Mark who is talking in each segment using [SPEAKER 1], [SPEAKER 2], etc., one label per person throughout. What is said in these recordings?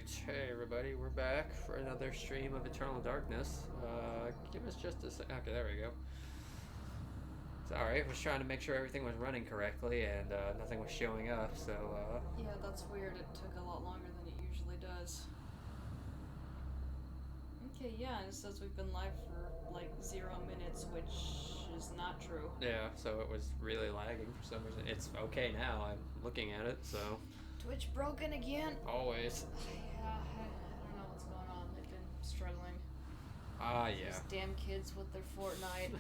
[SPEAKER 1] Alright, hey everybody, we're back for another stream of Eternal Darkness. Give us just a sec. Okay, there we go. Sorry, I was trying to make sure everything was running correctly and nothing was showing up, so
[SPEAKER 2] Yeah, that's weird. It took a lot longer than it usually does. Okay, yeah, and it says we've been live for like 0 minutes, which is not true.
[SPEAKER 1] yeah, so it was really lagging for some reason. It's okay now, I'm looking at it, so
[SPEAKER 2] Twitch broken again?
[SPEAKER 1] always.
[SPEAKER 2] Yeah, I don't know what's going on. They've been struggling.
[SPEAKER 1] Yeah.
[SPEAKER 2] These damn kids with their Fortnite.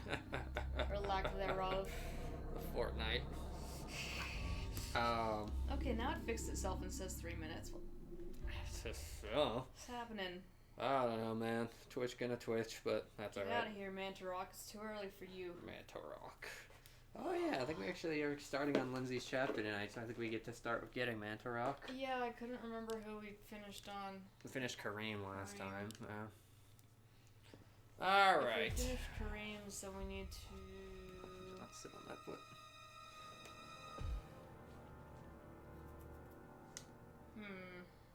[SPEAKER 2] Or lack thereof.
[SPEAKER 1] The Fortnite.
[SPEAKER 2] Okay, now it fixed itself and says 3 minutes.
[SPEAKER 1] Oh.
[SPEAKER 2] What's happening?
[SPEAKER 1] I don't know, man. Twitch gonna twitch, but that's
[SPEAKER 2] Get
[SPEAKER 1] alright.
[SPEAKER 2] out of here, Mantarock. It's too early for you.
[SPEAKER 1] Mantarock. Oh yeah, I think we actually are starting on Lindsay's chapter tonight, so I think we get to start with getting Mantarock.
[SPEAKER 2] Yeah, I couldn't remember who we finished on.
[SPEAKER 1] We finished Kareem last
[SPEAKER 2] Kareem.
[SPEAKER 1] time. Alright.
[SPEAKER 2] If we finished Kareem, so we need to...
[SPEAKER 1] Let's sit on that foot.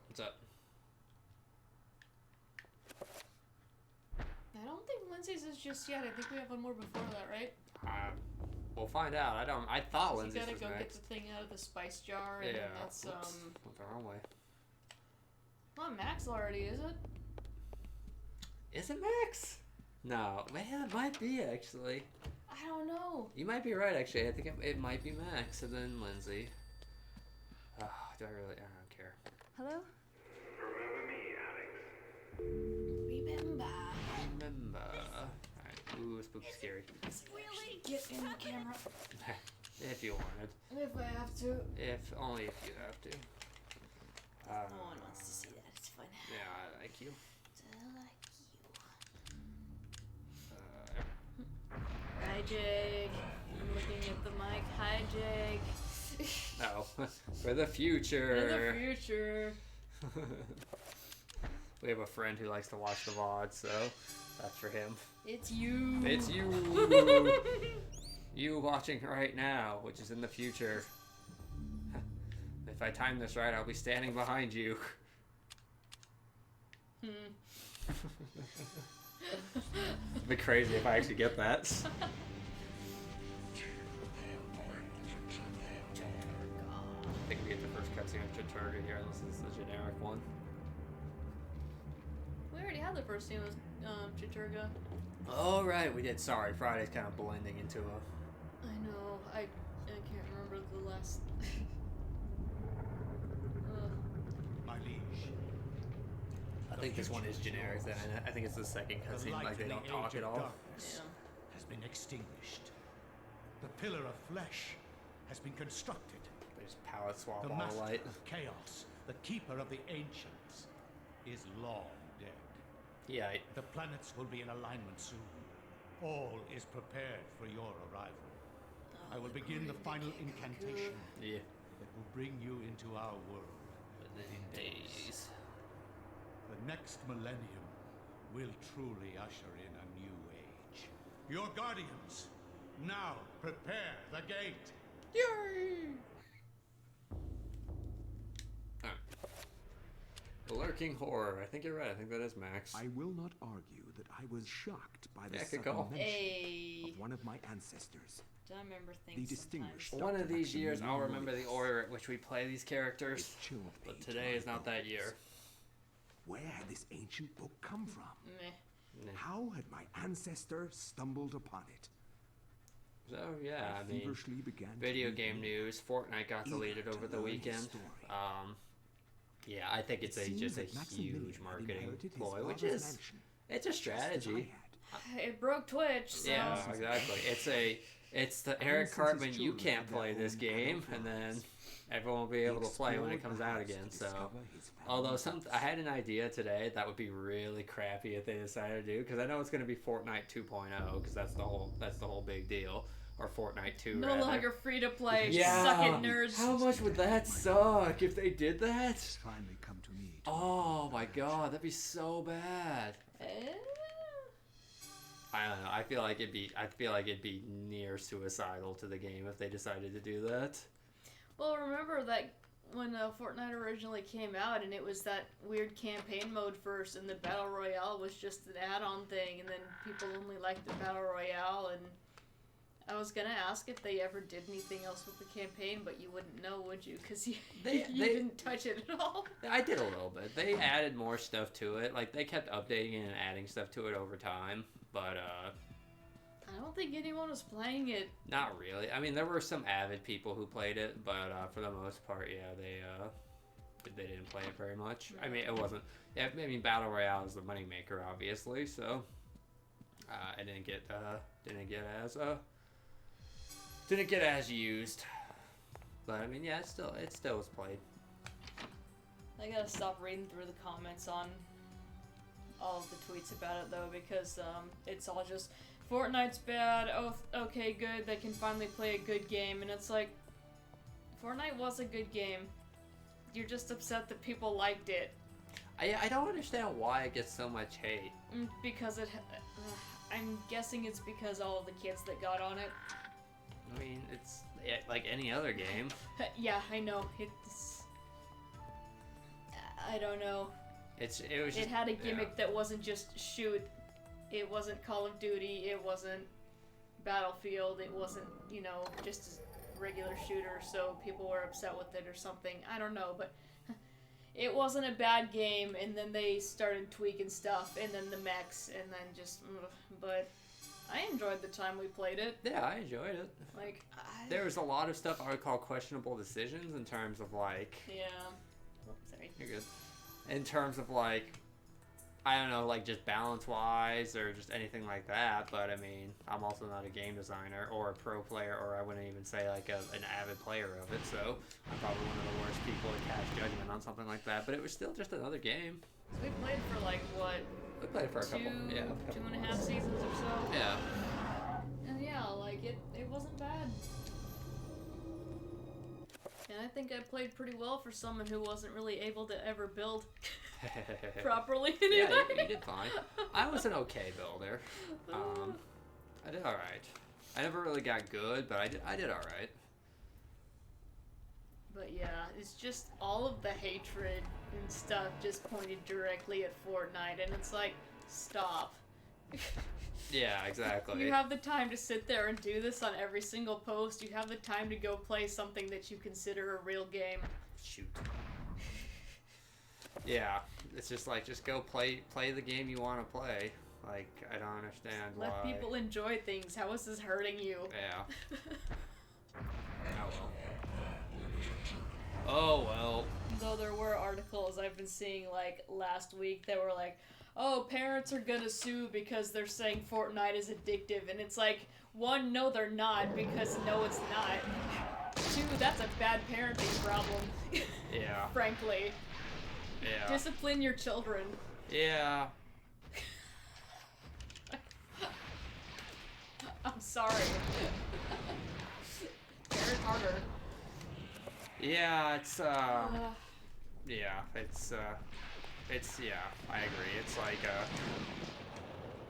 [SPEAKER 1] What's up?
[SPEAKER 2] I don't think Lindsay's is just yet. I think we have one more before that, right?
[SPEAKER 1] We'll find out. I thought
[SPEAKER 2] You
[SPEAKER 1] Lindsay's
[SPEAKER 2] gotta
[SPEAKER 1] was
[SPEAKER 2] go
[SPEAKER 1] next.
[SPEAKER 2] get the thing out of the spice jar, and
[SPEAKER 1] Yeah.
[SPEAKER 2] that's
[SPEAKER 1] Whoops. Went the wrong way.
[SPEAKER 2] not Max already, is it?
[SPEAKER 1] Is it Max? No, man, it might be actually.
[SPEAKER 2] I don't know.
[SPEAKER 1] You might be right, actually. I think it might be Max and then Lindsay. Oh, do I really? I don't care.
[SPEAKER 2] Hello?
[SPEAKER 3] Remember me, Alex?
[SPEAKER 2] Remember.
[SPEAKER 1] Alright. Ooh, spooky scary.
[SPEAKER 2] Really? Get in the camera.
[SPEAKER 1] If you wanted.
[SPEAKER 2] If I have to.
[SPEAKER 1] Only if you have to.
[SPEAKER 2] No one wants to see that. It's fine.
[SPEAKER 1] Yeah, I like you.
[SPEAKER 2] Hi, Jake. I'm looking at the mic. Hi, Jake.
[SPEAKER 1] No, for the future.
[SPEAKER 2] In the future.
[SPEAKER 1] We have a friend who likes to watch the VOD, so that's for him.
[SPEAKER 2] It's you.
[SPEAKER 1] It's you. You watching right now, which is in the future. If I time this right, I'll be standing behind you. It'd be crazy if I actually get that.
[SPEAKER 2] I
[SPEAKER 1] think we get the first cutscene of chattur'gah here. This is the generic one.
[SPEAKER 2] We already had the first scene with chattur'gah.
[SPEAKER 1] Oh, right, we did. Sorry, Friday's kind of blending into a...
[SPEAKER 2] I know. I can't remember the last...
[SPEAKER 3] My liege.
[SPEAKER 1] I think this one is generic then. I think it's the second cutscene, like they don't talk at all.
[SPEAKER 2] Yeah.
[SPEAKER 3] Has been extinguished. The pillar of flesh has been constructed.
[SPEAKER 1] They just palette swap
[SPEAKER 3] The
[SPEAKER 1] all
[SPEAKER 3] master
[SPEAKER 1] the light.
[SPEAKER 3] of chaos, the keeper of the ancients, is long dead.
[SPEAKER 1] Yeah,
[SPEAKER 3] The planets will be in alignment soon. All is prepared for your arrival. I will begin the final incantation
[SPEAKER 1] yeah.
[SPEAKER 3] that will bring you into our world within days. The next millennium will truly usher in a new age. Your guardians, now prepare the gate.
[SPEAKER 1] Yay! The lurking horror. I think you're right. I think that is Max.
[SPEAKER 4] I will not argue that I was shocked by the
[SPEAKER 1] Yeah, good
[SPEAKER 4] sudden
[SPEAKER 1] call.
[SPEAKER 4] mention
[SPEAKER 2] Hey.
[SPEAKER 4] of one of my ancestors.
[SPEAKER 2] Do I remember
[SPEAKER 4] The
[SPEAKER 2] things
[SPEAKER 4] distinguished
[SPEAKER 2] sometimes?
[SPEAKER 1] One of
[SPEAKER 4] Dr.
[SPEAKER 1] these years, I'll
[SPEAKER 4] Maximilian
[SPEAKER 1] remember the
[SPEAKER 4] Willis.
[SPEAKER 1] order at which we play these characters.
[SPEAKER 4] It chilled me
[SPEAKER 1] But
[SPEAKER 4] to
[SPEAKER 1] today
[SPEAKER 4] my
[SPEAKER 1] is not that
[SPEAKER 4] bones.
[SPEAKER 1] year.
[SPEAKER 4] Where had this ancient book come from?
[SPEAKER 2] Meh.
[SPEAKER 4] How had my ancestor stumbled upon it?
[SPEAKER 1] So yeah, I mean,
[SPEAKER 4] feverishly began to
[SPEAKER 1] video
[SPEAKER 4] read
[SPEAKER 1] game
[SPEAKER 4] it.
[SPEAKER 1] news. Fortnite got deleted
[SPEAKER 4] Eager to
[SPEAKER 1] over the
[SPEAKER 4] learn his
[SPEAKER 1] weekend.
[SPEAKER 4] story.
[SPEAKER 1] Yeah, I think it's
[SPEAKER 4] It seemed
[SPEAKER 1] just a
[SPEAKER 4] that Maximilian
[SPEAKER 1] huge
[SPEAKER 4] had
[SPEAKER 1] marketing
[SPEAKER 4] inherited his
[SPEAKER 1] ploy, which
[SPEAKER 4] father's
[SPEAKER 1] is
[SPEAKER 4] mansion,
[SPEAKER 1] it's a
[SPEAKER 4] just as I
[SPEAKER 1] strategy.
[SPEAKER 4] had.
[SPEAKER 2] It broke Twitch, so...
[SPEAKER 1] Yeah, exactly. It's the Eric
[SPEAKER 4] since his
[SPEAKER 1] Cartman. You
[SPEAKER 4] children
[SPEAKER 1] can't
[SPEAKER 4] had
[SPEAKER 1] play
[SPEAKER 4] their
[SPEAKER 1] this
[SPEAKER 4] own
[SPEAKER 1] game,
[SPEAKER 4] adult
[SPEAKER 1] and then
[SPEAKER 4] lives.
[SPEAKER 1] everyone will be
[SPEAKER 4] He
[SPEAKER 1] able to play when it
[SPEAKER 4] explored
[SPEAKER 1] comes
[SPEAKER 4] the
[SPEAKER 1] out
[SPEAKER 4] house
[SPEAKER 1] again.
[SPEAKER 4] to
[SPEAKER 1] So,
[SPEAKER 4] discover his
[SPEAKER 1] although
[SPEAKER 4] family
[SPEAKER 1] I had an idea today that would be really crappy if they decided to do, because I know it's going to be Fortnite 2.0, because that's the whole big deal, or Fortnite 2.
[SPEAKER 2] No
[SPEAKER 1] rather.
[SPEAKER 2] longer free to play.
[SPEAKER 1] Yeah.
[SPEAKER 2] Suck it, nerds.
[SPEAKER 1] How much would that suck if they did that?
[SPEAKER 4] It's finally come to me. to
[SPEAKER 1] Oh my god, that'd be so bad.
[SPEAKER 2] Eh?
[SPEAKER 1] I don't know. I feel like it'd be near suicidal to the game if they decided to do that.
[SPEAKER 2] Well, remember that when Fortnite originally came out, and it was that weird campaign mode first, and the Battle Royale was just an add-on thing, and then people only liked the Battle Royale, and I was gonna ask if they ever did anything else with the campaign, but you wouldn't know, would you? Because you didn't touch it at all.
[SPEAKER 1] I did a little bit. They added more stuff to it. Like, they kept updating it and adding stuff to it over time, but,
[SPEAKER 2] I don't think anyone was playing it.
[SPEAKER 1] not really. I mean, there were some avid people who played it, but, for the most part, yeah, they didn't play it very much. I mean, it wasn't... Yeah, I mean, Battle Royale is the moneymaker, obviously, so... it didn't get as used. But, I mean, yeah, it still was played.
[SPEAKER 2] I gotta stop reading through the comments on all of the tweets about it, though, because, it's all just... Fortnite's bad, oh, okay, good, they can finally play a good game, and it's like, Fortnite was a good game. You're just upset that people liked it.
[SPEAKER 1] I don't understand why it gets so much hate.
[SPEAKER 2] Because I'm guessing it's because all of the kids that got on it.
[SPEAKER 1] I mean, it's like any other game.
[SPEAKER 2] Yeah, I know, I don't know. It had a gimmick that wasn't just shoot. It wasn't Call of Duty, it wasn't Battlefield, it wasn't, just a regular shooter, so people were upset with it or something. I don't know, but it wasn't a bad game, and then they started tweaking stuff, and then the mechs, and then just, but I enjoyed the time we played it.
[SPEAKER 1] Yeah, I enjoyed it.
[SPEAKER 2] Like,
[SPEAKER 1] there was a lot of stuff I would call questionable decisions in terms of, like...
[SPEAKER 2] Yeah. Oh, sorry.
[SPEAKER 1] You're good. In terms of, like... I don't know, like, just balance-wise or just anything like that, but, I mean, I'm also not a game designer or a pro player, or I wouldn't even say, like, an avid player of it, so I'm probably one of the worst people to cast judgment on something like that, but it was still just another game.
[SPEAKER 2] So we played for, like, what?
[SPEAKER 1] We played for a couple, yeah.
[SPEAKER 2] 2.5 seasons or so?
[SPEAKER 1] Yeah.
[SPEAKER 2] And yeah, like, it wasn't bad. And I think I played pretty well for someone who wasn't really able to ever build properly.
[SPEAKER 1] Yeah, you did fine. I was an okay builder. I did alright. I never really got good, but I did alright.
[SPEAKER 2] But yeah, it's just all of the hatred and stuff just pointed directly at Fortnite, and it's like, stop.
[SPEAKER 1] Yeah, exactly.
[SPEAKER 2] You have the time to sit there and do this on every single post. You have the time to go play something that you consider a real game.
[SPEAKER 1] Shoot. Yeah, it's just like, just go play the game you want to play. Like, I don't understand why.
[SPEAKER 2] Let people enjoy things. How is this hurting you?
[SPEAKER 1] Yeah. Oh well. Oh well.
[SPEAKER 2] Though there were articles I've been seeing, like, last week that were like, oh, parents are gonna sue because they're saying Fortnite is addictive, and it's like, one, no they're not, because no it's not. Two, that's a bad parenting problem.
[SPEAKER 1] Yeah.
[SPEAKER 2] Frankly.
[SPEAKER 1] Yeah.
[SPEAKER 2] Discipline your children.
[SPEAKER 1] Yeah.
[SPEAKER 2] I'm sorry. Parent harder.
[SPEAKER 1] Yeah, it's yeah, yeah, I agree. It's like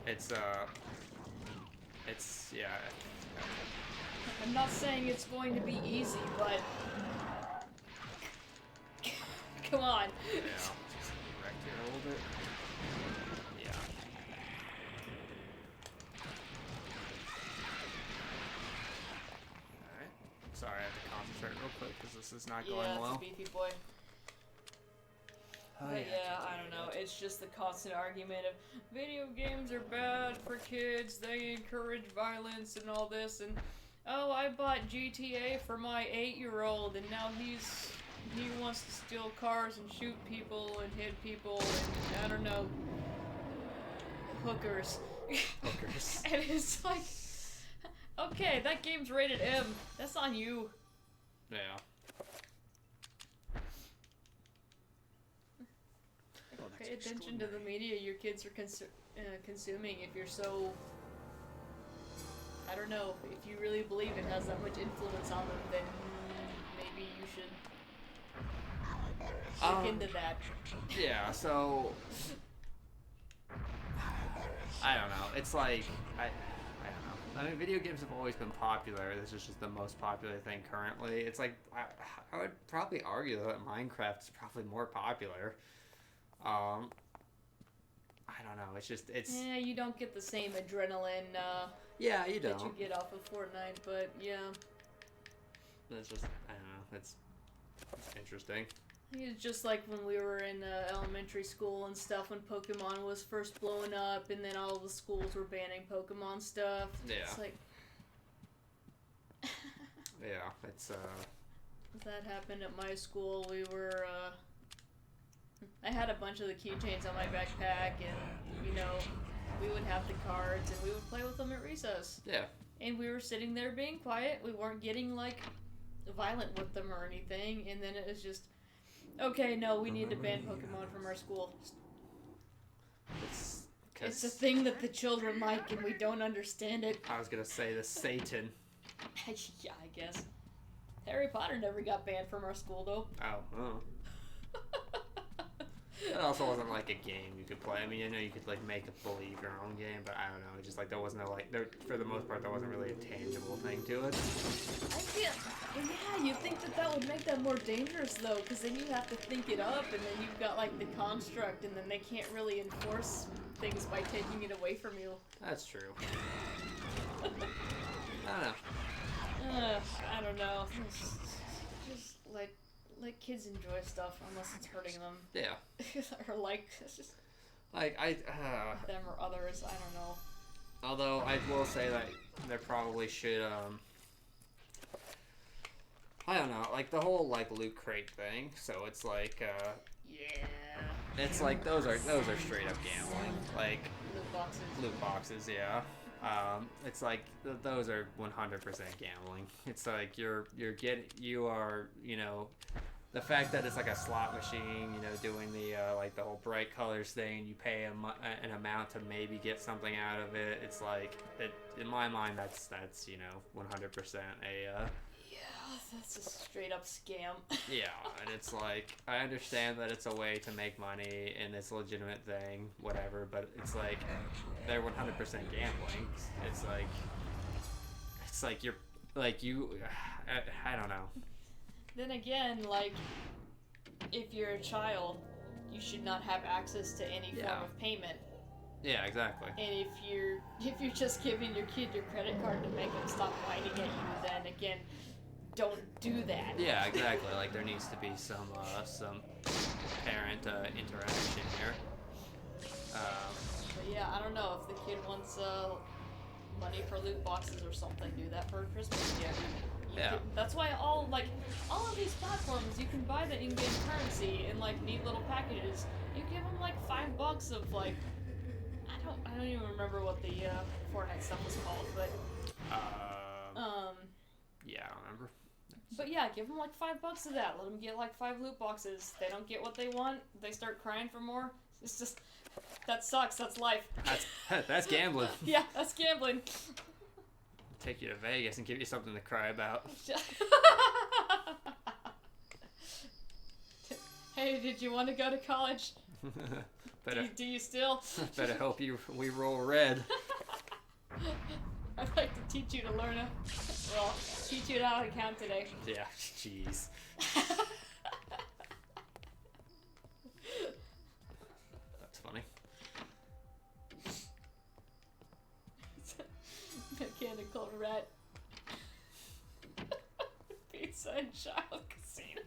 [SPEAKER 1] it's yeah.
[SPEAKER 2] I'm not saying it's going to be easy, but come on.
[SPEAKER 1] Yeah, just wrecked here a little bit. Yeah. Alright. Sorry, I have to concentrate real quick because this is not going
[SPEAKER 2] Yeah,
[SPEAKER 1] well.
[SPEAKER 2] it's a beefy boy.
[SPEAKER 1] Oh,
[SPEAKER 2] But yeah, I don't know. It's just the constant argument of video games are bad for kids. They encourage violence and all this. And oh, I bought GTA for my 8-year-old, and now he wants to steal cars and shoot people and hit people and I don't know, hookers.
[SPEAKER 1] Hookers.
[SPEAKER 2] And it's like, okay, that game's rated M. That's on you.
[SPEAKER 1] Yeah.
[SPEAKER 2] Pay attention to the media your kids are consuming. If you're so, I don't know, if you really believe it has that much influence on them, then maybe you should look into that.
[SPEAKER 1] Yeah, so I don't know. It's like I don't know. I mean, video games have always been popular. This is just the most popular thing currently. It's like, I would probably argue that Minecraft is probably more popular. I don't know. It's just,
[SPEAKER 2] Yeah, you don't get the same adrenaline,
[SPEAKER 1] yeah, you don't.
[SPEAKER 2] that you get off of Fortnite, but yeah.
[SPEAKER 1] It's just, I don't know. It's interesting.
[SPEAKER 2] I think it's just like when we were in elementary school and stuff, when Pokemon was first blowing up, and then all the schools were banning Pokemon stuff.
[SPEAKER 1] Yeah.
[SPEAKER 2] It's like...
[SPEAKER 1] Yeah, it's,
[SPEAKER 2] That happened at my school. We were, I had a bunch of the keychains on my backpack, and, you know, we would have the cards, and we would play with them at recess.
[SPEAKER 1] Yeah.
[SPEAKER 2] And we were sitting there being quiet. We weren't getting, like, violent with them or anything, and then it was just... Okay, no, we need to ban Pokemon from our school. It's a thing that the children like, and we don't understand it.
[SPEAKER 1] I was gonna say the Satan.
[SPEAKER 2] Yeah, I guess. Harry Potter never got banned from our school, though.
[SPEAKER 1] Oh. It also wasn't like a game you could play. I mean, I know you could like make a believe your own game, but I don't know. It's just like there was no like there for the most part there wasn't really a tangible thing to it.
[SPEAKER 2] I feel, yeah, you'd think that would make that more dangerous though, because then you have to think it up, and then you've got like the construct, and then they can't really enforce things by taking it away from you.
[SPEAKER 1] That's true. I don't know.
[SPEAKER 2] I don't know. Just let kids enjoy stuff unless it's hurting them.
[SPEAKER 1] Yeah.
[SPEAKER 2] Or like, it's just
[SPEAKER 1] like
[SPEAKER 2] them or others. I don't know.
[SPEAKER 1] Although I will say that there probably should I don't know, like the whole like loot crate thing. So it's like
[SPEAKER 2] yeah.
[SPEAKER 1] It's like those are straight up gambling. Like
[SPEAKER 2] Loot boxes.
[SPEAKER 1] Loot boxes, yeah. It's like those are 100% gambling. It's like you are, you know, the fact that it's like a slot machine, you know, doing the like the whole bright colors thing. You pay an amount to maybe get something out of it. It's like in my mind that's you know 100% a.
[SPEAKER 2] Yeah, that's a straight up scam.
[SPEAKER 1] Yeah, and it's like I understand that it's a way to make money and it's a legitimate thing, whatever. But it's like they're 100% gambling. It's like you're like you. I don't know.
[SPEAKER 2] Then again, like, if you're a child, you should not have access to any form of payment.
[SPEAKER 1] Yeah, exactly.
[SPEAKER 2] And if you're just giving your kid your credit card to make him stop whining at you, then again, don't do that.
[SPEAKER 1] Yeah, exactly. Like there needs to be some parent interaction here.
[SPEAKER 2] But yeah, I don't know if the kid wants money for loot boxes or something. Do that for Christmas. Yeah. That's why all of these platforms, you can buy the in-game currency in like neat little packages. You give them like $5 of like, I don't even remember what the Fortnite stuff was called, but
[SPEAKER 1] yeah, I don't remember.
[SPEAKER 2] But yeah, give them like $5 of that. Let them get like 5 loot boxes. They don't get what they want. They start crying for more. It's just that sucks. That's life.
[SPEAKER 1] That's gambling.
[SPEAKER 2] Yeah, that's gambling.
[SPEAKER 1] Take you to Vegas and give you something to cry about.
[SPEAKER 2] Hey, did you want to go to college? Do you still?
[SPEAKER 1] Better hope we roll red.
[SPEAKER 2] I'd like to teach you to learn teach you how to count today.
[SPEAKER 1] Yeah, jeez. That's funny.
[SPEAKER 2] Mechanical rat. Pizza and child casino.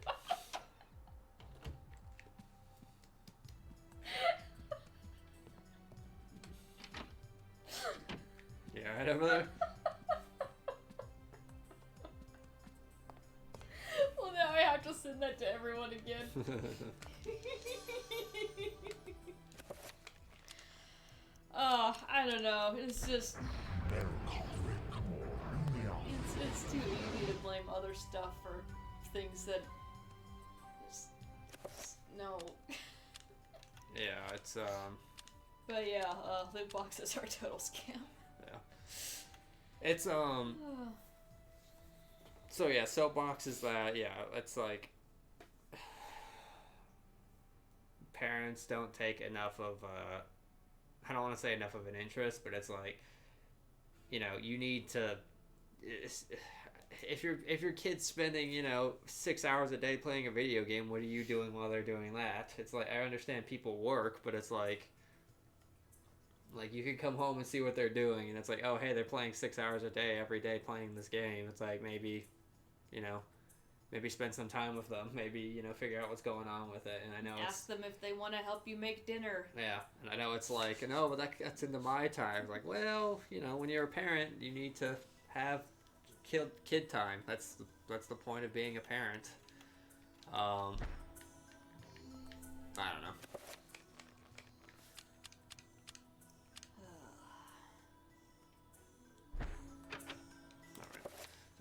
[SPEAKER 1] You alright over there?
[SPEAKER 2] Well, now I have to send that to everyone again. I don't know. It's just... It's too easy to blame other stuff for things that... no.
[SPEAKER 1] Yeah, it's,
[SPEAKER 2] But yeah, loot boxes are a total scam.
[SPEAKER 1] Yeah. It's, So yeah, soapbox is that, yeah, it's like... Parents don't take enough of, I don't want to say enough of an interest, but it's like... you know, you need to. If your kid's spending, you know, 6 hours a day playing a video game, what are you doing while they're doing that? It's like, I understand people work, but it's like you can come home and see what they're doing, and it's like, oh, hey, they're playing 6 hours a day every day playing this game. It's like, maybe, you know, maybe spend some time with them. Maybe, you know, figure out what's going on with it. And I know
[SPEAKER 2] ask them if they want to help you make dinner.
[SPEAKER 1] Yeah, and I know it's like, no, but that's into my time. Like, well, you know, when you're a parent, you need to have kid time. That's the point of being a parent. I don't know.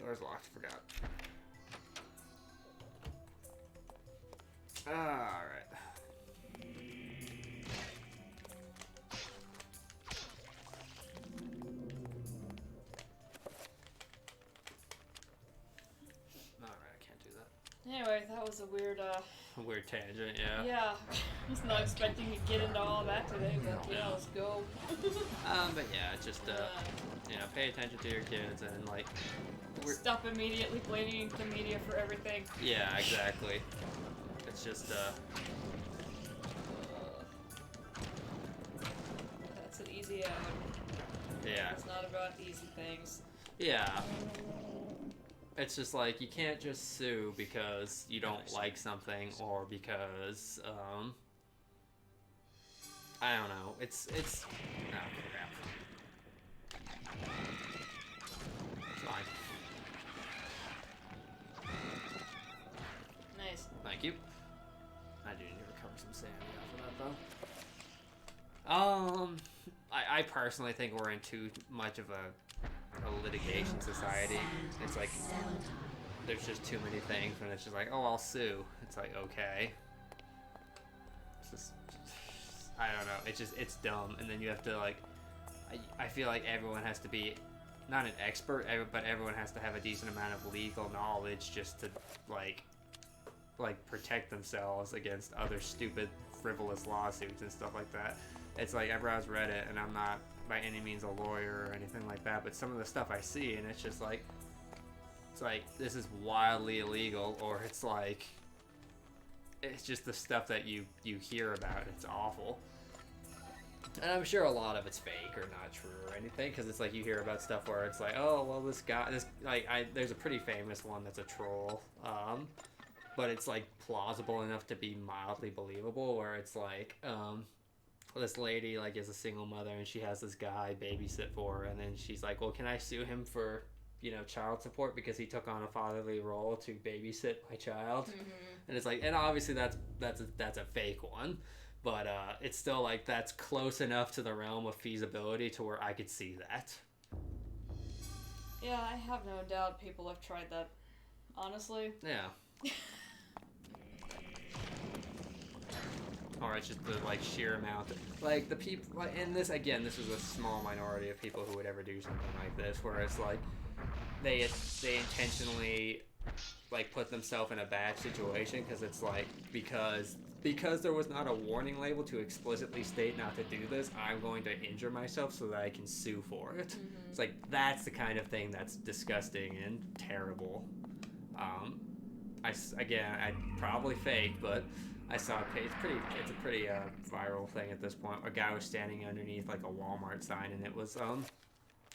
[SPEAKER 1] Door's locked, forgot. Alright. Alright, I can't do that.
[SPEAKER 2] Anyway, that was a weird,
[SPEAKER 1] weird tangent, yeah.
[SPEAKER 2] Yeah. I was not expecting to get into all that today, but yeah, let's go.
[SPEAKER 1] But yeah, just, you know, pay attention to your kids and, like...
[SPEAKER 2] Stop immediately blaming the media for everything.
[SPEAKER 1] Yeah, exactly. It's just,
[SPEAKER 2] That's an easy out.
[SPEAKER 1] Yeah.
[SPEAKER 2] It's not about easy things.
[SPEAKER 1] Yeah. It's just like, you can't just sue because you don't like something or because, I don't know. It's, oh, crap. It's fine.
[SPEAKER 2] Nice.
[SPEAKER 1] Thank you. I do need to recover some sanity off of that, though. I personally think we're in too much of a litigation society. It's like, there's just too many things, and it's just like, oh, I'll sue. It's like, okay. It's just, I don't know. It's dumb. And then you have to, like, I feel like everyone has to be, not an expert, but everyone has to have a decent amount of legal knowledge just to, like protect themselves against other stupid, frivolous lawsuits and stuff like that. It's like, I browse Reddit, and I'm not by any means a lawyer or anything like that, but some of the stuff I see, and it's just like, this is wildly illegal, or it's like, it's just the stuff that you hear about, it's awful. And I'm sure a lot of it's fake or not true or anything, because it's like, you hear about stuff where it's like, oh, well, there's a pretty famous one that's a troll, but it's like plausible enough to be mildly believable, where it's like, this lady like is a single mother and she has this guy babysit for her, and then she's like, well, can I sue him for, you know, child support because he took on a fatherly role to babysit my child? And it's like, and obviously that's a fake one, but it's still like, that's close enough to the realm of feasibility to where I could see that.
[SPEAKER 2] Yeah, I have no doubt people have tried that, honestly.
[SPEAKER 1] Yeah. Or it's just the, like, sheer amount of, like, the people, like, and this, again, this is a small minority of people who would ever do something like this, where it's like, they intentionally, like, put themselves in a bad situation, because it's like, because there was not a warning label to explicitly state not to do this, I'm going to injure myself so that I can sue for it. It's like, that's the kind of thing that's disgusting and terrible. I probably fake, but I saw it's a pretty viral thing at this point. A guy was standing underneath like a Walmart sign, and it was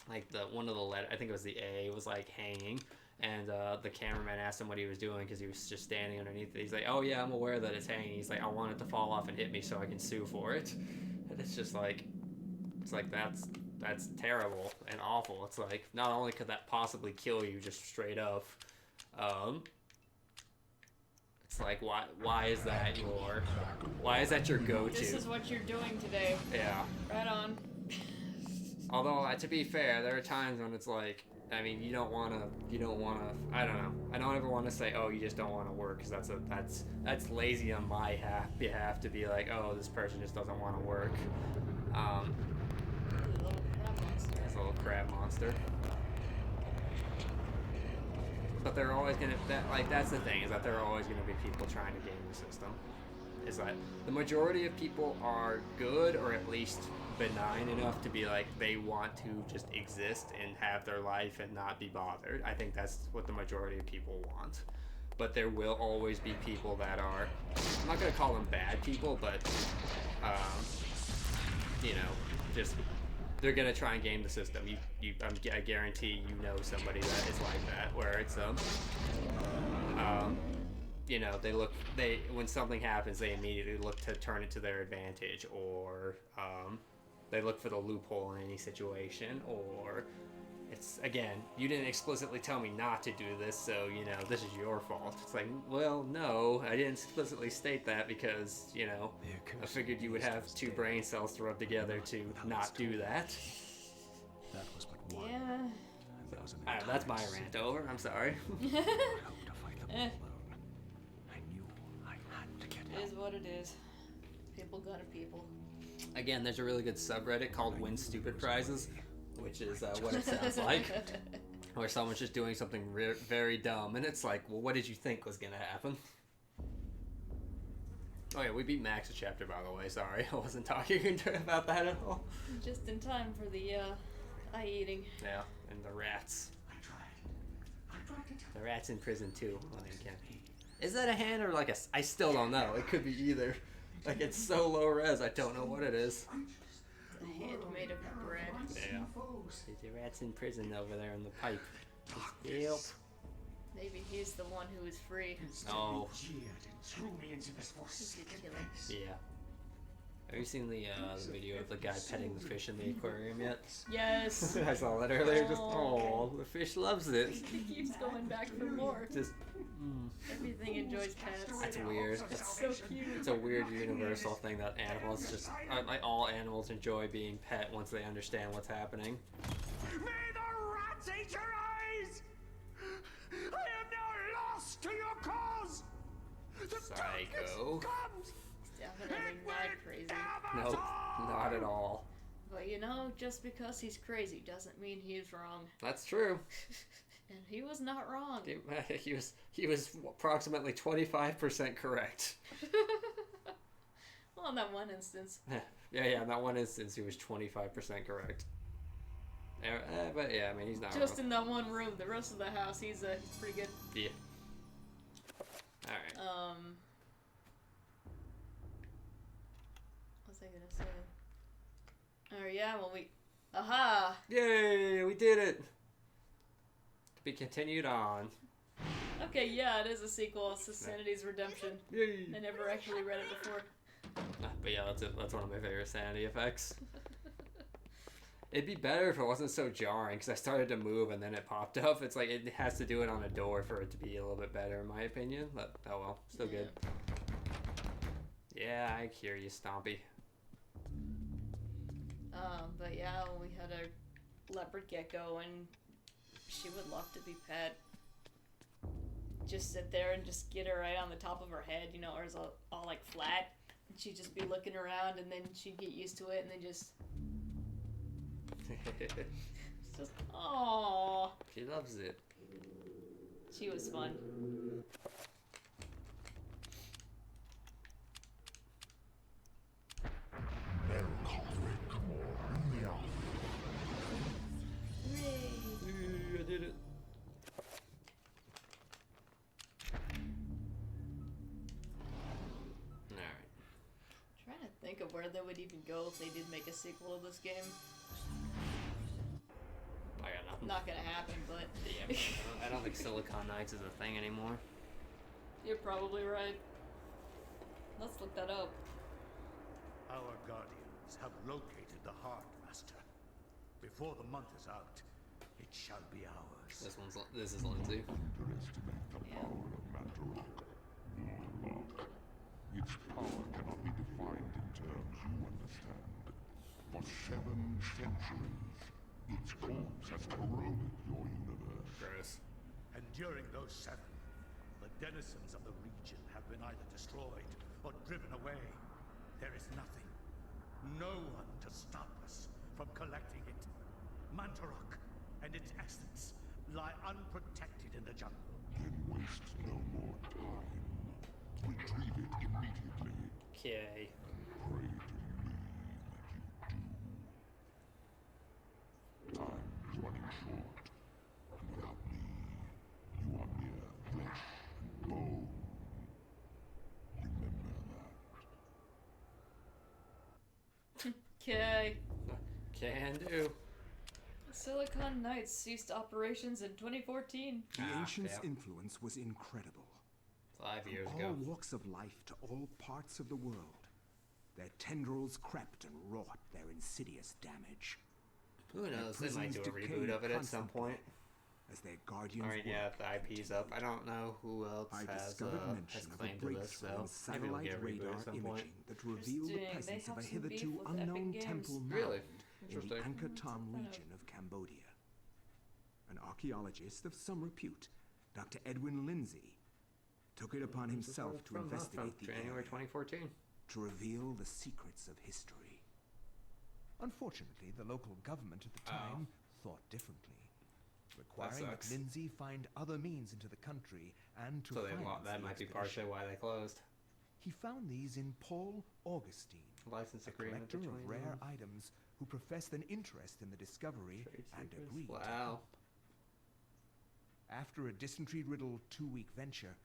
[SPEAKER 1] like one of the letters, I think it was the A, was like hanging, and the cameraman asked him what he was doing because he was just standing underneath it. He's like, oh yeah, I'm aware that it's hanging. He's like, I want it to fall off and hit me so I can sue for it. And it's just like, that's terrible and awful. It's like, not only could that possibly kill you just straight up, it's like, why is that your go-to?
[SPEAKER 2] This is what you're doing today.
[SPEAKER 1] Yeah.
[SPEAKER 2] Right on.
[SPEAKER 1] Although, to be fair, there are times when it's like, I mean, you don't want to, I don't know. I don't ever want to say, oh, you just don't want to work, because that's lazy on my behalf to be like, oh, this person just doesn't want to work. It's a little crab monster. But they're always gonna, that's the thing, is that there are always gonna be people trying to game the system. Is that the majority of people are good, or at least benign enough to be like they want to just exist and have their life and not be bothered. I think that's what the majority of people want. But there will always be people that are, I'm not going to call them bad people, but, you know, just, they're going to try and game the system. I guarantee you know somebody that is like that, where it's, you know, when something happens, they immediately look to turn it to their advantage, or, they look for the loophole in any situation, or it's, again, you didn't explicitly tell me not to do this, so, you know, this is your fault. It's like, well, no, I didn't explicitly state that because, you know, I figured you would have 2 brain cells to rub together to not do that.
[SPEAKER 4] That was but one.
[SPEAKER 2] Yeah.
[SPEAKER 1] That's my rant over. I'm sorry.
[SPEAKER 4] I hope to fight them all alone. I knew I had to get
[SPEAKER 2] It is what it is. People gonna people.
[SPEAKER 1] Again, there's a really good subreddit called Win Stupid Prizes, which is what it sounds like. Where someone's just doing something very dumb, and it's like, well, what did you think was going to happen? Oh yeah, we beat Max's chapter, by the way. Sorry, I wasn't talking about that at all.
[SPEAKER 2] Just in time for the eye eating.
[SPEAKER 1] Yeah, and the rats. The rat's in prison too. Is that a hand or like a... I still don't know. It could be either. Like, it's so low res, I don't know what it is.
[SPEAKER 2] A hand made of bread.
[SPEAKER 1] Yeah. The rat's in prison over there in the pipe. Yep.
[SPEAKER 2] Maybe he's the one who is free.
[SPEAKER 1] Oh.
[SPEAKER 2] He's the killer.
[SPEAKER 1] Yeah. Have you seen the video of the guy petting the fish in the aquarium yet?
[SPEAKER 2] Yes.
[SPEAKER 1] I saw that earlier. Just, oh, the fish loves it.
[SPEAKER 2] He keeps going back for more.
[SPEAKER 1] Just,
[SPEAKER 2] Everything enjoys pets.
[SPEAKER 1] That's weird.
[SPEAKER 2] It's so cute.
[SPEAKER 1] It's a weird universal thing that animals just, like all animals enjoy being pet once they understand what's happening.
[SPEAKER 3] May the rats eat your eyes! I am now lost to your cause! The
[SPEAKER 1] Psycho.
[SPEAKER 3] comes!
[SPEAKER 2] Definitely not crazy.
[SPEAKER 1] Nope, not at all.
[SPEAKER 2] But you know, just because he's crazy doesn't mean he's wrong.
[SPEAKER 1] That's true.
[SPEAKER 2] And he was not wrong.
[SPEAKER 1] He was approximately 25% correct.
[SPEAKER 2] Well, in that one instance.
[SPEAKER 1] Yeah, in that one instance, he was 25% correct. But yeah, I mean, he's not
[SPEAKER 2] Just
[SPEAKER 1] wrong.
[SPEAKER 2] in that one room. The rest of the house, he's pretty good.
[SPEAKER 1] Yeah. Alright.
[SPEAKER 2] What was I gonna say? Oh yeah, well aha!
[SPEAKER 1] Yay, we did it! To be continued on.
[SPEAKER 2] Okay, yeah, it is a sequel. It's Sanity's Redemption.
[SPEAKER 1] Yay!
[SPEAKER 2] I never actually read it before.
[SPEAKER 1] But yeah, that's one of my favorite sanity effects. It'd be better if it wasn't so jarring, because I started to move and then it popped up. It's like it has to do it on a door for it to be a little bit better, in my opinion. But oh well, still good. Yeah, I hear you, Stompy.
[SPEAKER 2] But yeah, we had a leopard gecko, and she would love to be pet. Just sit there and just get her right on the top of her head, you know, or it's all like flat. And she'd just be looking around, and then she'd get used to it, and then just. It's just, aww.
[SPEAKER 1] She loves it.
[SPEAKER 2] She was fun.
[SPEAKER 1] I did it. Alright.
[SPEAKER 2] Trying to think of where they would even go if they did make a sequel of this game.
[SPEAKER 1] I got nothing.
[SPEAKER 2] Not gonna happen, but
[SPEAKER 1] Yeah, I don't think Silicon Knights is a thing anymore.
[SPEAKER 2] you're probably right. Let's look that up.
[SPEAKER 3] Our guardians have located the Heart Master. Before the month is out, it shall be ours.
[SPEAKER 1] This is Lindsay.
[SPEAKER 5] Underestimate the
[SPEAKER 2] Yeah.
[SPEAKER 5] power of Matterhorn. Its power cannot be defined in terms you understand. For 7 centuries, its corpse has corroded your universe.
[SPEAKER 1] Gross.
[SPEAKER 3] And during those 7, the denizens of the region have been either destroyed or driven away. There is nothing, no one to stop us from collecting it. Mantarok and its essence lie unprotected in the jungle.
[SPEAKER 5] Then waste no more time. Retrieve it immediately.
[SPEAKER 1] Okay.
[SPEAKER 5] Pray to me that you do.
[SPEAKER 2] Okay.
[SPEAKER 1] Can do.
[SPEAKER 2] Silicon Knights ceased operations in 2014.
[SPEAKER 6] The ancients' influence was incredible.
[SPEAKER 1] 5 years
[SPEAKER 6] From
[SPEAKER 1] ago.
[SPEAKER 6] all walks of life to all parts of the world, their tendrils crept and wrought their insidious damage.
[SPEAKER 1] Who knows? They might do a
[SPEAKER 6] prisons
[SPEAKER 1] reboot of it at some
[SPEAKER 6] constantly
[SPEAKER 1] point.
[SPEAKER 6] As their guardians
[SPEAKER 1] Alright, yeah, if the IP's up. I don't know who else
[SPEAKER 6] I
[SPEAKER 1] has
[SPEAKER 6] discovered mention
[SPEAKER 1] has
[SPEAKER 6] of a
[SPEAKER 1] claim to this,
[SPEAKER 6] breakthrough
[SPEAKER 1] so
[SPEAKER 6] in
[SPEAKER 1] maybe we'll
[SPEAKER 6] satellite
[SPEAKER 1] get a reboot
[SPEAKER 6] radar
[SPEAKER 1] at some point.
[SPEAKER 6] imaging that revealed the
[SPEAKER 2] Interesting.
[SPEAKER 6] presence
[SPEAKER 2] They
[SPEAKER 6] of a
[SPEAKER 2] have some beef
[SPEAKER 6] hitherto
[SPEAKER 2] with Epic
[SPEAKER 6] unknown
[SPEAKER 2] Games.
[SPEAKER 6] temple mound
[SPEAKER 1] Really?
[SPEAKER 6] in the
[SPEAKER 1] Interesting.
[SPEAKER 6] Angkor Thom
[SPEAKER 2] Kind of-
[SPEAKER 6] region of Cambodia. An archaeologist of some repute, Dr. Edwin Lindsay, took it upon himself to investigate the
[SPEAKER 1] January
[SPEAKER 6] area,
[SPEAKER 1] 2014.
[SPEAKER 6] to reveal the secrets of history.
[SPEAKER 4] Unfortunately, the local government at the time thought differently, requiring that
[SPEAKER 1] sucks.
[SPEAKER 4] Lindsay find other means into the country and to
[SPEAKER 1] So
[SPEAKER 4] finance
[SPEAKER 1] that
[SPEAKER 4] the
[SPEAKER 1] might be
[SPEAKER 4] expedition.
[SPEAKER 1] partially why they closed.
[SPEAKER 4] He found these in Paul Augustine,
[SPEAKER 1] License
[SPEAKER 4] a
[SPEAKER 1] agreement
[SPEAKER 4] collector
[SPEAKER 1] between
[SPEAKER 4] of rare
[SPEAKER 1] them.
[SPEAKER 4] items who professed an interest in the discovery
[SPEAKER 1] Trade
[SPEAKER 4] and
[SPEAKER 1] secrets.
[SPEAKER 4] agreed to
[SPEAKER 1] Wow.
[SPEAKER 4] help. After a dysentery-riddled 2-week venture,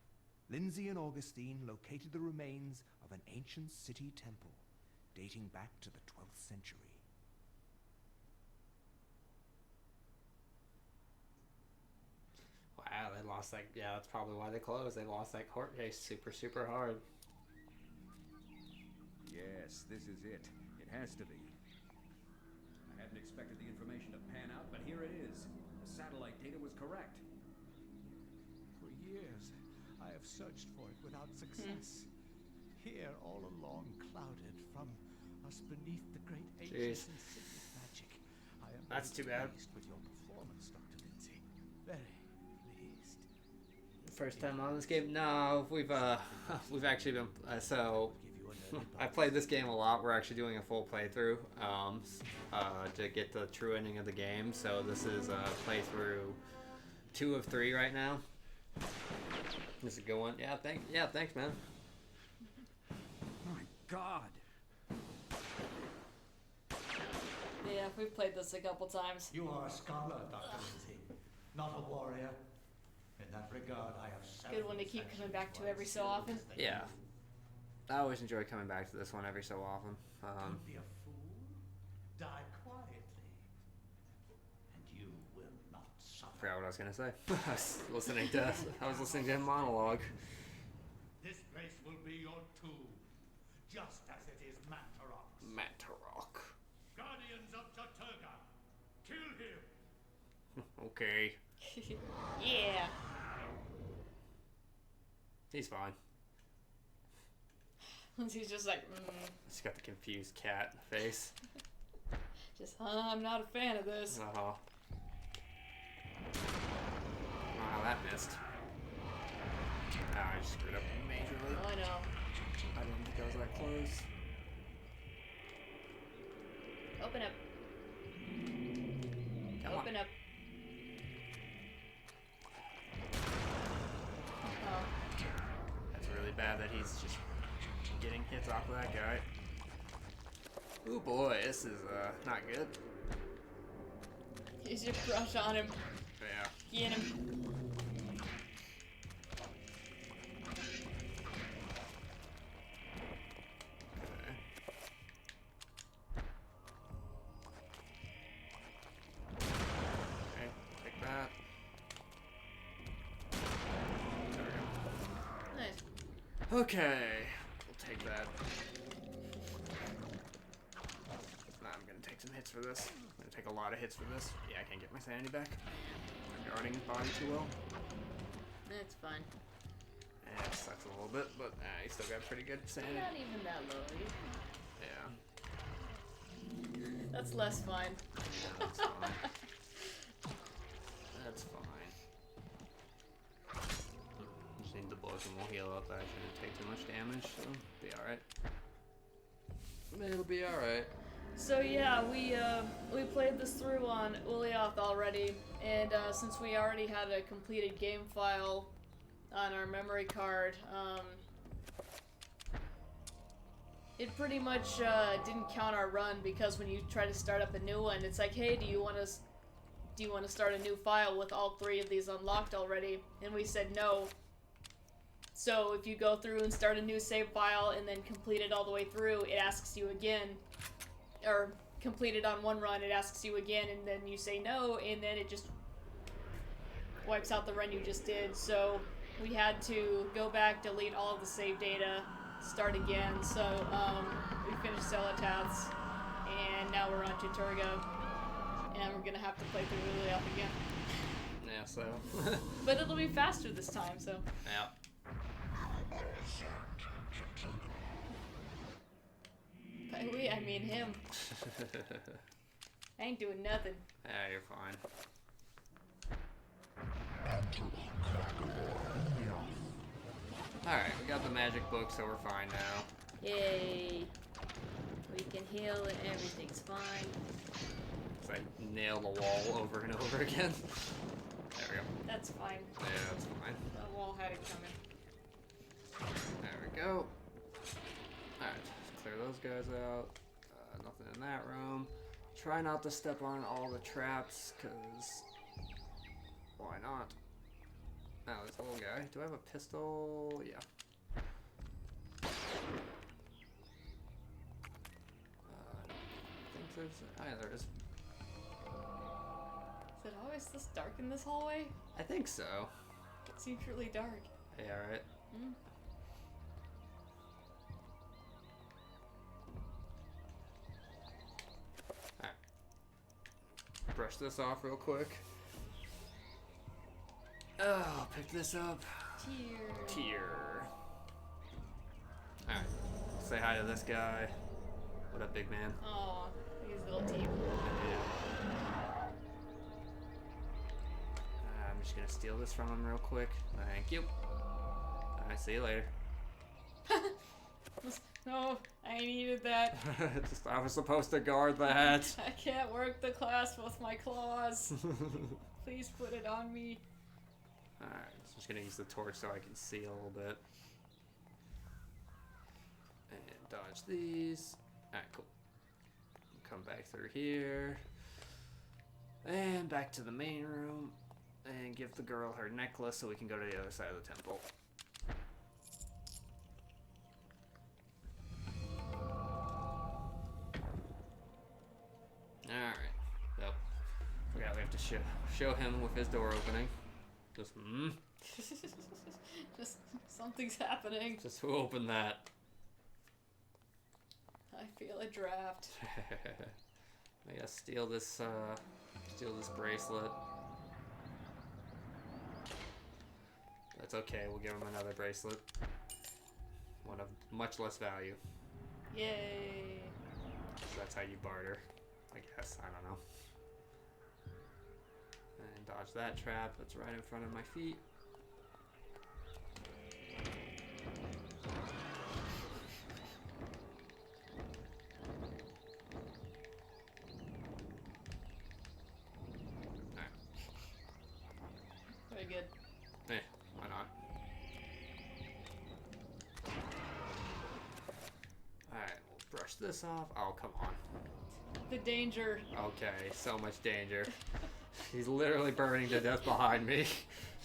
[SPEAKER 4] Lindsay and Augustine located the remains of an ancient city temple dating back to the 12th century.
[SPEAKER 1] Wow, they lost that. Yeah, that's probably why they closed. They lost that court case super hard.
[SPEAKER 7] Yes, this is it. It has to be. I hadn't expected the information to pan out, but here it is. The satellite data was correct.
[SPEAKER 3] For years, I have searched for it without success. Here, all along, clouded from us beneath the great ancients and cities magic. I am
[SPEAKER 1] That's
[SPEAKER 3] very
[SPEAKER 1] too bad.
[SPEAKER 3] pleased with your performance, Dr. Lindsay. Very pleased.
[SPEAKER 1] First time on this game? No, we've actually been so.
[SPEAKER 3] Give you an early
[SPEAKER 1] I played this game a lot. We're actually doing a full playthrough to get the true ending of the game. So this is playthrough 2 of 3 right now. This is a good one. Yeah, thanks, man.
[SPEAKER 7] My God!
[SPEAKER 2] Yeah, we've played this a couple times.
[SPEAKER 8] You are a scholar, Dr. Lindsay, not a warrior. In that regard, I have several
[SPEAKER 2] Good one to keep coming back to
[SPEAKER 8] affections
[SPEAKER 2] every
[SPEAKER 8] for
[SPEAKER 2] so often.
[SPEAKER 8] skills that
[SPEAKER 1] Yeah.
[SPEAKER 8] you-
[SPEAKER 1] I always enjoy coming back to this one every so often.
[SPEAKER 8] Don't be a fool. Die quietly. And you will not
[SPEAKER 1] I
[SPEAKER 8] suffer.
[SPEAKER 1] forgot what I was gonna say. I was listening to him monologue.
[SPEAKER 3] This place will be your tomb, just as it is Mantarok's.
[SPEAKER 1] Mattarok.
[SPEAKER 3] Guardians of chattur'gah, kill him!
[SPEAKER 1] Okay.
[SPEAKER 2] Yeah.
[SPEAKER 1] He's fine.
[SPEAKER 2] He's just like,
[SPEAKER 1] He's got the confused cat face.
[SPEAKER 2] just, I'm not a fan of this.
[SPEAKER 1] Oh, how that missed. I just screwed up majorly.
[SPEAKER 2] Oh, I know.
[SPEAKER 1] I didn't think I was that close.
[SPEAKER 2] Open up.
[SPEAKER 1] Come
[SPEAKER 2] Open
[SPEAKER 1] on.
[SPEAKER 2] up. Oh.
[SPEAKER 1] That's really bad that he's just getting hits off of that guy. Ooh boy, this is not good.
[SPEAKER 2] Use your brush on him.
[SPEAKER 1] Yeah.
[SPEAKER 2] Get him.
[SPEAKER 1] Okay. Okay, take that. There we
[SPEAKER 2] Nice.
[SPEAKER 1] go. Okay, we'll take that. Nah, I'm gonna take some hits for this. I'm gonna take a lot of hits for this. Yeah, I can't get my sanity back. I'm guarding his body too well.
[SPEAKER 2] That's fine.
[SPEAKER 1] Yeah, it sucks a little bit, but he still got pretty good sanity.
[SPEAKER 2] Not even that low.
[SPEAKER 1] Yeah.
[SPEAKER 2] That's less fine.
[SPEAKER 1] Yeah, that's fine. That's fine. Just need the book and we'll heal up. I shouldn't take too much damage, so be alright. It'll be alright.
[SPEAKER 2] So yeah, we played this through on Ulyaoth already, and since we already had a completed game file on our memory card, it pretty much didn't count our run, because when you try to start up a new one, it's like, hey, do you want to start a new file with all 3 of these unlocked already? And we said no. So if you go through and start a new save file and then complete it all the way through, it asks you again, or completed on one run, it asks you again, and then you say no, and then it just wipes out the run you just did. So we had to go back, delete all of the save data, start again. So we finished xel'lotaths, and now we're on chattur'gah, and we're gonna have to play through xel'lotath again.
[SPEAKER 1] Yeah, so.
[SPEAKER 2] But it'll be faster this time, so.
[SPEAKER 1] Yeah.
[SPEAKER 2] By we, I mean him. I ain't doing nothing.
[SPEAKER 1] Yeah, you're fine. Alright, we got the magic book, so we're fine now.
[SPEAKER 2] Yay. We can heal and everything's fine.
[SPEAKER 1] So I nail the wall over and over again. There we go.
[SPEAKER 2] That's fine.
[SPEAKER 1] Yeah, that's fine.
[SPEAKER 2] The wall had it coming.
[SPEAKER 1] There we go. Alright, clear those guys out. Nothing in that room. Try not to step on all the traps, because why not? Oh, this little guy. Do I have a pistol? Yeah. I think there's... Oh, yeah, there is.
[SPEAKER 2] Is it always this dark in this hallway?
[SPEAKER 1] I think so.
[SPEAKER 2] It seems really dark.
[SPEAKER 1] Yeah, right.
[SPEAKER 2] Mm.
[SPEAKER 1] Alright. Brush this off real quick. Oh, pick this up. Tier. Alright. Say hi to this guy. What up, big man?
[SPEAKER 2] Aw, his little teeth.
[SPEAKER 1] Yeah. I'm just gonna steal this from him real quick. Thank you. Alright, see you later.
[SPEAKER 2] No, I needed that.
[SPEAKER 1] I was supposed to guard that.
[SPEAKER 2] I can't work the class with my claws. Please put it on me.
[SPEAKER 1] Alright, so I'm just gonna use the torch so I can see a little bit. And dodge these. Alright, cool. Come back through here. And back to the main room. And give the girl her necklace so we can go to the other side of the temple. Alright. So, forgot we have to show him with his door opening. Just,
[SPEAKER 2] Just something's happening.
[SPEAKER 1] Just who opened that?
[SPEAKER 2] I feel a draft.
[SPEAKER 1] I gotta steal this bracelet. That's okay, we'll give him another bracelet. One of much less value.
[SPEAKER 2] Yay.
[SPEAKER 1] So that's how you barter, I guess, I don't know. And dodge that trap that's right in front of my feet. Alright.
[SPEAKER 2] Very good.
[SPEAKER 1] Why not? Alright, we'll brush this off. Oh, come on.
[SPEAKER 2] The danger.
[SPEAKER 1] Okay, so much danger. He's literally burning to death behind me.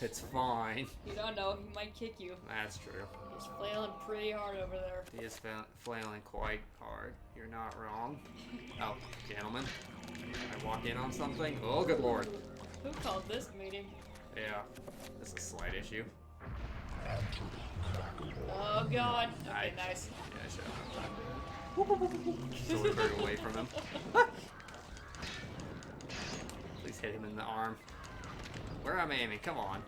[SPEAKER 1] It's fine.
[SPEAKER 2] You don't know, he might kick you.
[SPEAKER 1] That's true.
[SPEAKER 2] He's flailing pretty hard over there.
[SPEAKER 1] He is flailing quite hard. You're not wrong. Oh, gentlemen. I walk in on something? Oh, good lord.
[SPEAKER 2] Who called this meeting?
[SPEAKER 1] Yeah, this is a slight issue.
[SPEAKER 2] Oh god. Okay, nice.
[SPEAKER 1] Yeah, sure. So we hurt away from him. Please hit him in the arm. Where am I aiming? Come on.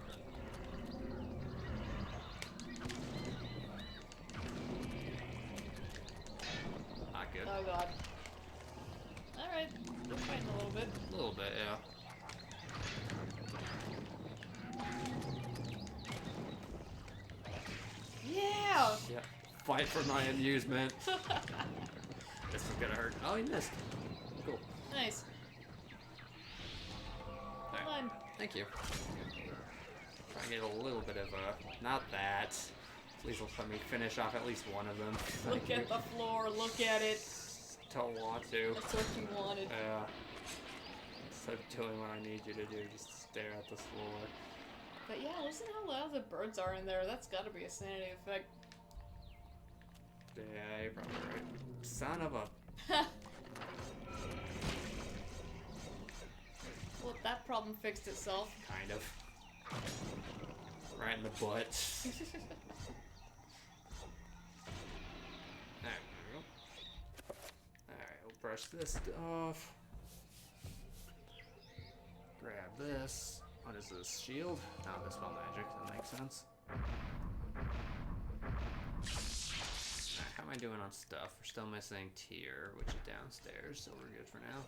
[SPEAKER 1] Not good.
[SPEAKER 2] Oh god. Alright, we're fighting a little bit.
[SPEAKER 1] A little bit, yeah.
[SPEAKER 2] Yeah!
[SPEAKER 1] Yeah. Fight for my amusement. This is gonna hurt. Oh, he missed. Cool.
[SPEAKER 2] Nice.
[SPEAKER 1] Right.
[SPEAKER 2] Come on.
[SPEAKER 1] Thank you. Try and get a little bit of not that. Please let me finish off at least one of them.
[SPEAKER 2] Look at the floor, look at it.
[SPEAKER 1] Don't want to.
[SPEAKER 2] That's what you wanted.
[SPEAKER 1] Yeah. Instead of doing what I need you to do, just stare at the floor.
[SPEAKER 2] But yeah, listen how loud the birds are in there. That's gotta be a sanity effect.
[SPEAKER 1] Yeah, you're probably right. Son of a...
[SPEAKER 2] That problem fixed itself.
[SPEAKER 1] Kind of. Right in the butt. Alright, there we go. Alright, we'll brush this off. Grab this. What is this? Shield? No, Dispel Magic. That makes sense. Alright, how am I doing on stuff? We're still missing Tier, which is downstairs, so we're good for now.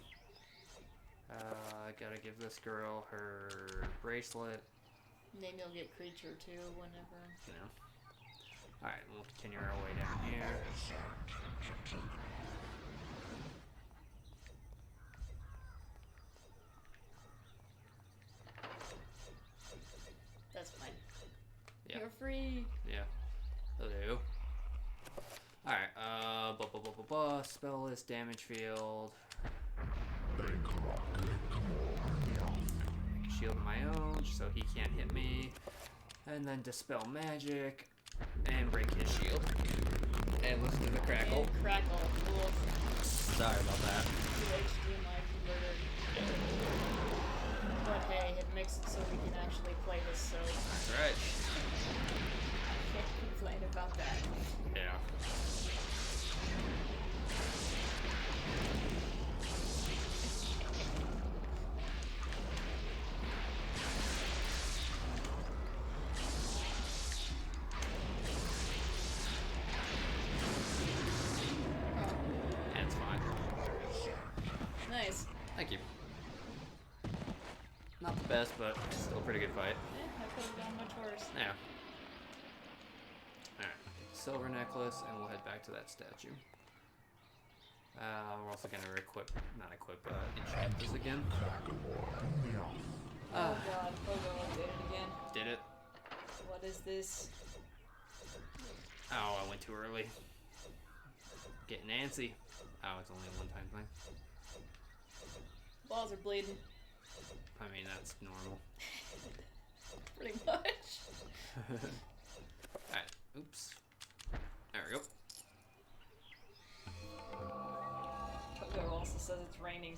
[SPEAKER 1] I gotta give this girl her bracelet.
[SPEAKER 2] Maybe you'll get creature too whenever.
[SPEAKER 1] You know. Alright, we'll continue our way down here.
[SPEAKER 2] That's fine.
[SPEAKER 1] Yeah.
[SPEAKER 2] You're free.
[SPEAKER 1] Yeah. Hello. Alright, spell list, damage field. Make a shield of my own so he can't hit me. And then dispel magic. And break his shield. And listen to the crackle.
[SPEAKER 2] And crackle. Cool.
[SPEAKER 1] Sorry about that.
[SPEAKER 2] HDMI converter. But hey, it makes it so we can actually play this, so...
[SPEAKER 1] That's right.
[SPEAKER 2] Can't complain about that.
[SPEAKER 1] Yeah. That's fine.
[SPEAKER 2] Nice.
[SPEAKER 1] Thank you. Not the best, but still a pretty good fight.
[SPEAKER 2] Yeah, I could have gone much worse.
[SPEAKER 1] Yeah. Alright, silver necklace, and we'll head back to that statue. We're also gonna enchant this again.
[SPEAKER 2] Oh god, Pogo did it again.
[SPEAKER 1] Did it?
[SPEAKER 2] What is this?
[SPEAKER 1] Oh, I went too early. Getting antsy. Oh, it's only a one-time thing.
[SPEAKER 2] Balls are bleeding.
[SPEAKER 1] I mean, that's normal.
[SPEAKER 2] Pretty much.
[SPEAKER 1] Alright, oops. There we go.
[SPEAKER 2] Pogo also says it's raining,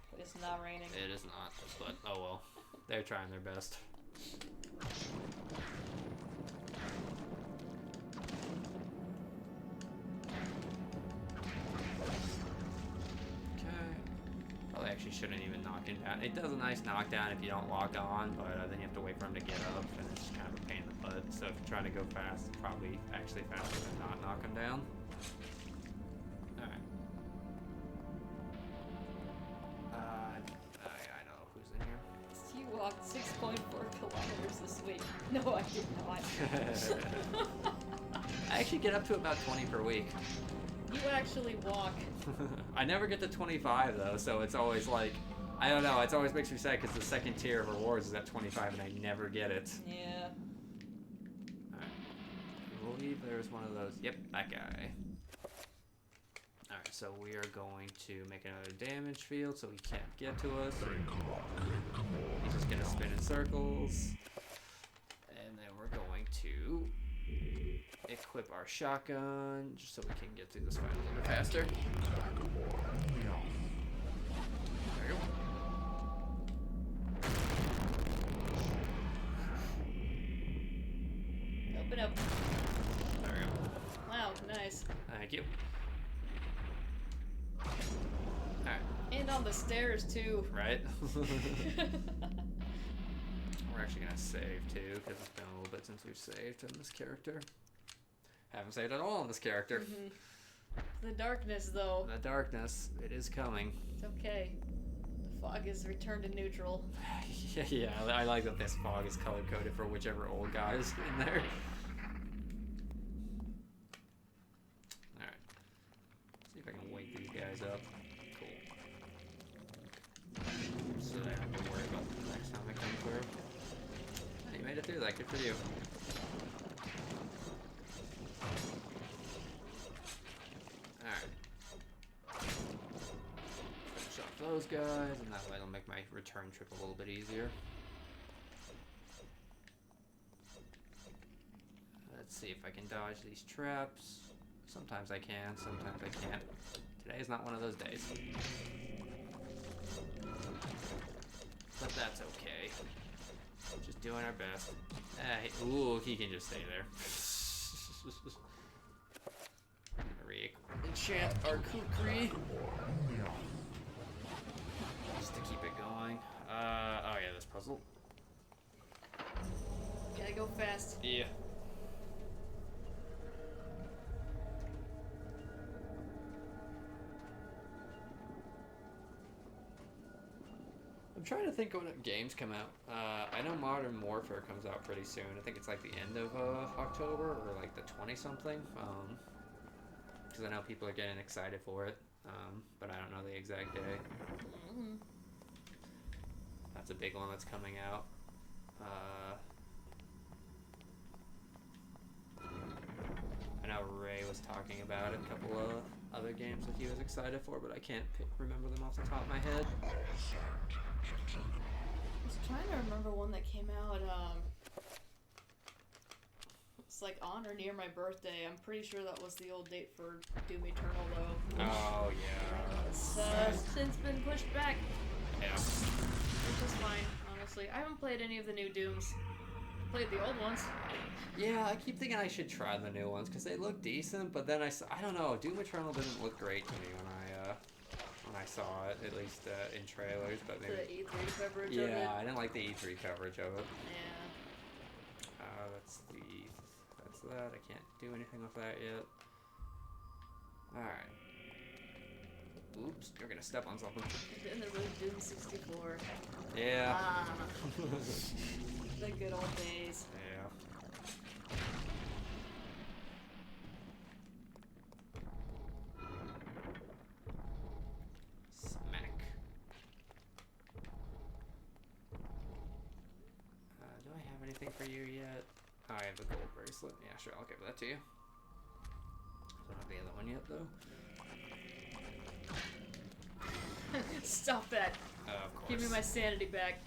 [SPEAKER 2] but it's not raining.
[SPEAKER 1] It is not, but oh well. They're trying their best. Probably actually shouldn't even knock him down. It does a nice knockdown if you don't lock on, but then you have to wait for him to get up, and it's just kind of a pain in the butt. So if you're trying to go fast, it's probably actually faster than not knock him down. Alright. I know who's in here.
[SPEAKER 2] You walked 6.4 kilometers this week. No, I did not.
[SPEAKER 1] I actually get up to about 20 per week.
[SPEAKER 2] You actually walk.
[SPEAKER 1] I never get to 25 though, so it's always like, I don't know, it always makes me sad because the second tier of rewards is at 25 and I never get it.
[SPEAKER 2] Yeah.
[SPEAKER 1] Alright, I believe there's one of those, yep, that guy. Alright, so we are going to make another damage field so he can't get to us. He's just gonna spin in circles. And then we're going to equip our shotgun just so we can get through this fight a little bit faster. There we go.
[SPEAKER 2] Open up.
[SPEAKER 1] There we go.
[SPEAKER 2] Wow, nice.
[SPEAKER 1] Thank you. Alright.
[SPEAKER 2] And on the stairs too.
[SPEAKER 1] Right? We're actually gonna save too, because it's been a little bit since we've saved on this character. Haven't saved at all on this character.
[SPEAKER 2] Mm-hmm. The darkness, though.
[SPEAKER 1] The darkness, it is coming.
[SPEAKER 2] It's okay. The fog is returned to neutral.
[SPEAKER 1] Yeah, I like that this fog is color coded for whichever old guy is in there. Alright. See if I can wake these guys up. Cool. So I don't have to worry about the next time I come through. Oh, you made it through that, good for you. Alright. Finish off those guys, and that way it'll make my return trip a little bit easier. Let's see if I can dodge these traps. Sometimes I can, sometimes I can't. Today is not one of those days. But that's Doing our best. Ooh, he can just stay there. Re-enchant our kukri. Just to keep it going. Oh yeah, this puzzle.
[SPEAKER 2] Gotta go fast.
[SPEAKER 1] Yeah. I'm trying to think when games come out. I know Modern Warfare comes out pretty soon. I think it's like the end of October or like the 20-something. Because I know people are getting excited for it, but I don't know the exact day.
[SPEAKER 2] Mm-hmm.
[SPEAKER 1] That's a big one that's coming out. I know Ray was talking about a couple of other games that he was excited for, but I can't remember them off the top of my head.
[SPEAKER 2] I was trying to remember one that came out, it's like on or near my birthday. I'm pretty sure that was the old date for Doom Eternal, though.
[SPEAKER 1] Oh, yeah.
[SPEAKER 2] It's since been pushed back.
[SPEAKER 1] Yeah.
[SPEAKER 2] Which is fine, honestly. I haven't played any of the new Dooms. Played the old ones.
[SPEAKER 1] Yeah, I keep thinking I should try the new ones because they look decent, but then I don't know, Doom Eternal didn't look great to me when I saw it, at least in trailers, but maybe...
[SPEAKER 2] The E3 coverage of it?
[SPEAKER 1] Yeah, I didn't like the E3 coverage of it.
[SPEAKER 2] Yeah.
[SPEAKER 1] That's that. I can't do anything with that yet. Alright. Oops, you're gonna step on something.
[SPEAKER 2] Then there was Doom 64.
[SPEAKER 1] Yeah.
[SPEAKER 2] Ah. The good old days.
[SPEAKER 1] Yeah. Smack. Do I have anything for you yet? Oh, I have the gold bracelet. Yeah, sure, I'll give that to you. Don't have the other one yet, though.
[SPEAKER 2] Stop that.
[SPEAKER 1] Of course.
[SPEAKER 2] Give me my sanity back.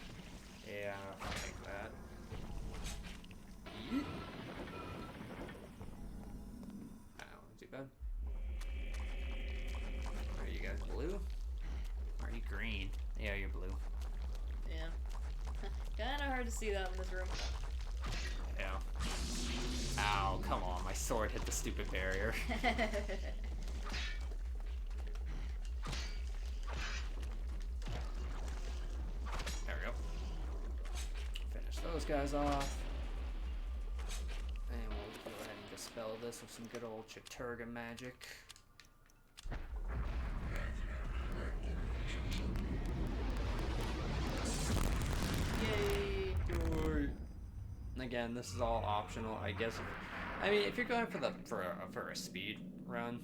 [SPEAKER 1] Yeah, I'll take that. Not too bad. Are you guys blue? Or are you green? Yeah, you're blue.
[SPEAKER 2] Yeah. Kinda hard to see that in this room.
[SPEAKER 1] Yeah. Ow, come on, my sword hit the stupid barrier. There we go. Finish those guys off. And we'll go ahead and dispel this with some good old chattur'gah magic.
[SPEAKER 2] Yay.
[SPEAKER 1] And again, this is all optional, I guess. I mean, if you're going for a speed run,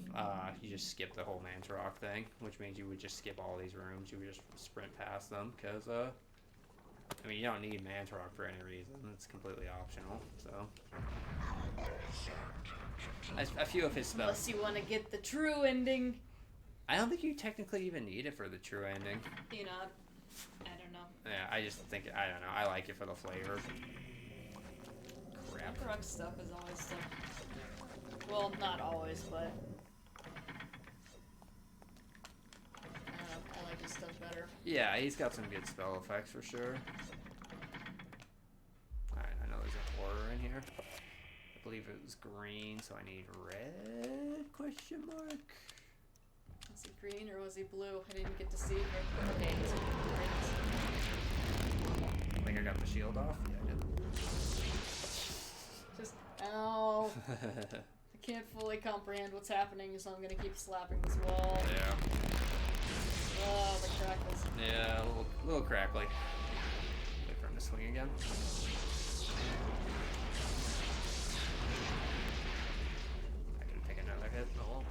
[SPEAKER 1] you just skip the whole Mantarok thing, which means you would just skip all these rooms. You would just sprint past them, because I mean, you don't need Mantarok for any reason. It's completely optional. So a few of his spells.
[SPEAKER 2] Unless you want to get the true ending.
[SPEAKER 1] I don't think you technically even need it for the true ending.
[SPEAKER 2] You know, I don't know.
[SPEAKER 1] Yeah, I just think I don't know. I like it for the flavor. Crap.
[SPEAKER 2] Mantarok stuff is always stuff. Well, not always, but I don't know. I like his stuff better.
[SPEAKER 1] Yeah, he's got some good spell effects for sure. Alright, I know there's a horror in here. I believe it was green, so I need red? Question mark.
[SPEAKER 2] Was he green or was he blue? I didn't get to see. Okay, he's
[SPEAKER 1] I think I got the shield off. Yeah, I did.
[SPEAKER 2] just ow. I can't fully comprehend what's happening, so I'm gonna keep slapping this wall.
[SPEAKER 1] Yeah.
[SPEAKER 2] Oh, the crackles.
[SPEAKER 1] Yeah, a little crackly. Wait for him to swing again. I can take another hit. Oh.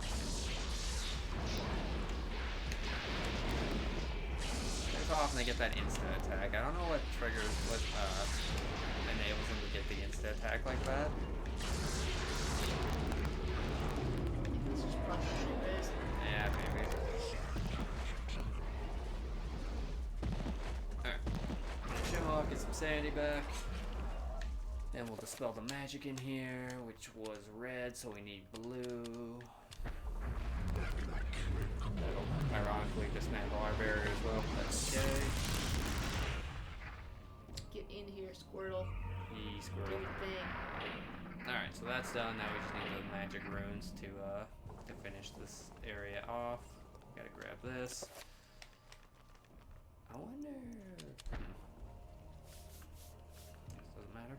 [SPEAKER 1] There's often they get that instant attack. I don't know what triggers, what enables them to get the instant attack like that.
[SPEAKER 2] It's just punch anyways.
[SPEAKER 1] Yeah, maybe. Alright. Finish him off, get some sanity back. Then we'll dispel the magic in here, which was red, so we need blue. That'll ironically dismantle our barrier as well. That's okay.
[SPEAKER 2] Get in here, Squirtle.
[SPEAKER 1] screw.
[SPEAKER 2] Do your thing.
[SPEAKER 1] Alright, so that's done. Now we just need the magic runes to finish this area off. Gotta grab this. I wonder... Doesn't matter.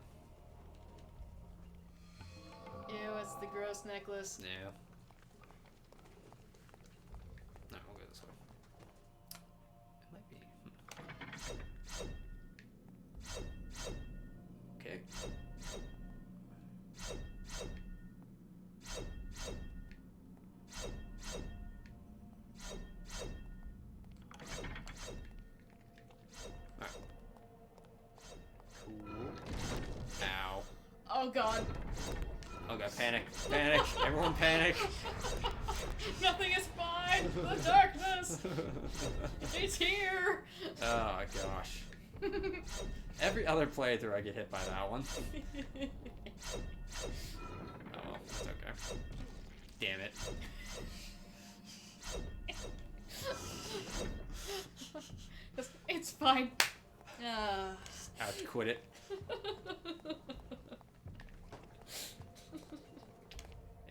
[SPEAKER 2] Ew, it's the gross necklace.
[SPEAKER 1] Yeah. No, we'll go this way. It might be. Okay. Alright. Cool. Ow.
[SPEAKER 2] Oh god.
[SPEAKER 1] Oh god, panic. Panic. Everyone panic.
[SPEAKER 2] Nothing is fine. The darkness. It's here.
[SPEAKER 1] Oh gosh. Every other playthrough I get hit by that one. Oh well, it's okay. Damn it.
[SPEAKER 2] It's fine.
[SPEAKER 1] Ouch, quit it.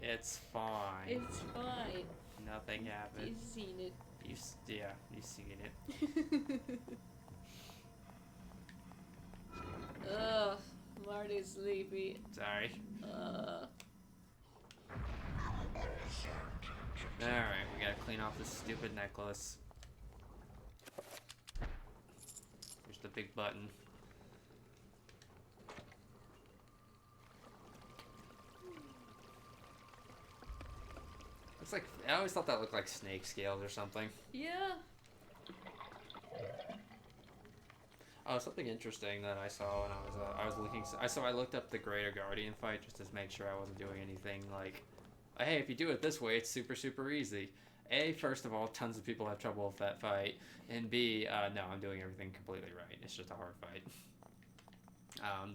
[SPEAKER 1] It's fine.
[SPEAKER 2] It's fine.
[SPEAKER 1] Nothing happened.
[SPEAKER 2] You've seen it.
[SPEAKER 1] Yeah, you've seen it.
[SPEAKER 2] Ugh, Marty's sleepy.
[SPEAKER 1] Sorry. Alright, we gotta clean off this stupid necklace. Here's the big button. Looks like, I always thought that looked like snake scales or something.
[SPEAKER 2] Yeah.
[SPEAKER 1] Oh, something interesting that I saw when I was looking. I looked up the Greater Guardian fight just to make sure I wasn't doing anything like, hey, if you do it this way, it's super easy. A, first of all, tons of people have trouble with that fight, and B, no, I'm doing everything completely right. It's just a hard fight.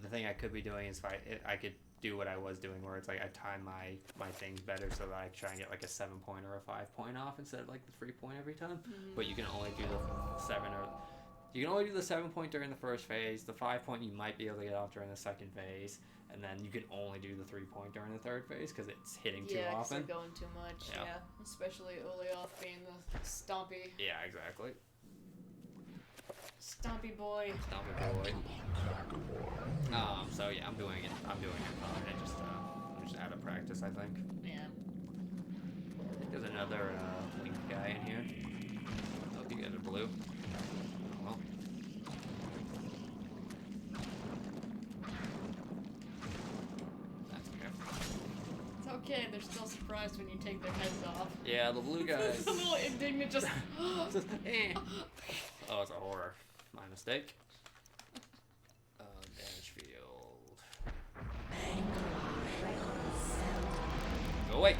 [SPEAKER 1] The thing I could be doing is I could do what I was doing, where it's like I time my things better so that I try and get like a 7-point or a 5-point off instead of like the 3-point every time.
[SPEAKER 2] Mm-hmm.
[SPEAKER 1] But you can only do the 7-point during the first phase. The 5-point you might be able to get off during the second phase, and then you can only do the 3-point during the third phase because it's hitting too often.
[SPEAKER 2] Yeah, going too much.
[SPEAKER 1] Yeah.
[SPEAKER 2] Yeah, especially Oleoth being the stompy.
[SPEAKER 1] Yeah, exactly.
[SPEAKER 2] Stompy boy.
[SPEAKER 1] Stompy boy. So yeah, I'm doing it fine. I'm just out of practice, I think.
[SPEAKER 2] Yeah.
[SPEAKER 1] I think there's another link guy in here. Oh, you guys are blue. Oh well. That's okay.
[SPEAKER 2] It's okay, they're still surprised when you take their heads off.
[SPEAKER 1] Yeah, the blue guys.
[SPEAKER 2] It's a little indignant, just.
[SPEAKER 1] Oh, it's a horror. My mistake. Damage field. Go away.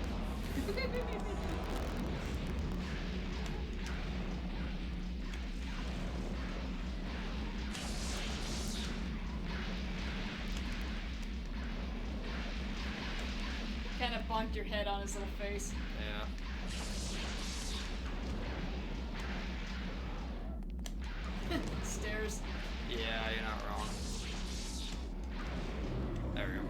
[SPEAKER 2] Kind of bonked your head on his little face.
[SPEAKER 1] Yeah.
[SPEAKER 2] Stairs.
[SPEAKER 1] Yeah, you're not wrong. There we go.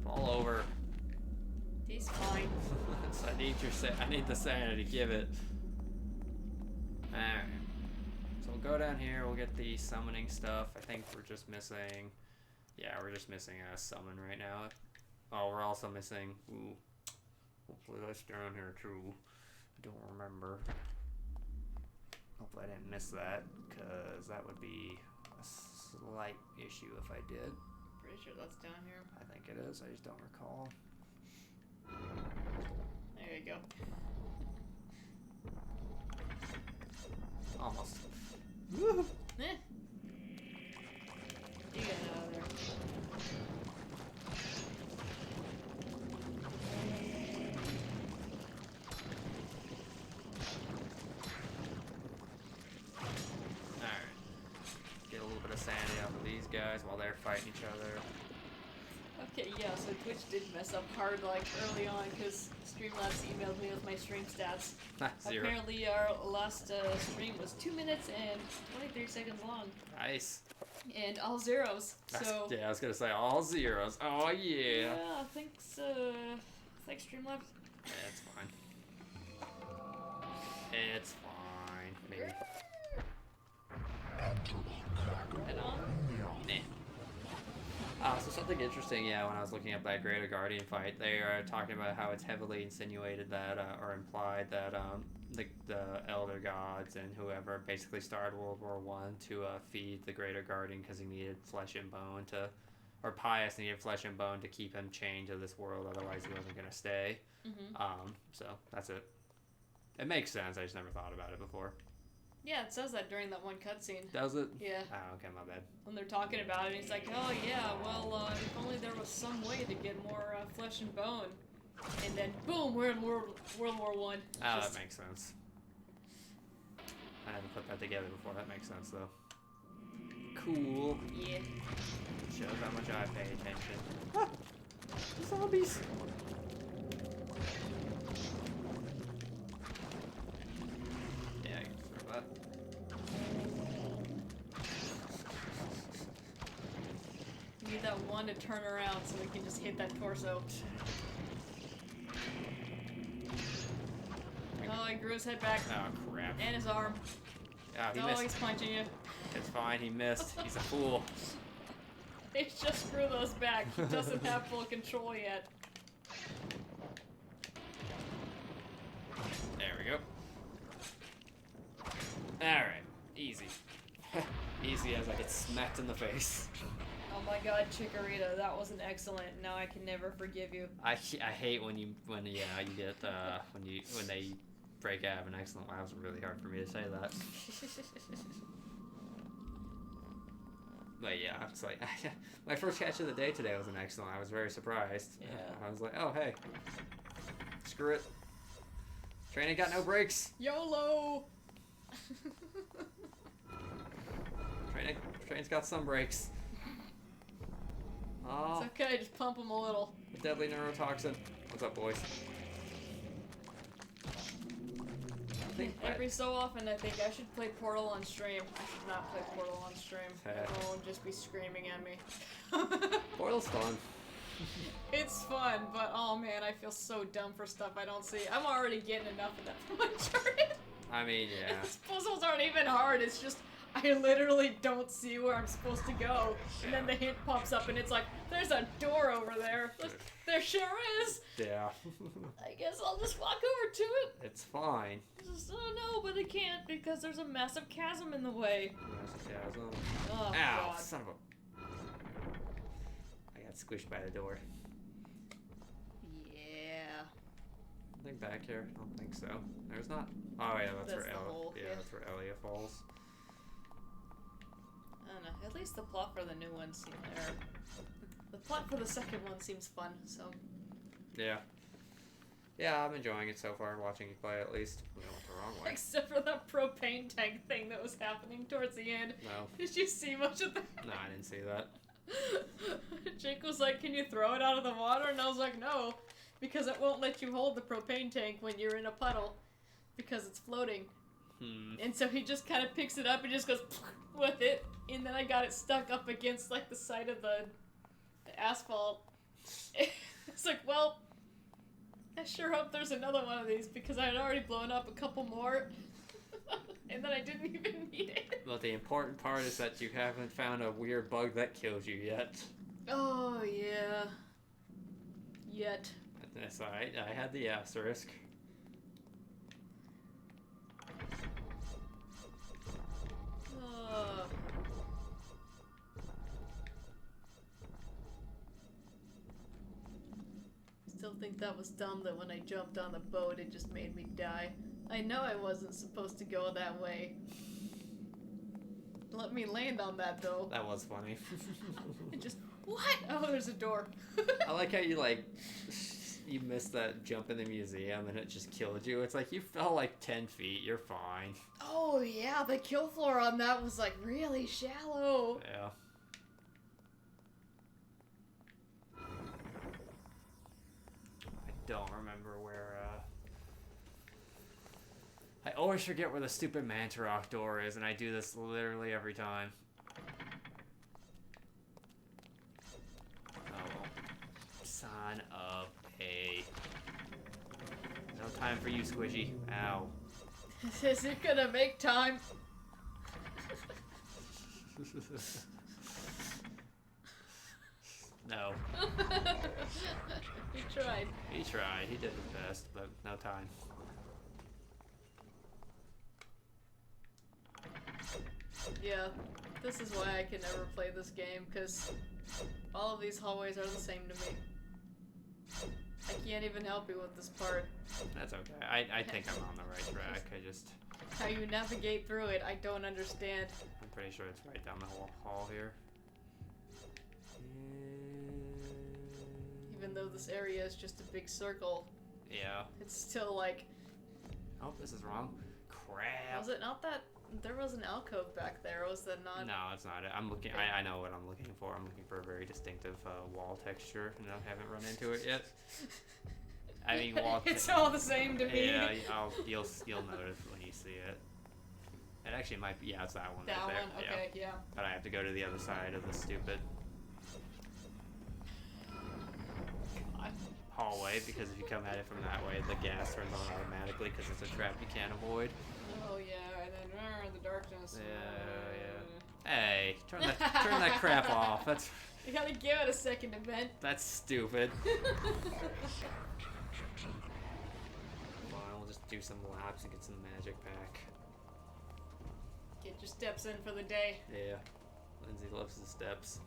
[SPEAKER 1] Fall over.
[SPEAKER 2] He's fine.
[SPEAKER 1] So I need the sanity. Give it. Alright. So we'll go down here. We'll get the summoning stuff. I think we're just missing. Yeah, we're just missing a summon right now. Oh, we're also missing. Ooh. Hopefully that's down here too. I don't remember. Hopefully I didn't miss that, because that would be a slight issue if I did.
[SPEAKER 2] Pretty sure that's down here.
[SPEAKER 1] I think it is. I just don't recall.
[SPEAKER 2] There you go.
[SPEAKER 1] Almost. Woo!
[SPEAKER 2] Eh. You get out of there.
[SPEAKER 1] Alright. Get a little bit of sanity off of these guys while they're fighting each other.
[SPEAKER 2] Okay, yeah, so Twitch did mess up hard, like, early on, because Streamlabs emailed me with my stream stats.
[SPEAKER 1] 0.
[SPEAKER 2] Apparently, our last stream was 2 minutes and 23 seconds long.
[SPEAKER 1] Nice.
[SPEAKER 2] And all zeros. So
[SPEAKER 1] Yeah, I was gonna say all zeros. Oh yeah.
[SPEAKER 2] yeah, thanks Streamlabs.
[SPEAKER 1] It's fine. It's fine. Maybe.
[SPEAKER 2] Right on.
[SPEAKER 1] So something interesting, yeah, when I was looking up that Greater Guardian fight, they are talking about how it's heavily insinuated that, or implied that, the Elder Gods and whoever basically started World War I to feed the Greater Guardian because he needed flesh and bone to, or Pius needed flesh and bone to keep him chained to this world, otherwise he wasn't going to stay. So that's it. It makes sense, I just never thought about it before.
[SPEAKER 2] Yeah, it says that during that one cutscene.
[SPEAKER 1] Does it?
[SPEAKER 2] Yeah.
[SPEAKER 1] Oh, okay, my bad.
[SPEAKER 2] When they're talking about it, he's like, oh yeah, well, if only there was some way to get more flesh and bone. And then, boom, we're in World War I.
[SPEAKER 1] Oh, that makes sense. I haven't put that together before. That makes sense, though. Cool.
[SPEAKER 2] Yeah.
[SPEAKER 1] Shows how much I pay attention. Ah! Zombies! Yeah, I can throw that.
[SPEAKER 2] You need that one to turn around so we can just hit that torso. Oh, he grew his head back.
[SPEAKER 1] Oh, crap.
[SPEAKER 2] And his arm.
[SPEAKER 1] Oh, he
[SPEAKER 2] Oh,
[SPEAKER 1] missed.
[SPEAKER 2] he's punching you.
[SPEAKER 1] It's fine, he missed. He's a fool.
[SPEAKER 2] He just grew those back. He doesn't have full control yet.
[SPEAKER 1] There we go. Alright, easy. Easy as I get smacked in the face.
[SPEAKER 2] Oh my god, Chikorita, that wasn't excellent. Now I can never forgive you.
[SPEAKER 1] I hate when you get when they break out of an excellent. Wow, it was really hard for me to say that. But yeah, it's like my first catch of the day today was an excellent. I was very surprised.
[SPEAKER 2] Yeah.
[SPEAKER 1] I was like, oh hey, screw it. Train ain't got no brakes.
[SPEAKER 2] YOLO!
[SPEAKER 1] Train's got some brakes. Oh,
[SPEAKER 2] It's okay, just pump him a little.
[SPEAKER 1] deadly neurotoxin. What's up, boys?
[SPEAKER 2] Every so often, I think I should play Portal on stream. I should not play Portal on stream. Everyone will just be screaming at me.
[SPEAKER 1] Portal's fun.
[SPEAKER 2] It's fun, but oh man, I feel so dumb for stuff I don't see. I'm already getting enough of that from Uncharted.
[SPEAKER 1] I mean, yeah.
[SPEAKER 2] These puzzles aren't even hard. It's just I literally don't see where I'm supposed to go, and then the hint pops up, and it's like, "There's a door over there." There sure is.
[SPEAKER 1] Yeah.
[SPEAKER 2] I guess I'll just walk over to it.
[SPEAKER 1] It's fine.
[SPEAKER 2] Just, oh no, but I can't because there's a massive chasm in the way. Oh,
[SPEAKER 1] Ow,
[SPEAKER 2] God.
[SPEAKER 1] son of a... I got squished by the door.
[SPEAKER 2] Yeah.
[SPEAKER 1] Anything back here? I don't think so. There's not. Oh yeah, that's
[SPEAKER 2] That's
[SPEAKER 1] where
[SPEAKER 2] the hole,
[SPEAKER 1] yeah,
[SPEAKER 2] yeah.
[SPEAKER 1] that's where Elia falls.
[SPEAKER 2] I don't know. At least the plot for the new one the plot for the second one seems fun. So.
[SPEAKER 1] Yeah. Yeah, I'm enjoying it so far, watching you play at least. We went the wrong way.
[SPEAKER 2] Except for that propane tank thing that was happening towards the end.
[SPEAKER 1] No.
[SPEAKER 2] Did you see much of that?
[SPEAKER 1] No, I didn't see that.
[SPEAKER 2] Jake was like, "Can you throw it out of the water?" And I was like, "No, because it won't let you hold the propane tank when you're in a puddle, because it's floating." And so he just kind of picks it up and just goes with it, and then I got it stuck up against like the side of the asphalt. It's like, well, I sure hope there's another one of these because I had already blown up a couple more, and then I didn't even need it.
[SPEAKER 1] But the important part is that you haven't found a weird bug that kills you yet.
[SPEAKER 2] Oh yeah. Yet.
[SPEAKER 1] That's alright. I had the asterisk.
[SPEAKER 2] Still think that was dumb that when I jumped on the boat it just made me die. I know I wasn't supposed to go that way. Let me land on that though.
[SPEAKER 1] That was funny.
[SPEAKER 2] It just, what? Oh, there's a door.
[SPEAKER 1] I like how you missed that jump in the museum and it just killed you. It's like you fell like 10 feet. You're fine.
[SPEAKER 2] Oh yeah, the kill floor on that was like really shallow.
[SPEAKER 1] Yeah. I don't remember where always forget where the stupid Mantarok door is, and I do this literally every time. Oh, son of a... No time for you, Squishy. Ow.
[SPEAKER 2] Is it gonna make time?
[SPEAKER 1] No.
[SPEAKER 2] He tried.
[SPEAKER 1] He tried. He did his best, but no time.
[SPEAKER 2] Yeah, this is why I can never play this game, because all of these hallways are the same to me. I can't even help you with this part.
[SPEAKER 1] That's okay. I think I'm on the right track. I just...
[SPEAKER 2] How you navigate through it, I don't understand.
[SPEAKER 1] I'm pretty sure it's right down the whole hall here.
[SPEAKER 2] Even though this area is just a big circle.
[SPEAKER 1] Yeah.
[SPEAKER 2] It's still like...
[SPEAKER 1] Oh, this is wrong. Crap.
[SPEAKER 2] Was it not that... There was an alcove back there, was that not?
[SPEAKER 1] No, it's not it. I'm looking... I know what I'm looking for. I'm looking for a very distinctive wall texture, and I haven't run into it yet. I mean, wall...
[SPEAKER 2] It's all the same to me.
[SPEAKER 1] Yeah, you'll notice when you see it. It actually might be... Yeah, it's that one
[SPEAKER 2] that
[SPEAKER 1] right there.
[SPEAKER 2] One? Okay, yeah.
[SPEAKER 1] But I have to go to the other side of the stupid... hallway, because if you come at it from that way, the gas turns on automatically because it's a trap you can't avoid.
[SPEAKER 2] Oh yeah, and then the darkness.
[SPEAKER 1] Yeah. Hey, turn that crap off. That's...
[SPEAKER 2] You gotta give it a second event.
[SPEAKER 1] That's stupid. Come on, we'll just do some laps and get some magic back.
[SPEAKER 2] Get your steps in for the day.
[SPEAKER 1] Yeah. Lindsay loves the steps.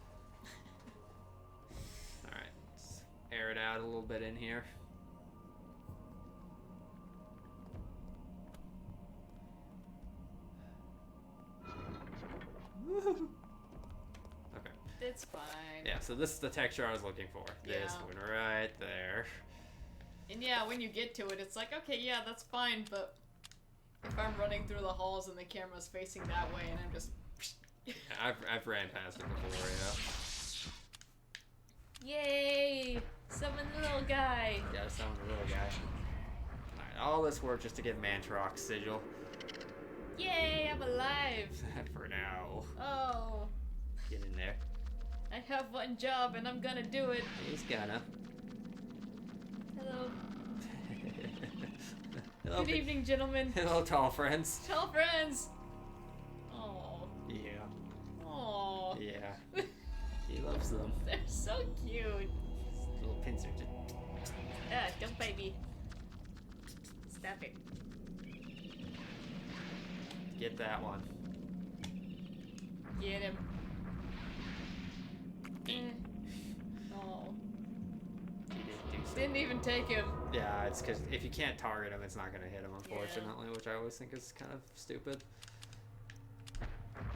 [SPEAKER 1] Alright. Air it out a little bit in here. Okay.
[SPEAKER 2] It's fine.
[SPEAKER 1] Yeah, so this is the texture I was looking for.
[SPEAKER 2] Yeah.
[SPEAKER 1] This one right there.
[SPEAKER 2] And yeah, when you get to it, it's like, okay, yeah, that's fine, but if I'm running through the halls and the camera's facing that way and I'm just...
[SPEAKER 1] Yeah, I've ran past it before, yeah.
[SPEAKER 2] Yay! Summon the little guy!
[SPEAKER 1] Gotta summon the little guy. Alright, all this work just to get Mantarok's sigil.
[SPEAKER 2] Yay, I'm alive!
[SPEAKER 1] For now.
[SPEAKER 2] Oh.
[SPEAKER 1] Get in there.
[SPEAKER 2] I have one job and I'm gonna do it.
[SPEAKER 1] He's gonna.
[SPEAKER 2] Hello.
[SPEAKER 1] Hello,
[SPEAKER 2] Good evening, gentlemen.
[SPEAKER 1] Hello, tall friends.
[SPEAKER 2] Tall friends! Oh.
[SPEAKER 1] Yeah.
[SPEAKER 2] Oh.
[SPEAKER 1] Yeah. He loves them.
[SPEAKER 2] They're so cute.
[SPEAKER 1] Little pincer.
[SPEAKER 2] Don't bite me. Stop it.
[SPEAKER 1] Get that one.
[SPEAKER 2] Get him. Oh.
[SPEAKER 1] He didn't do so.
[SPEAKER 2] Didn't even take him.
[SPEAKER 1] Yeah, it's because if you can't target him, it's not going to hit him, unfortunately, which I always think is kind of stupid.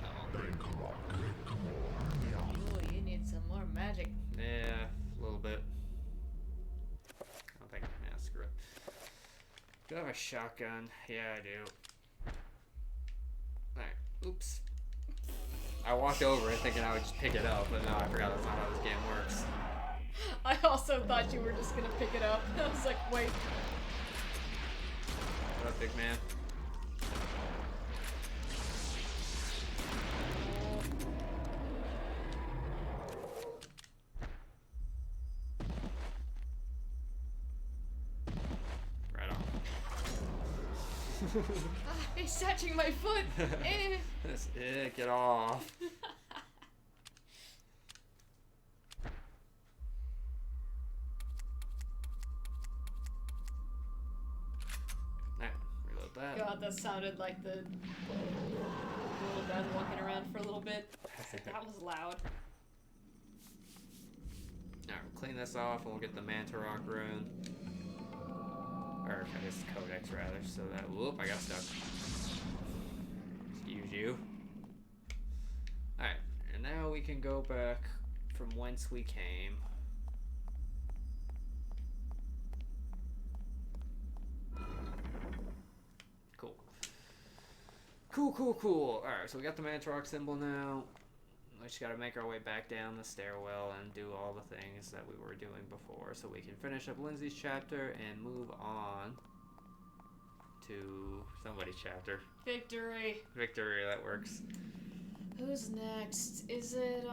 [SPEAKER 2] Oh, you need some more magic.
[SPEAKER 1] Yeah, a little bit. I don't think. Yeah, screw it. Do I have a shotgun? Yeah, I do. Alright, oops. I walked over it thinking I would just pick it up, but no, I forgot that's not how this game works.
[SPEAKER 2] I also thought you were just gonna pick it up. I was like, wait.
[SPEAKER 1] What up, big man? Right on.
[SPEAKER 2] He's touching my foot.
[SPEAKER 1] Get off. Alright, reload that.
[SPEAKER 2] God, that sounded like the little guy walking around for a little bit. That was loud.
[SPEAKER 1] Alright, we'll clean this off and we'll get the Mantarok rune. Or, I guess Codex rather, so that... Whoop, I got stuck. Excuse you. Alright, and now we can go back from whence we came. Cool. Cool. Alright, so we got the Mantarok symbol now. We just gotta make our way back down the stairwell and do all the things that we were doing before so we can finish up Lindsay's chapter and move on to somebody's chapter.
[SPEAKER 2] Victory.
[SPEAKER 1] Victory, that works.
[SPEAKER 2] Who's next? Is it,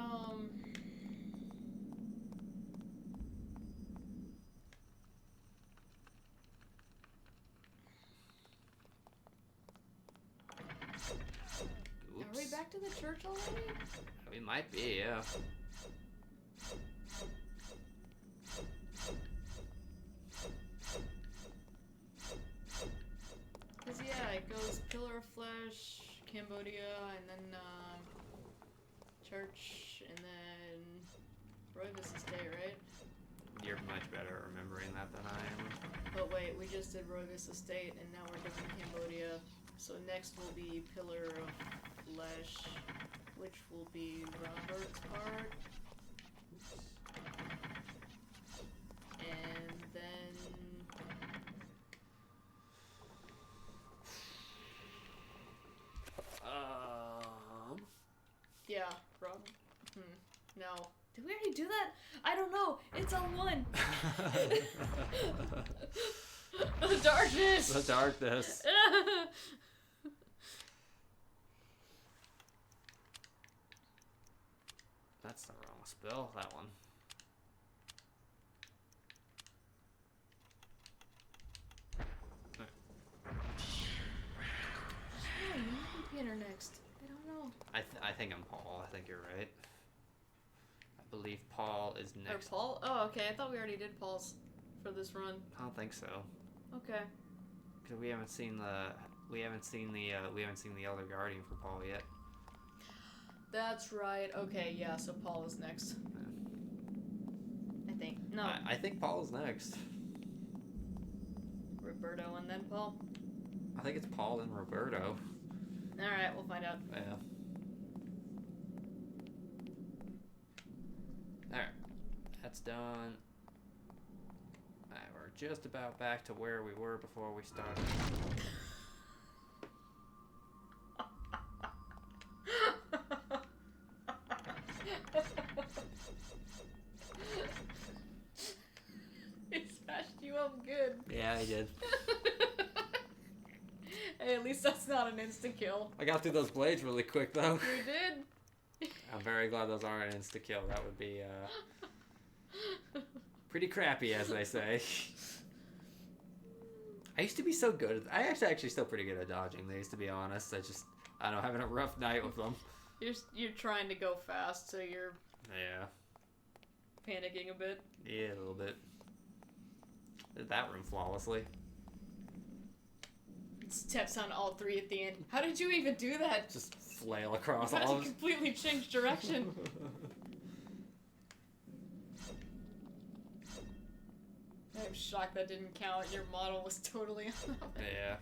[SPEAKER 1] Oops.
[SPEAKER 2] Are we back to the church already?
[SPEAKER 1] We might be, yeah.
[SPEAKER 2] Cause yeah, it goes Pillar of Flesh, Cambodia, and then church, and then Roivas Estate, right?
[SPEAKER 1] You're much better at remembering that than I am.
[SPEAKER 2] But wait, we just did Roivas Estate, and now we're doing Cambodia. So next will be Pillar of Flesh, which will be Robert's part. And then... Yeah, Rob. No. Did we already do that? I don't know. It's on one. The darkness.
[SPEAKER 1] The darkness. That's the wrong spell, that one.
[SPEAKER 2] Oh, you might be Peter next. I don't know.
[SPEAKER 1] I think I'm Paul. I think you're right. I believe Paul is next.
[SPEAKER 2] Or Paul? Oh, okay. I thought we already did Paul's for this run.
[SPEAKER 1] I don't think so.
[SPEAKER 2] Okay.
[SPEAKER 1] Because we haven't seen the Elder Guardian for Paul yet.
[SPEAKER 2] That's right. Okay, yeah. So Paul is next. I think. No.
[SPEAKER 1] I think Paul is next.
[SPEAKER 2] Roberto and then Paul.
[SPEAKER 1] I think it's Paul and Roberto.
[SPEAKER 2] All right, we'll find out.
[SPEAKER 1] Yeah. Alright, that's done. Alright, we're just about back to where we were before we started.
[SPEAKER 2] He smashed you up good.
[SPEAKER 1] Yeah, I did.
[SPEAKER 2] Hey, at least that's not an insta-kill.
[SPEAKER 1] I got through those blades really quick, though.
[SPEAKER 2] You did?
[SPEAKER 1] I'm very glad those aren't an insta-kill. That would be, pretty crappy, as they say. I used to be so good. I actually still pretty good at dodging these, to be honest. I don't know, having a rough night with them.
[SPEAKER 2] You're trying to go fast, so you're...
[SPEAKER 1] Yeah.
[SPEAKER 2] Panicking a bit?
[SPEAKER 1] Yeah, a little bit. Did that room flawlessly.
[SPEAKER 2] Steps on all three at the end. How did you even do that?
[SPEAKER 1] Just flail across
[SPEAKER 2] How
[SPEAKER 1] all
[SPEAKER 2] did
[SPEAKER 1] of
[SPEAKER 2] you completely change direction? I'm shocked that didn't count. Your model was totally on that.
[SPEAKER 1] Yeah.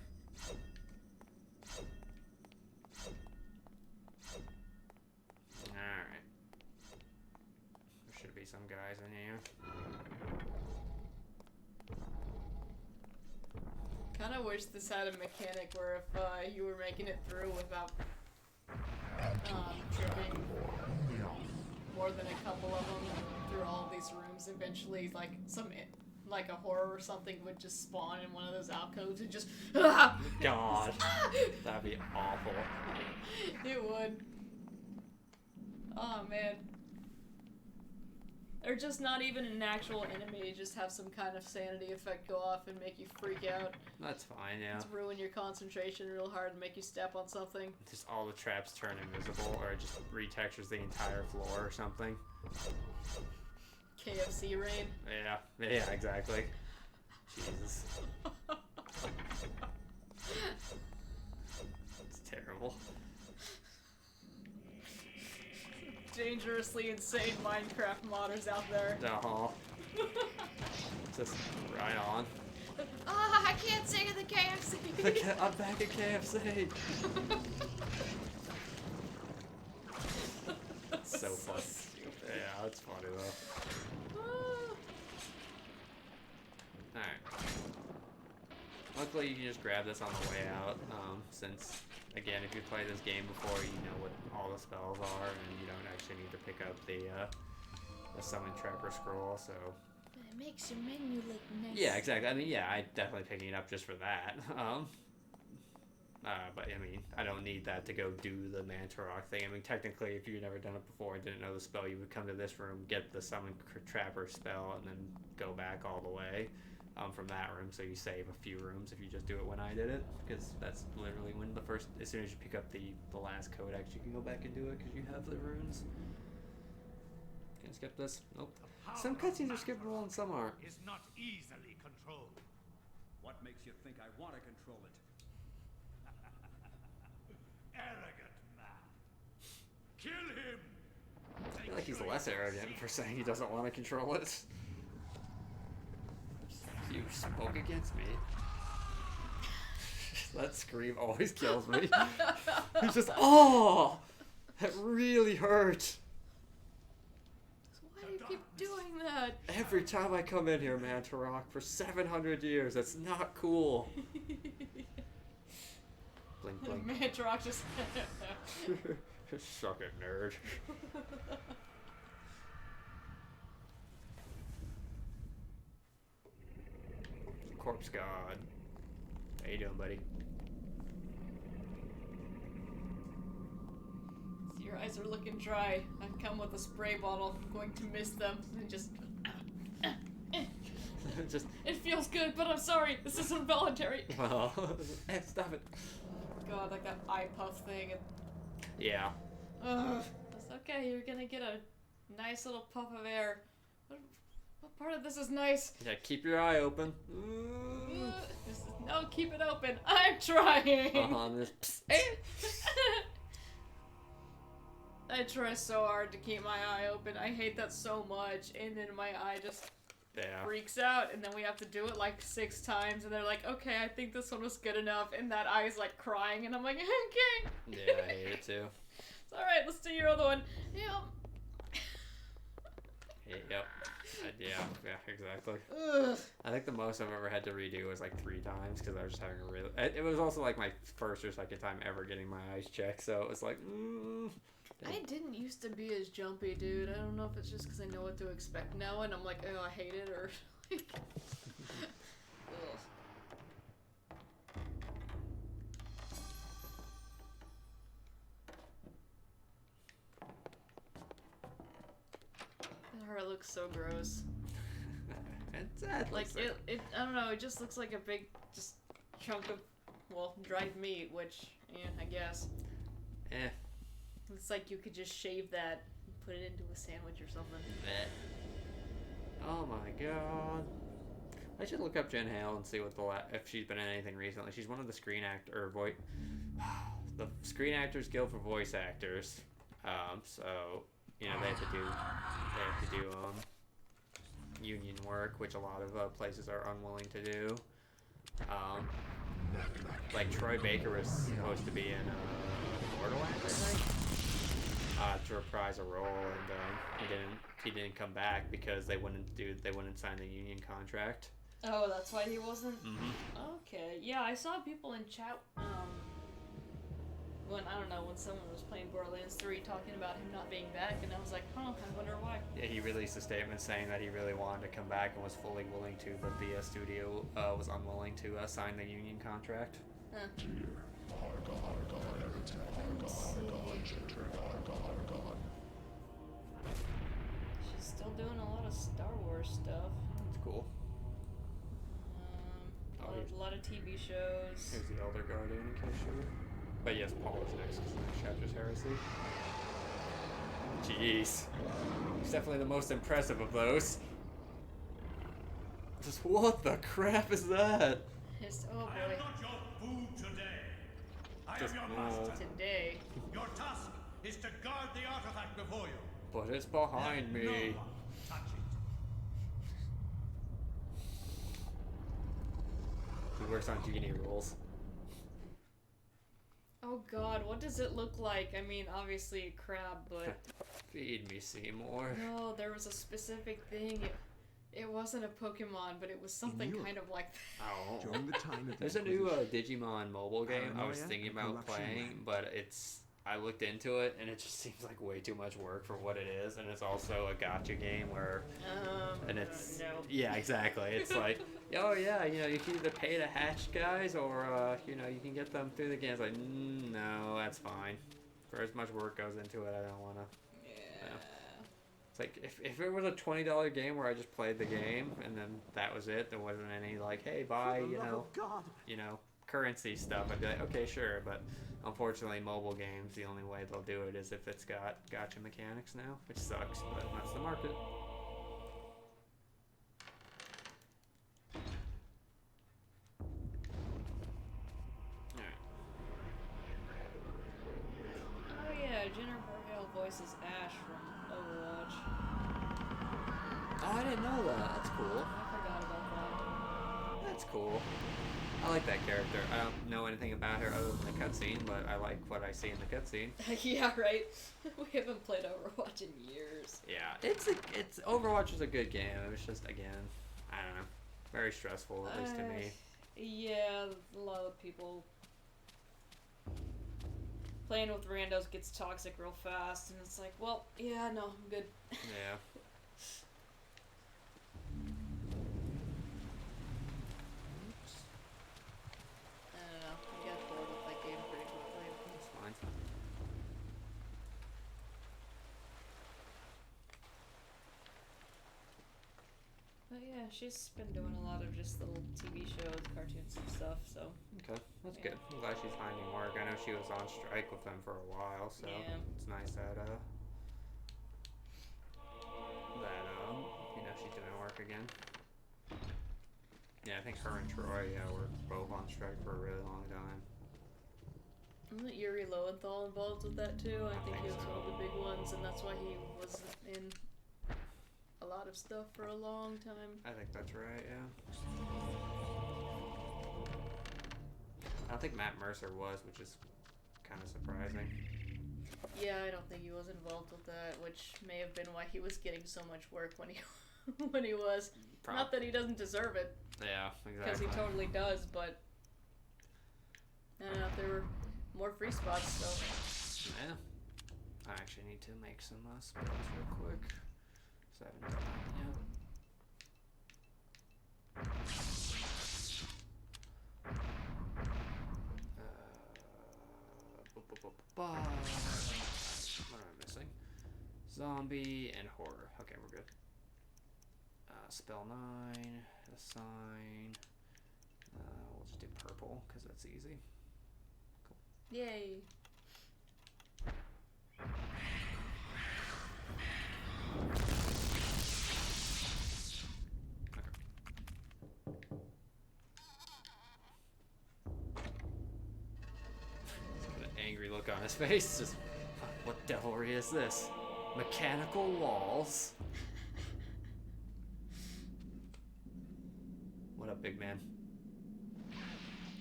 [SPEAKER 1] Alright. There should be some guys in here.
[SPEAKER 2] Kind of wish this had a mechanic where if you were making it through without tripping more than a couple of them through all of these rooms, eventually like a horror or something would just spawn in one of those alcoves and just
[SPEAKER 1] God, that'd be awful.
[SPEAKER 2] It would. Oh man. Or just not even an actual enemy, just have some kind of sanity effect go off and make you freak out.
[SPEAKER 1] That's fine, yeah.
[SPEAKER 2] Just ruin your concentration real hard and make you step on something.
[SPEAKER 1] Just all the traps turn invisible, or it just retextures the entire floor or something.
[SPEAKER 2] KFC rain.
[SPEAKER 1] Yeah, exactly. Jesus. It's terrible.
[SPEAKER 2] Dangerously insane Minecraft modders out there.
[SPEAKER 1] No. Just right on.
[SPEAKER 2] I can't sing at the KFC.
[SPEAKER 1] I'm back at KFC. So funny. Yeah, that's funny though. Alright. Luckily you can just grab this on the way out, since, again, if you play this game before, you know what all the spells are, and you don't actually need to pick up the Summon Trapper Scroll, so...
[SPEAKER 2] But it makes your menu look nice.
[SPEAKER 1] Yeah, exactly. I mean, yeah, I'm definitely picking it up just for that. But I mean, I don't need that to go do the Mantarok thing. I mean, technically, if you've never done it before and didn't know the spell, you would come to this room, get the Summon Trapper spell, and then go back all the way from that room. So you save a few rooms if you just do it when I did it, because that's literally when as soon as you pick up the last codex, you can go back and do it because you have the runes. Can I skip this? Nope. Some cutscenes are skippable and some aren't.
[SPEAKER 3] Is not easily controlled.
[SPEAKER 7] What makes you think I want to control it?
[SPEAKER 3] Arrogant man. Kill him.
[SPEAKER 1] I feel like he's less arrogant for saying he doesn't want to control it. You spoke against me. That scream always kills me. He's just, oh, that really hurt.
[SPEAKER 2] Why do you keep doing that?
[SPEAKER 1] Every time I come in here, Mantarok, for 700 years, that's not cool. Blink, blink.
[SPEAKER 2] Mantarok just...
[SPEAKER 1] Suck it, nerd. Corpse God. How you doing, buddy?
[SPEAKER 2] Your eyes are looking dry. I've come with a spray bottle. I'm going to miss them. And just...
[SPEAKER 1] Just...
[SPEAKER 2] It feels good, but I'm sorry. This is involuntary.
[SPEAKER 1] Well, stop it.
[SPEAKER 2] God, like that eye puff thing.
[SPEAKER 1] Yeah.
[SPEAKER 2] That's okay. You're gonna get a nice little puff of air. What part of this is nice?
[SPEAKER 1] Yeah, keep your eye open.
[SPEAKER 2] No, keep it open. I'm trying. I try so hard to keep my eye open. I hate that so much. And then my eye just freaks out. And then we have to do it like 6 times. And they're like, okay, I think this one was good enough. And that eye's like crying. And I'm like, okay.
[SPEAKER 1] Yeah, I hate it too.
[SPEAKER 2] It's alright, let's do your other one.
[SPEAKER 1] Yep. Yeah, exactly.
[SPEAKER 2] Ugh.
[SPEAKER 1] I think the most I've ever had to redo was like 3 times because I was just having a really... It was also like my first or second time ever getting my eyes checked, so it was like...
[SPEAKER 2] I didn't used to be as jumpy, dude. I don't know if it's just because I know what to expect now and I'm like, oh, I hate it, or... like... It looks so gross. Like it I don't know, it just looks like a big just chunk of, well, dried meat, which, yeah, I guess. It's like you could just shave that and put it into a sandwich or something.
[SPEAKER 1] Oh my god. I should look up Jen Hale and see what if she's been in anything recently. She's one of the the Screen Actors Guild for voice actors. So you know, they have to do union work, which a lot of places are unwilling to do. Like Troy Baker was supposed to be in Borderlands, I think, to reprise a role, and he didn't come back because they wouldn't sign the union contract.
[SPEAKER 2] Oh, that's why he wasn't.
[SPEAKER 1] Mm-hmm.
[SPEAKER 2] Okay, yeah, I saw people in chat. When someone was playing Borderlands 3 talking about him not being back, and I was like, I wonder why. Yeah, he released a statement saying that he really wanted to come back and was fully willing to, but the studio was unwilling to sign the union contract. She's still doing a lot of Star Wars stuff. That's cool. A lot of TV shows. Here's the Elder Guardian, in case you're... But yes, Paul is next, because the next chapter's Heresy. Jeez. He's definitely the most impressive of those. Just what the crap is that? Just, oh boy.
[SPEAKER 3] I am not your food today. I am your master.
[SPEAKER 2] Today.
[SPEAKER 3] Your task is to guard the artifact before you.
[SPEAKER 1] But it's behind me.
[SPEAKER 3] No one touch it.
[SPEAKER 1] He works on genie rules.
[SPEAKER 2] Oh god, what does it look like? I mean, obviously a crab, but...
[SPEAKER 1] Feed me, Seymour.
[SPEAKER 2] No, there was a specific thing. It wasn't a Pokemon, but it was something kind of like that.
[SPEAKER 1] Oh.
[SPEAKER 6] During the time of
[SPEAKER 1] There's a new Digimon mobile game I was thinking about playing, but I looked into it, and it just seems like way too much work for what it is, and it's also a gacha game where, and it's
[SPEAKER 2] no.
[SPEAKER 1] yeah, exactly. It's like, oh yeah, you know, you can either pay to hatch guys, or you know, you can get them through the game. It's like, no, that's fine. For as much work goes into it, I don't want to.
[SPEAKER 2] Yeah.
[SPEAKER 1] No. It's like if it was a $20 game where I just played the game and then that was it, there wasn't any like, hey, buy, you know, currency stuff. I'd be like, okay, sure, but unfortunately, mobile games, the only way they'll do it is if it's got gacha mechanics now, which sucks, but that's the market.
[SPEAKER 2] Oh yeah, Jennifer Hale voices Ash from Overwatch.
[SPEAKER 1] Oh, I didn't know that. That's cool.
[SPEAKER 2] I forgot about that.
[SPEAKER 1] That's cool. I like that character. I don't know anything about her other than the cutscene, but I like what I see in the cutscene.
[SPEAKER 2] Yeah, right. We haven't played Overwatch in years.
[SPEAKER 1] Yeah, it's Overwatch is a good game. It was just, again, I don't know, very stressful, at least to me.
[SPEAKER 2] Yeah, a lot of people playing with randos gets toxic real fast, and it's like, well, yeah, no, I'm good.
[SPEAKER 1] Yeah.
[SPEAKER 2] I don't know. I got bored with that game pretty quickly.
[SPEAKER 1] It's fine.
[SPEAKER 2] But yeah, she's been doing a lot of just little TV shows, cartoons and stuff, so.
[SPEAKER 1] Okay, that's good. I'm glad she's finding work. I know she was on strike with them for a while, so
[SPEAKER 2] Yeah.
[SPEAKER 1] it's nice that you know, she's doing work again. Yeah, I think her and Troy were both on strike for a really long time.
[SPEAKER 2] Wasn't Yuri Lowenthal involved with that too? I think he was
[SPEAKER 1] so.
[SPEAKER 2] one of the big ones, and that's why he was in a lot of stuff for a long time.
[SPEAKER 1] I think that's right, yeah. I don't think Matt Mercer was, which is kind of surprising.
[SPEAKER 2] Yeah, I don't think he was involved with that, which may have been why he was getting so much work when he when he was. Not that he doesn't deserve it.
[SPEAKER 1] Yeah, exactly.
[SPEAKER 2] Because he totally does, but I don't know if there were more free spots, so.
[SPEAKER 1] Yeah. I actually need to make some spells real quick. 'Cause I haven't done that yet. What am I missing? Zombie and horror. Okay, we're good. Spell 9, assign. We'll just do purple because that's easy. Cool.
[SPEAKER 2] Yay.
[SPEAKER 1] Angry look on his face. Just, what devilry is this? Mechanical walls. What up, big man?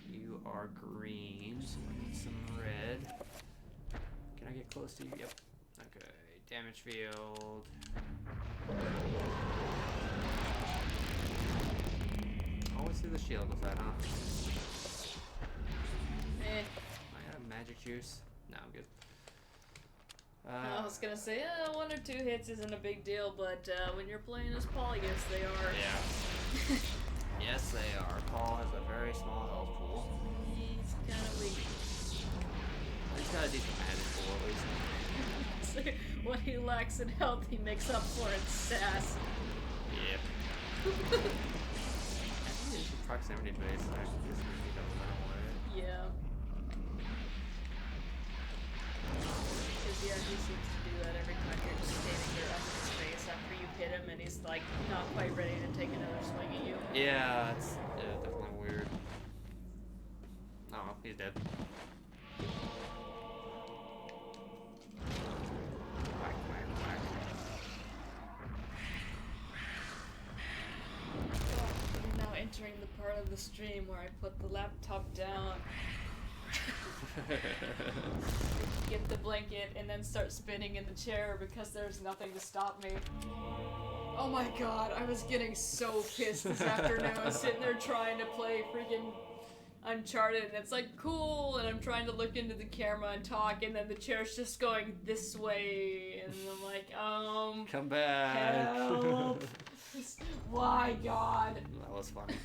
[SPEAKER 1] You are green, so I need some red. Can I get close to you? Yep. Okay. Damage field. Always see the shield with that, huh?
[SPEAKER 2] Eh.
[SPEAKER 1] I got magic juice. No, I'm good.
[SPEAKER 2] I was gonna say, 1 or 2 hits isn't a big deal, but when you're playing as Paul, yes, they are.
[SPEAKER 1] Yeah. Yes, they are. Paul has a very small health pool.
[SPEAKER 2] He's kind of weak.
[SPEAKER 1] He's got a decent magic pool, at least.
[SPEAKER 2] So what he lacks in health, he makes up for in sass.
[SPEAKER 1] Yep. I think it's proximity based, actually, just because he doesn't run away.
[SPEAKER 2] Yeah. Because, yeah, he seems to do that every time you're just standing there up in his face after you hit him and he's, like, not quite ready to take another swing at you.
[SPEAKER 1] Yeah, it's definitely weird. Oh, he's dead. Whack, whack, whack.
[SPEAKER 2] We're now entering the part of the stream where I put the laptop down, get the blanket, and then start spinning in the chair because there's nothing to stop me. Oh my god, I was getting so pissed this afternoon, sitting there trying to play freaking Uncharted, and it's like, cool, and I'm trying to look into the camera and talk, and then the chair's just going this way, and I'm like,
[SPEAKER 1] come back.
[SPEAKER 2] Help. Why, God?
[SPEAKER 1] That was funny.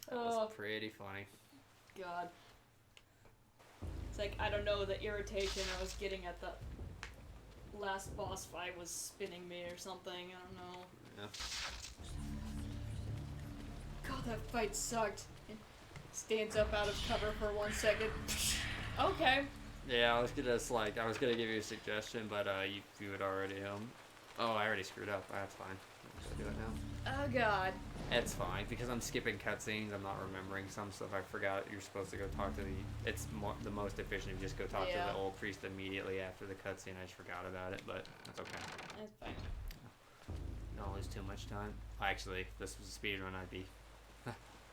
[SPEAKER 1] That
[SPEAKER 2] Oh.
[SPEAKER 1] was pretty funny.
[SPEAKER 2] God. It's like, I don't know, the irritation I was getting at the last boss fight was spinning me or something, I don't know.
[SPEAKER 1] Yeah.
[SPEAKER 2] God, that fight sucked. It stands up out of cover for 1 second. Okay.
[SPEAKER 1] Yeah, I was gonna give you a suggestion, but you had already oh, I already screwed up. That's fine. I'm gonna do it now.
[SPEAKER 2] Oh God.
[SPEAKER 1] It's fine because I'm skipping cutscenes. I'm not remembering some stuff. I forgot you're supposed to go talk to the. It's the most efficient if you just go talk to the old priest immediately after the cutscene. I just forgot about it, but that's okay.
[SPEAKER 2] That's fine.
[SPEAKER 1] Don't lose too much time. Actually, if this was a speed run,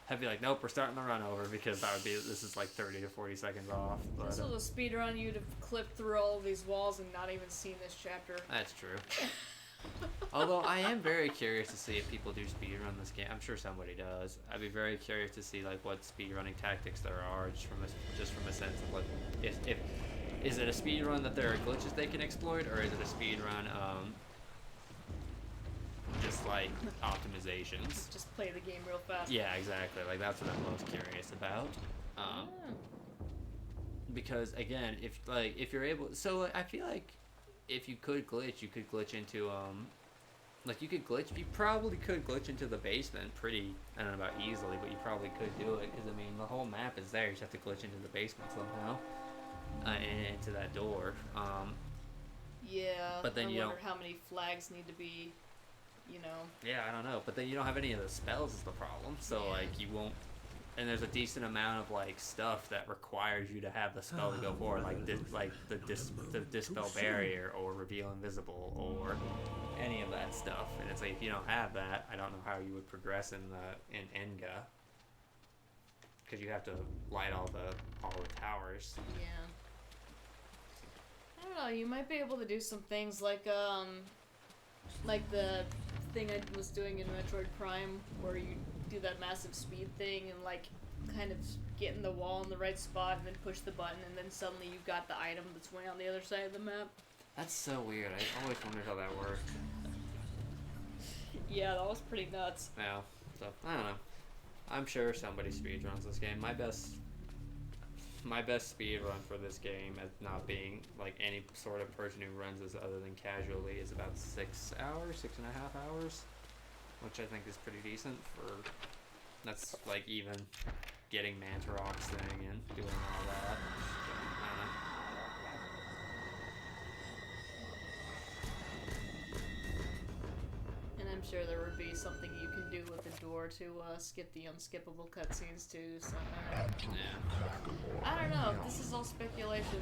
[SPEAKER 1] I'd be like, nope, we're starting the run over because this is like 30 to 40 seconds off. But,
[SPEAKER 2] this was a speed run, you'd have clipped through all of these walls and not even seen this chapter.
[SPEAKER 1] That's true. Although I am very curious to see if people do speedrun this game. I'm sure somebody does. I'd be very curious to see like what speedrunning tactics there are, just from a sense of what if is it a speedrun that there are glitches they can exploit, or is it a speedrun just like optimizations?
[SPEAKER 2] Just play the game real fast.
[SPEAKER 1] Yeah, exactly. Like that's what I'm most curious about. Because again, if you're able, so I feel like if you could glitch, you could glitch into you probably could glitch into the basement pretty, I don't know about easily, but you probably could do it because I mean the whole map is there. You just have to glitch into the basement somehow and into that door.
[SPEAKER 2] Yeah.
[SPEAKER 1] But then
[SPEAKER 2] I wonder how many flags need to be, you know.
[SPEAKER 1] Yeah, I don't know. But then you don't have any of the spells is the problem. So like you won't. And there's a decent amount of like stuff that requires you to have the spell to go forward, like the dispel barrier or reveal invisible or any of that stuff. And it's like if you don't have that, I don't know how you would progress in Enga, because you have to light all the towers.
[SPEAKER 2] Yeah. I don't know. You might be able to do some things like the thing I was doing in Metroid Prime, where you do that massive speed thing and like kind of get in the wall in the right spot and then push the button and then suddenly you've got the item that's way on the other side of the map.
[SPEAKER 1] That's so weird. I always wondered how that worked.
[SPEAKER 2] Yeah, that was pretty nuts.
[SPEAKER 1] Yeah, so I don't know. I'm sure somebody speedruns this game. My best speedrun for this game, as not being like any sort of person who runs this other than casually, is about 6 hours, 6.5 hours. Which I think is pretty decent for, that's like even getting Mantarok's thing and doing all that. I don't know.
[SPEAKER 2] And I'm sure there would be something you can do with the door to skip the unskippable cutscenes too, so I don't know, this is all speculation.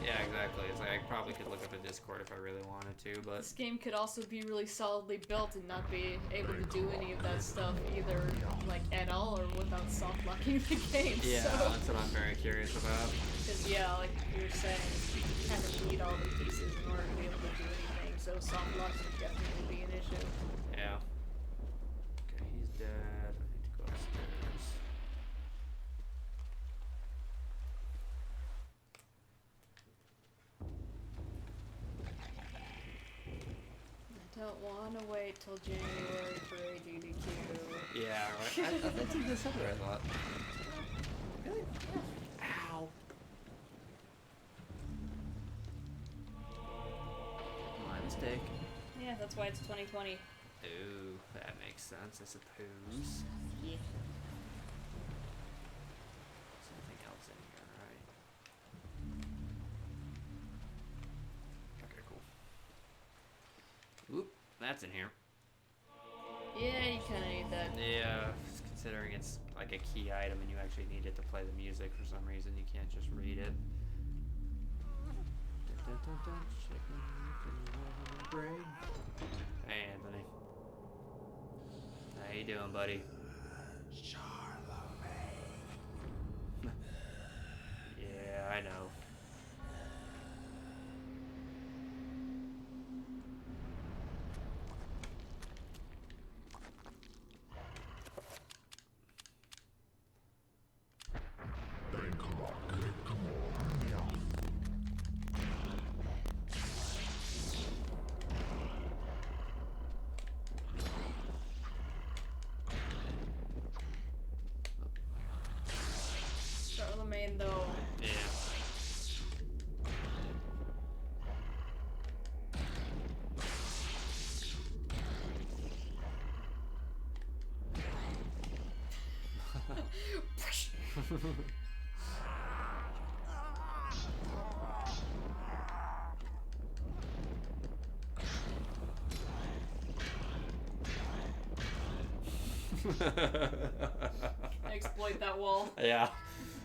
[SPEAKER 1] Yeah, exactly. It's like I probably could look up a Discord if I really wanted to, but
[SPEAKER 2] this game could also be really solidly built and not be able to do any of that stuff either, like at all, or without soft locking the game.
[SPEAKER 1] Yeah,
[SPEAKER 2] so.
[SPEAKER 1] That's what I'm very curious about.
[SPEAKER 2] Because yeah, like you were saying, you kind of need all the pieces in order to be able to do anything, so soft locks would definitely be an issue.
[SPEAKER 1] Yeah. Okay, he's dead. I need to go upstairs.
[SPEAKER 2] I don't want to wait till January for ADDQ.
[SPEAKER 1] Yeah, right. That's in December, I thought. Really? Yeah. Ow. My mistake.
[SPEAKER 2] Yeah, that's why it's 2020.
[SPEAKER 1] Ooh, that makes sense, I suppose.
[SPEAKER 2] Yeah.
[SPEAKER 1] Something else in here, right? Okay, cool. Oop, that's in here.
[SPEAKER 2] Yeah, you kind of need that.
[SPEAKER 1] Yeah, considering it's like a key item and you actually need it to play the music for some reason, you can't just read it. Hey, Anthony. How you doing, buddy? Yeah, I know.
[SPEAKER 2] Charlemagne, though.
[SPEAKER 1] Yeah.
[SPEAKER 2] Exploit that wall.
[SPEAKER 1] Yeah,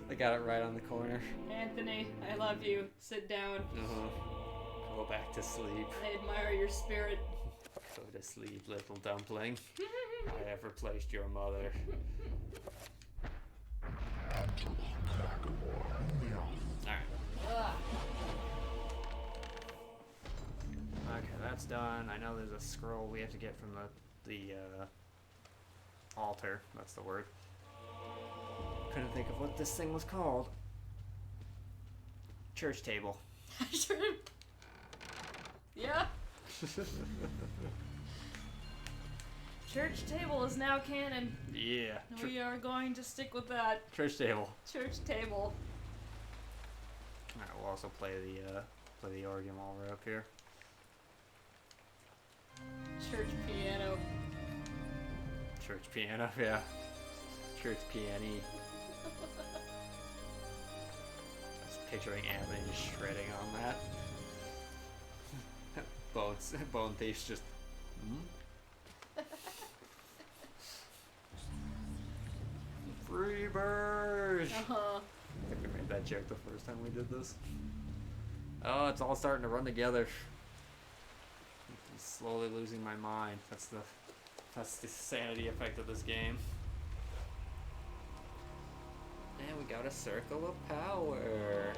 [SPEAKER 1] I got it right on the corner.
[SPEAKER 2] Anthony, I love you. Sit down.
[SPEAKER 1] Go back to sleep.
[SPEAKER 2] I admire your spirit.
[SPEAKER 1] Go to sleep, little dumpling. I have replaced your mother. Alright. Okay, that's done. I know there's a scroll we have to get from the altar. That's the word. Couldn't think of what this thing was called. Church table.
[SPEAKER 2] Yeah. Church table is now canon.
[SPEAKER 1] Yeah.
[SPEAKER 2] We are going to stick with that.
[SPEAKER 1] Church table.
[SPEAKER 2] Church table.
[SPEAKER 1] Alright, we'll also play the organ while we're up here.
[SPEAKER 2] Church piano.
[SPEAKER 1] Church piano, yeah. Church piano. Just picturing Anthony just shredding on that. Bone Thief's just. Free bird! I think we made that joke the first time we did this. Oh, it's all starting to run together. I'm slowly losing my mind. That's the sanity effect of this game. And we got a circle of power.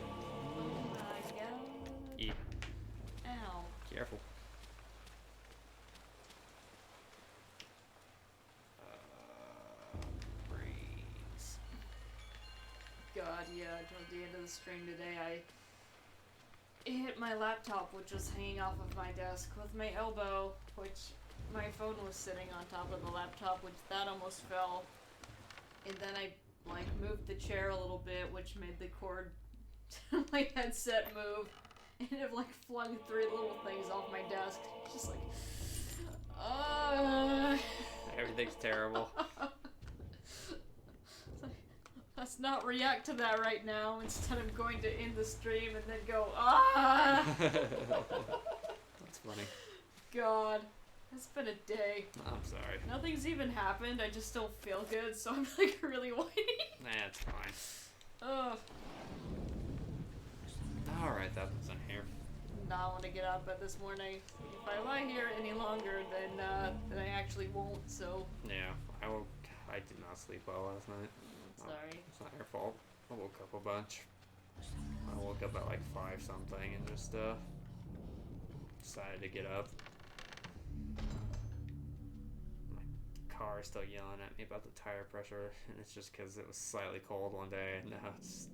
[SPEAKER 2] Oh my god.
[SPEAKER 1] Eat.
[SPEAKER 2] Ow.
[SPEAKER 1] Careful. Breeze.
[SPEAKER 2] God, yeah, toward the end of the stream today, I hit my laptop, which was hanging off of my desk, with my elbow, which my phone was sitting on top of the laptop, which that almost fell. And then I, like, moved the chair a little bit, which made the cord to my headset move. And it, like, flung 3 little things off my desk. Just like,
[SPEAKER 1] Everything's terrible.
[SPEAKER 2] Let's not react to that right now. Instead, I'm going to end the stream and then go, ah!
[SPEAKER 1] That's funny.
[SPEAKER 2] God, it's been a day.
[SPEAKER 1] I'm sorry.
[SPEAKER 2] Nothing's even happened. I just don't feel good, so I'm like really whiny.
[SPEAKER 1] Nah, it's fine.
[SPEAKER 2] Ugh.
[SPEAKER 1] Alright, that was in here.
[SPEAKER 2] Not want to get out of bed this morning. If I lie here any longer, then I actually won't. So.
[SPEAKER 1] Yeah, I did not sleep well last night.
[SPEAKER 2] Sorry.
[SPEAKER 1] It's not your fault. I woke up a bunch. I woke up at like 5 something and just decided to get up. My car is still yelling at me about the tire pressure, and it's just because it was slightly cold one day, and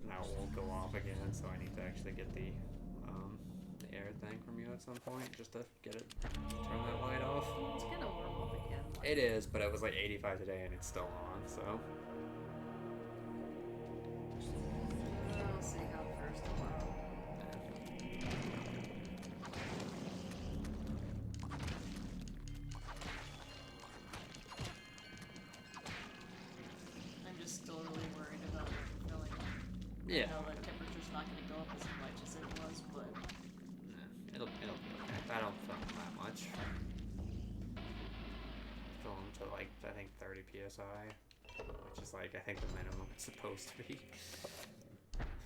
[SPEAKER 1] now it won't go off again. So I need to actually get the air thing from you at some point, just to get it turn that light off.
[SPEAKER 2] It's gonna warm up again.
[SPEAKER 1] It is, but it was like 85 today, and it's still on. So.
[SPEAKER 2] I'll see how first tomorrow. I'm just still really worried about it filling.
[SPEAKER 1] Yeah.
[SPEAKER 2] I know the temperature's not going to go up as much as it was, but
[SPEAKER 1] It'll be okay. I don't film that much. Film to like I think 30 psi, which is like I think the minimum it's supposed to be.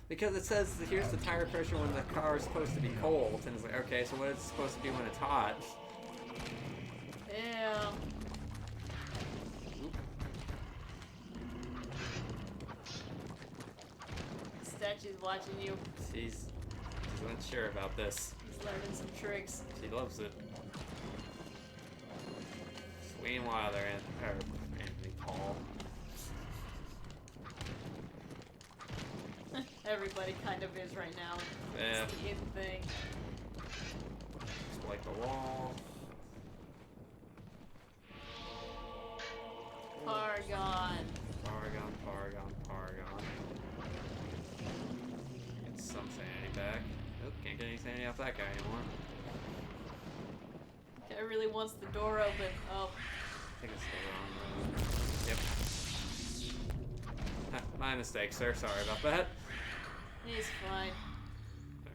[SPEAKER 1] Because it says here's the tire pressure when the car is supposed to be cold, and it's like okay, so what is it supposed to be when it's hot?
[SPEAKER 2] yeah. Statue's watching you.
[SPEAKER 1] She's unsure about this.
[SPEAKER 2] He's learning some tricks.
[SPEAKER 1] She loves it. Sweet and Wilder and Anthony Paul.
[SPEAKER 2] Everybody kind of is right now.
[SPEAKER 1] Yeah.
[SPEAKER 2] It's the in thing.
[SPEAKER 1] Exploit the wall.
[SPEAKER 2] Paragon.
[SPEAKER 1] Paragon, Paragon, Paragon. me off that guy anymore.
[SPEAKER 2] Guy really wants the door open. Oh.
[SPEAKER 1] I think it's the wrong room. Yep. My mistake, sir. Sorry about that.
[SPEAKER 2] He's fine.
[SPEAKER 1] There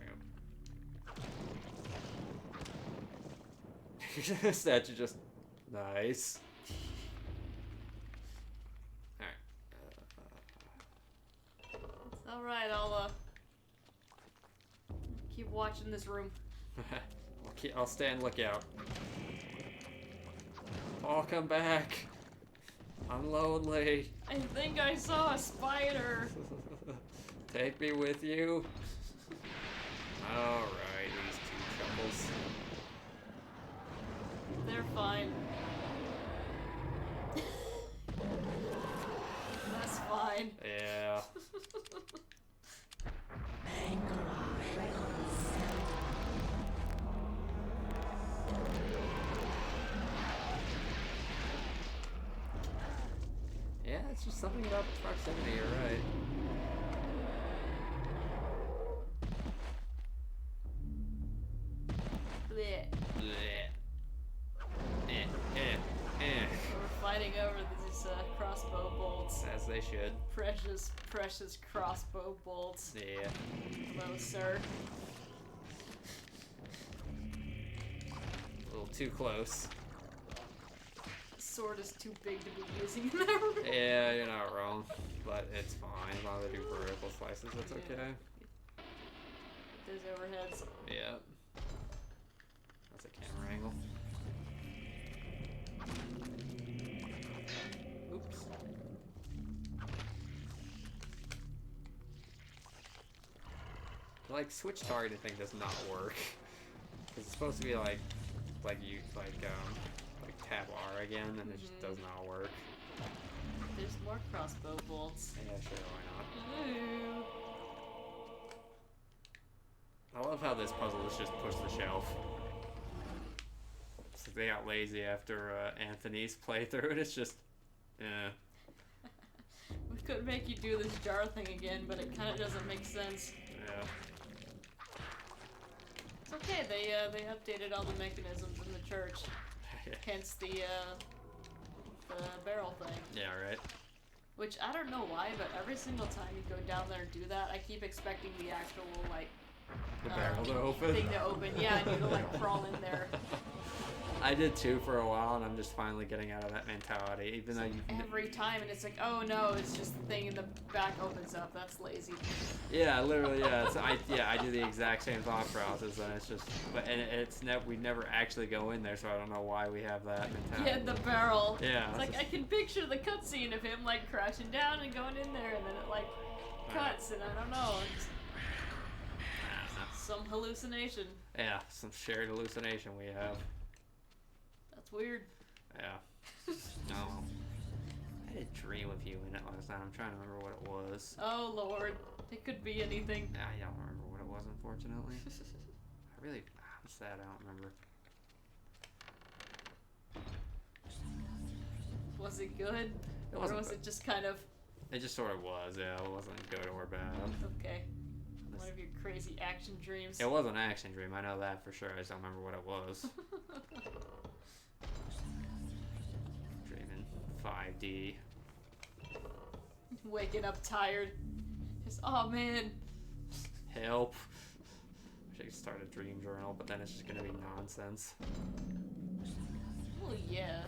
[SPEAKER 1] we go. Statue just... Nice. Alright.
[SPEAKER 2] It's alright, I'll keep watching this room.
[SPEAKER 1] I'll stand lookout. I'll come back. I'm lonely.
[SPEAKER 2] I think I saw a spider.
[SPEAKER 1] Take me with you. Alright, these two troubles.
[SPEAKER 2] They're fine. That's fine.
[SPEAKER 1] Yeah. Yeah, it's just something about the proximity, you're right.
[SPEAKER 2] Blech.
[SPEAKER 1] Blech.
[SPEAKER 2] We're fighting over these crossbow bolts.
[SPEAKER 1] As they should.
[SPEAKER 2] Precious, precious crossbow bolts.
[SPEAKER 1] Yeah.
[SPEAKER 2] Hello, sir.
[SPEAKER 1] A little too close.
[SPEAKER 2] Sword is too big to be using in that room.
[SPEAKER 1] Yeah, you're not wrong. But it's fine. As long as I do vertical slices, that's okay.
[SPEAKER 2] There's overheads.
[SPEAKER 1] Yeah. That's a camera angle. Oops. Like, switch targeting thing does not work. It's supposed to be like tab R again, and it just does not work.
[SPEAKER 2] There's more crossbow bolts.
[SPEAKER 1] Yeah, sure, why not?
[SPEAKER 2] Ooh.
[SPEAKER 1] I love how this puzzle is just push the shelf. So they got lazy after Anthony's playthrough, and it's just, yeah.
[SPEAKER 2] We could make you do this jar thing again, but it kind of doesn't make sense.
[SPEAKER 1] Yeah.
[SPEAKER 2] It's okay. They updated all the mechanisms in the church. Hence the barrel thing.
[SPEAKER 1] Yeah, right.
[SPEAKER 2] Which I don't know why, but every single time you go down there and do that, I keep expecting the actual
[SPEAKER 1] the barrel to open.
[SPEAKER 2] Thing to open. Yeah, and you to like crawl in there.
[SPEAKER 1] I did too for a while, and I'm just finally getting out of that mentality. Even though
[SPEAKER 2] every time, and it's like, oh no, it's just the thing in the back opens up. That's lazy.
[SPEAKER 1] Yeah, literally, yeah. I do the exact same thought process, and it's just, we never actually go in there, so I don't know why we have that mentality.
[SPEAKER 2] Yeah, the barrel.
[SPEAKER 1] Yeah.
[SPEAKER 2] It's like I can picture the cutscene of him like crashing down and going in there, and then it like cuts, and I don't know. Some hallucination.
[SPEAKER 1] Yeah, some shared hallucination we have.
[SPEAKER 2] That's weird.
[SPEAKER 1] Yeah. No. I had a dream of you in it last night. I'm trying to remember what it was.
[SPEAKER 2] Oh lord. It could be anything.
[SPEAKER 1] I don't remember what it was, unfortunately. I'm sad I don't remember.
[SPEAKER 2] Was it good?
[SPEAKER 1] It wasn't
[SPEAKER 2] or was it just kind of...
[SPEAKER 1] It just sort of was, yeah. It wasn't good or bad.
[SPEAKER 2] Okay. One of your crazy action dreams.
[SPEAKER 1] It was an action dream, I know that for sure. I just don't remember what it was. Dreaming 5D.
[SPEAKER 2] Waking up tired. Just, oh man.
[SPEAKER 1] Help. Wish I could start a dream journal, but then it's just gonna be nonsense.
[SPEAKER 2] Well, yeah.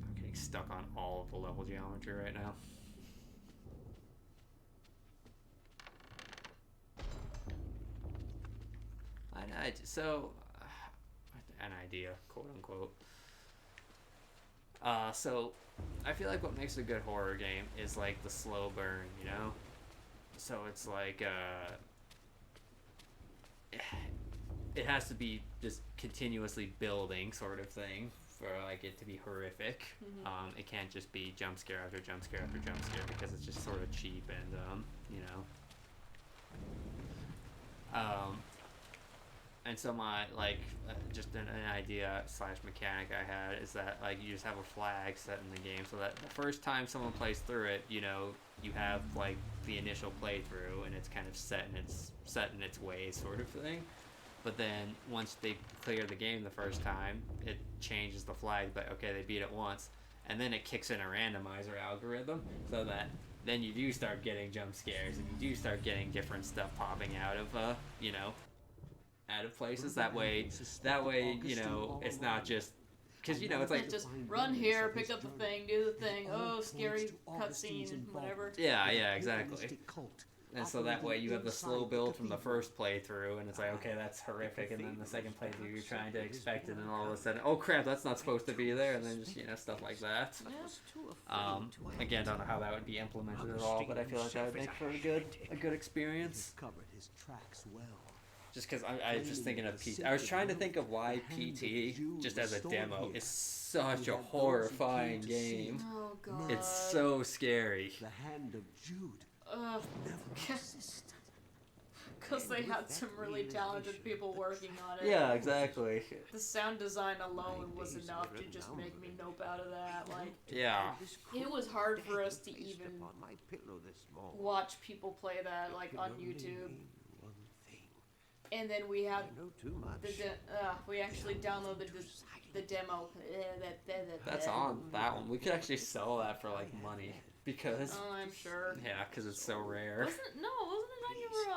[SPEAKER 1] I'm getting stuck on all of the level geometry right now. So, an idea, quote unquote. So, I feel like what makes a good horror game is like the slow burn, you know? So it's like, it has to be just continuously building sort of thing for like it to be horrific. Mm-hmm. It can't just be jump scare after jump scare after jump scare because it's just sort of cheap and, you know. And so my just an idea / mechanic I had is that like you just have a flag set in the game, so that the first time someone plays through it, you know, you have like the initial playthrough and it's kind of set in its ways sort of thing. But then once they clear the game the first time, it changes the flag. But okay, they beat it once, and then it kicks in a randomizer algorithm, so that then you do start getting jump scares and you do start getting different stuff popping out of you know, out of places. That way, you know, it's not just because, you know, it's like
[SPEAKER 2] just run here, pick up the thing, do the thing. Oh, scary cutscene, whatever.
[SPEAKER 1] Yeah, exactly. And so that way you have the slow build from the first playthrough, and it's like, okay, that's horrific, and then the second playthrough you're trying to expect it, and all of a sudden, oh crap, that's not supposed to be there, and then just, you know, stuff like that. Again, don't know how that would be implemented at all, but I feel like that would make for a good experience. Just because I was just thinking of PT. I was trying to think of why PT, just as a demo, is such a horrifying game.
[SPEAKER 2] Oh god.
[SPEAKER 1] It's so scary.
[SPEAKER 6] The hand of Jude.
[SPEAKER 2] Because they had some really talented people working on it.
[SPEAKER 1] Yeah, exactly.
[SPEAKER 2] The sound design alone was enough to just make me nope out of that. Like,
[SPEAKER 1] yeah.
[SPEAKER 2] It was hard for us to even watch people play that, like, on YouTube. And then we had we actually downloaded the demo.
[SPEAKER 1] That's on that one. We could actually sell that for like money because.
[SPEAKER 2] Oh, I'm sure.
[SPEAKER 1] Yeah, because it's so rare.
[SPEAKER 2] Wasn't it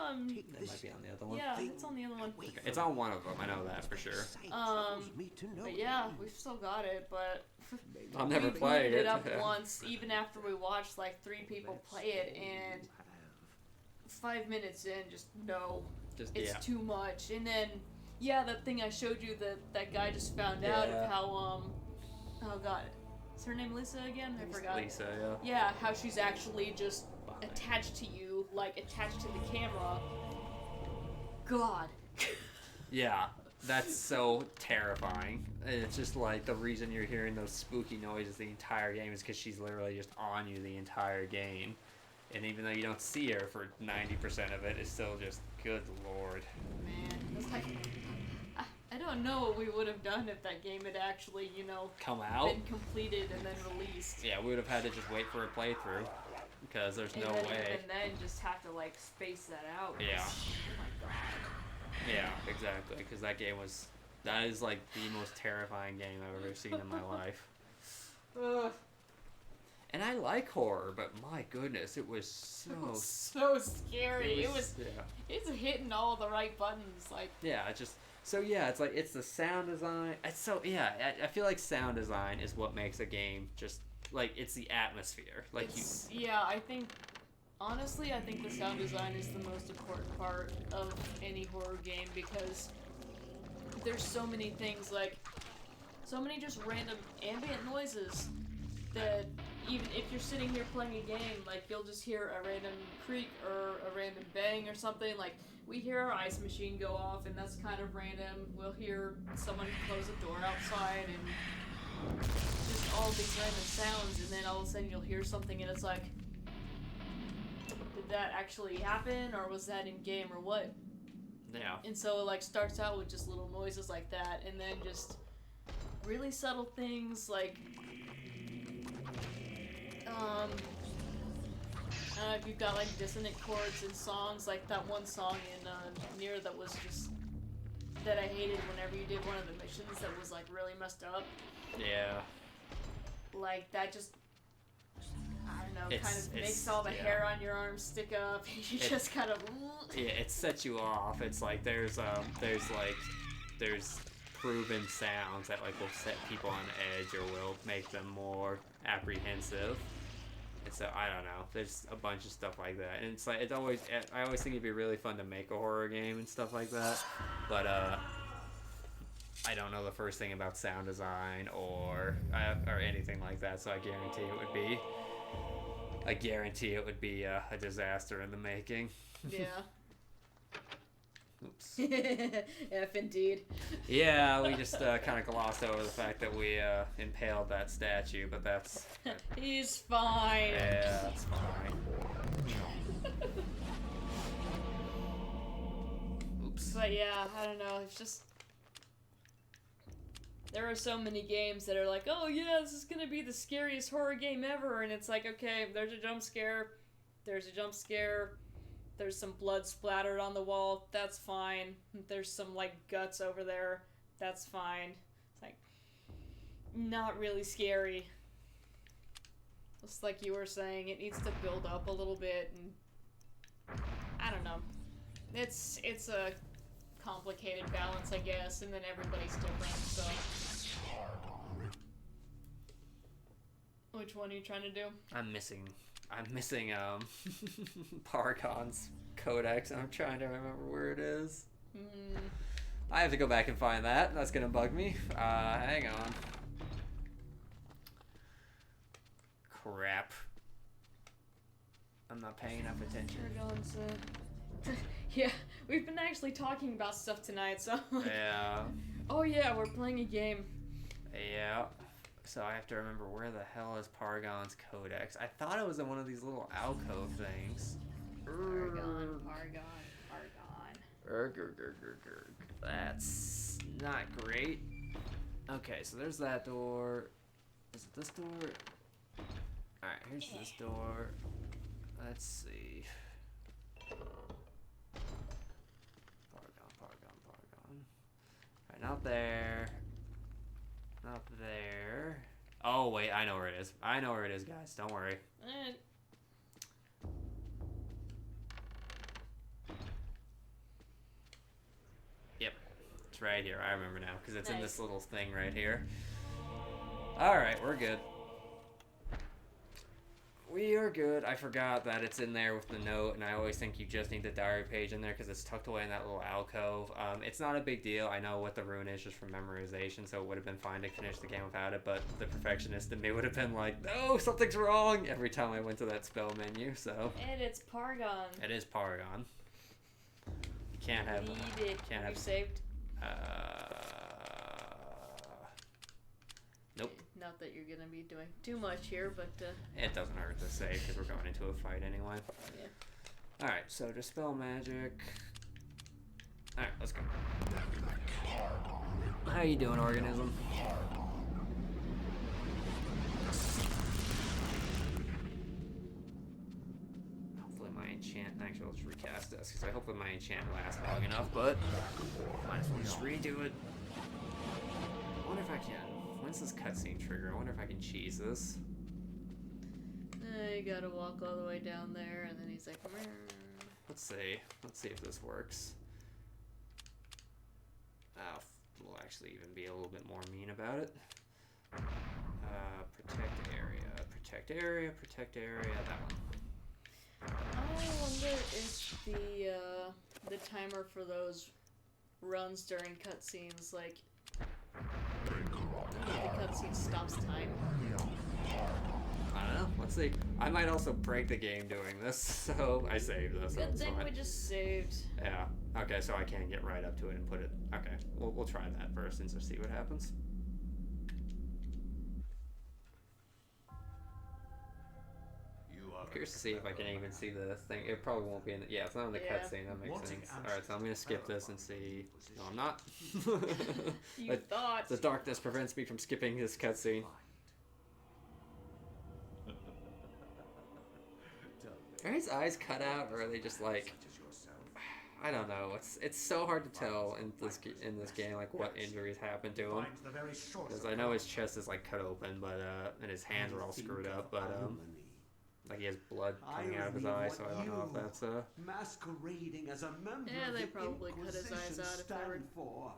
[SPEAKER 2] on your
[SPEAKER 1] It might be on the other one.
[SPEAKER 2] Yeah, it's on the other one.
[SPEAKER 1] Okay. It's on one of them. I know that for sure.
[SPEAKER 2] But yeah, we've still got it, but
[SPEAKER 1] I've never played
[SPEAKER 2] it up once, even after we watched like 3 people play it, and 5 minutes in, just no. It's too much. And then, yeah, that thing I showed you that guy just found out of how, oh god, is her name Lisa again? I forgot.
[SPEAKER 1] Lisa, yeah.
[SPEAKER 2] Yeah, how she's actually just attached to you, like attached to the camera. God.
[SPEAKER 1] Yeah, that's so terrifying. And it's just like the reason you're hearing those spooky noises the entire game is because she's literally just on you the entire game. And even though you don't see her for 90% of it, it's still just, good lord.
[SPEAKER 2] Man, it's like, I don't know what we would have done if that game had actually, you know,
[SPEAKER 1] come out,
[SPEAKER 2] been completed and then released.
[SPEAKER 1] Yeah, we would have had to just wait for a playthrough, because there's no way.
[SPEAKER 2] And then just have to, like, space that out.
[SPEAKER 1] Yeah.
[SPEAKER 2] Oh my god.
[SPEAKER 1] Yeah, exactly, because that is, like, the most terrifying game I've ever seen in my life. And I like horror, but my goodness, it was
[SPEAKER 2] so scary. It's hitting all the right buttons, like.
[SPEAKER 1] Yeah, it's like it's the sound design. I feel like sound design is what makes a game just like it's the atmosphere. Like
[SPEAKER 2] I think honestly, I think the sound design is the most important part of any horror game because there's so many things like so many just random ambient noises that even if you're sitting here playing a game, like, you'll just hear a random creak or a random bang or something. Like, we hear our ice machine go off, and that's kind of random. We'll hear someone close a door outside, and just all these random sounds, and then all of a sudden you'll hear something, and it's like, did that actually happen, or was that in-game, or what?
[SPEAKER 1] Yeah. And
[SPEAKER 2] so it, like, starts out with just little noises like that, and then just really subtle things, like... if you've got like dissonant chords in songs, like that one song in Nier that was just that I hated whenever you did one of the missions that was like really messed up.
[SPEAKER 1] Yeah.
[SPEAKER 2] Like that just I don't know, kind of makes all the hair on your arms stick up. You just kind of
[SPEAKER 1] yeah, it sets you off. It's like there's proven sounds that like will set people on edge or will make them more apprehensive. And so I don't know. There's a bunch of stuff like that, and it's like I always think it'd be really fun to make a horror game and stuff like that. But I don't know the first thing about sound design or anything like that. So I guarantee it would be a disaster in the making.
[SPEAKER 2] Yeah.
[SPEAKER 1] Oops.
[SPEAKER 2] F indeed.
[SPEAKER 1] Yeah, we just kind of glossed over the fact that we impaled that statue, but that's...
[SPEAKER 2] He's fine.
[SPEAKER 1] Yeah, that's fine. Oops.
[SPEAKER 2] But yeah, I don't know. It's just there are so many games that are like, oh yeah, this is gonna be the scariest horror game ever, and it's like, okay, there's a jump scare, there's some blood splattered on the wall, that's fine. There's some like guts over there, that's fine. It's like not really scary. Just like you were saying, it needs to build up a little bit, and I don't know. It's a complicated balance, I guess, and then everybody's different, so. Which one are you trying to do?
[SPEAKER 1] I'm missing Paragon's codex, and I'm trying to remember where it is. I have to go back and find that. That's gonna bug me. Hang on. Crap. I'm not paying enough attention.
[SPEAKER 2] Yeah, we've been actually talking about stuff tonight, so like,
[SPEAKER 1] yeah.
[SPEAKER 2] Oh yeah, we're playing a game.
[SPEAKER 1] Yeah. So I have to remember where the hell is Paragon's codex. I thought it was in one of these little alcove things.
[SPEAKER 2] Paragon.
[SPEAKER 1] That's not great. Okay, so there's that door. Is it this door? Alright, here's this door. Let's see. Paragon. Alright, not there. Not there. Oh, wait, I know where it is. I know where it is, guys. Don't worry. Yep. It's right here. I remember now, because it's in this little thing right here. Alright, we're good. We are good. I forgot that it's in there with the note, and I always think you just need the diary page in there because it's tucked away in that little alcove. It's not a big deal. I know what the rune is just from memorization, so it would have been fine to finish the game without it, but the perfectionist in me would have been like, no, something's wrong every time I went to that spell menu, so.
[SPEAKER 2] And it's Paragon.
[SPEAKER 1] It is Paragon. You can't have...
[SPEAKER 2] Can't have saved?
[SPEAKER 1] Nope.
[SPEAKER 2] Not that you're gonna be doing too much here, but
[SPEAKER 1] it doesn't hurt to save because we're going into a fight anyway. Yeah. Alright, so dispel magic. Alright, let's go. How you doing, organism? Hopefully my enchant... Actually, I'll just recast this because I hope that my enchant lasts long enough, but might as well just redo it. I wonder if I can... When's this cutscene trigger? I wonder if I can cheese this.
[SPEAKER 2] You gotta walk all the way down there, and then he's like, meh.
[SPEAKER 1] Let's see. Let's see if this works. We'll actually even be a little bit more mean about it. Protect area, that one.
[SPEAKER 2] I wonder if the timer for those runs during cutscenes, like, the cutscene stops time.
[SPEAKER 1] I don't know. Let's see. I might also break the game doing this, so I saved this.
[SPEAKER 2] Good thing we just saved.
[SPEAKER 1] Yeah. Okay, so I can get right up to it and put it. Okay, we'll try that first and just see what happens. I'm curious to see if I can even see the thing. It probably won't be in the... Yeah, it's not in the cutscene. That makes sense. Alright, so I'm going to skip this and see... No, I'm not.
[SPEAKER 2] You thought.
[SPEAKER 1] The darkness prevents me from skipping this cutscene. Are his eyes cut out, or are they just like... I don't know. It's so hard to tell in this game, like, what injuries happened to him. Because I know his chest is, like, cut open, but, and his hands are all screwed up, but, like he has blood coming out of his eye, so I don't know if that's
[SPEAKER 8] masquerading as a member
[SPEAKER 2] yeah, they
[SPEAKER 8] of the
[SPEAKER 2] probably cut his eyes out if they were
[SPEAKER 8] for,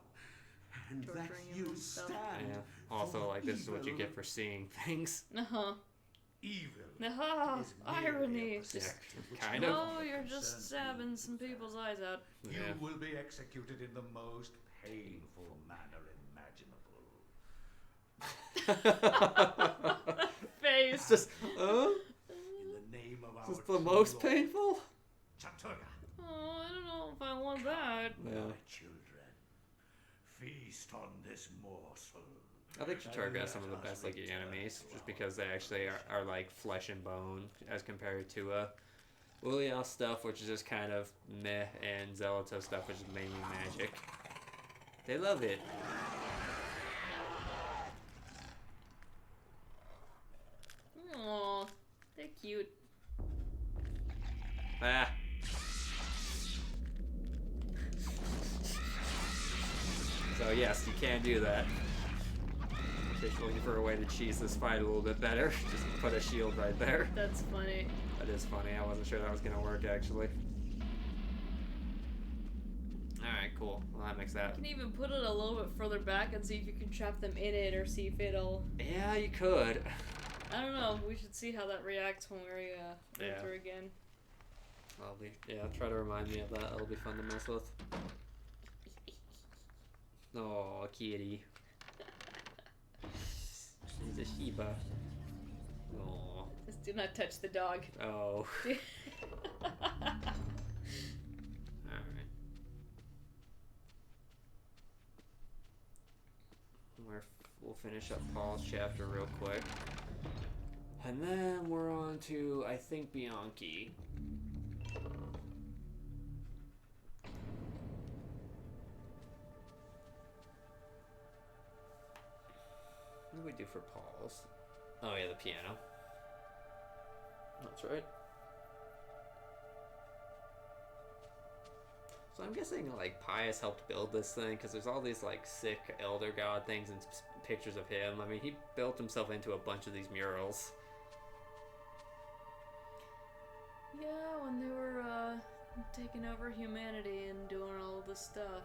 [SPEAKER 8] and that you stand.
[SPEAKER 1] Yeah. Also, like, this is what you get for seeing things.
[SPEAKER 8] Evil.
[SPEAKER 2] Irony.
[SPEAKER 1] Yeah, kind of.
[SPEAKER 2] Oh, you're just stabbing some people's eyes out.
[SPEAKER 8] You will be executed in the most painful manner imaginable.
[SPEAKER 2] Face.
[SPEAKER 1] Just,
[SPEAKER 8] In the name of our
[SPEAKER 1] Just the most
[SPEAKER 8] Lord,
[SPEAKER 1] painful?
[SPEAKER 8] chattur'gah.
[SPEAKER 2] Oh, I don't know if I want that.
[SPEAKER 1] Yeah.
[SPEAKER 8] My children, feast on this morsel.
[SPEAKER 1] I think chattur'gah is some of the best looking enemies, just because they actually are like flesh and bone as compared to Ulya stuff, which is just kind of meh, and xel'lotath stuff, which is mainly magic. They love it.
[SPEAKER 2] Aww, they're cute.
[SPEAKER 1] Ah. So yes, you can do that. Just looking for a way to cheese this fight a little bit better. Just put a shield right there.
[SPEAKER 2] That's funny.
[SPEAKER 1] That is funny. I wasn't sure that was gonna work actually. Alright, cool. Well, that makes that.
[SPEAKER 2] You can even put it a little bit further back and see if you can trap them in it or see if it'll...
[SPEAKER 1] Yeah, you could.
[SPEAKER 2] I don't know. We should see how that reacts when we go through again.
[SPEAKER 1] Try to remind me of that. It'll be fun to mess with. Oh, kitty. She's a Shiba. Oh.
[SPEAKER 2] Just do not touch the dog.
[SPEAKER 1] Oh. We'll finish up Paul's chapter real quick. And then we're on to, I think, Bianchi. What do we do for Paul's? Oh yeah, the piano. That's right. So I'm guessing like Pius helped build this thing because there's all these like sick elder god things and pictures of him. I mean, he built himself into a bunch of these murals.
[SPEAKER 2] Yeah, when they were taking over humanity and doing all this stuff.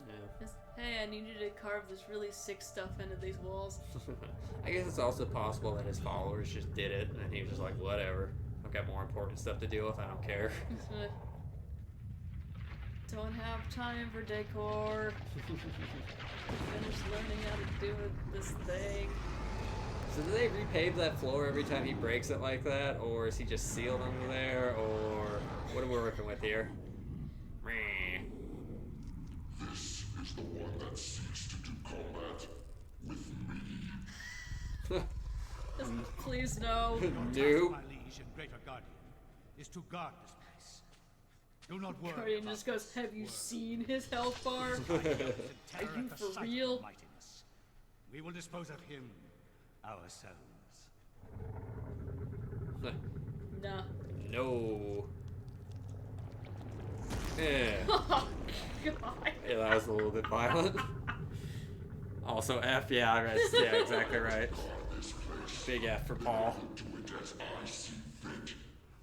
[SPEAKER 1] Yeah.
[SPEAKER 2] Hey, I need you to carve this really sick stuff into these walls.
[SPEAKER 1] I guess it's also possible that his followers just did it and he was just like, whatever. I've got more important stuff to deal with. I don't care.
[SPEAKER 2] Don't have time for decor. Finish learning how to do this thing.
[SPEAKER 1] So do they repave that floor every time he breaks it like that? Or is he just sealed under there? Or what are we working with here?
[SPEAKER 5] This is the one that seeks to do combat with me.
[SPEAKER 2] Please no.
[SPEAKER 1] Nope.
[SPEAKER 3] My liege and greater guardian is to guard this place. Do not worry.
[SPEAKER 2] Guardian just goes, have you seen his health bar? Are you for real?
[SPEAKER 3] We will dispose of him ourselves.
[SPEAKER 2] Nah.
[SPEAKER 1] No. Yeah.
[SPEAKER 2] Oh, God.
[SPEAKER 1] Yeah, that was a little bit violent. Also F, yeah, right. Yeah, exactly right. Big F for Paul.
[SPEAKER 5] Do it as I see fit.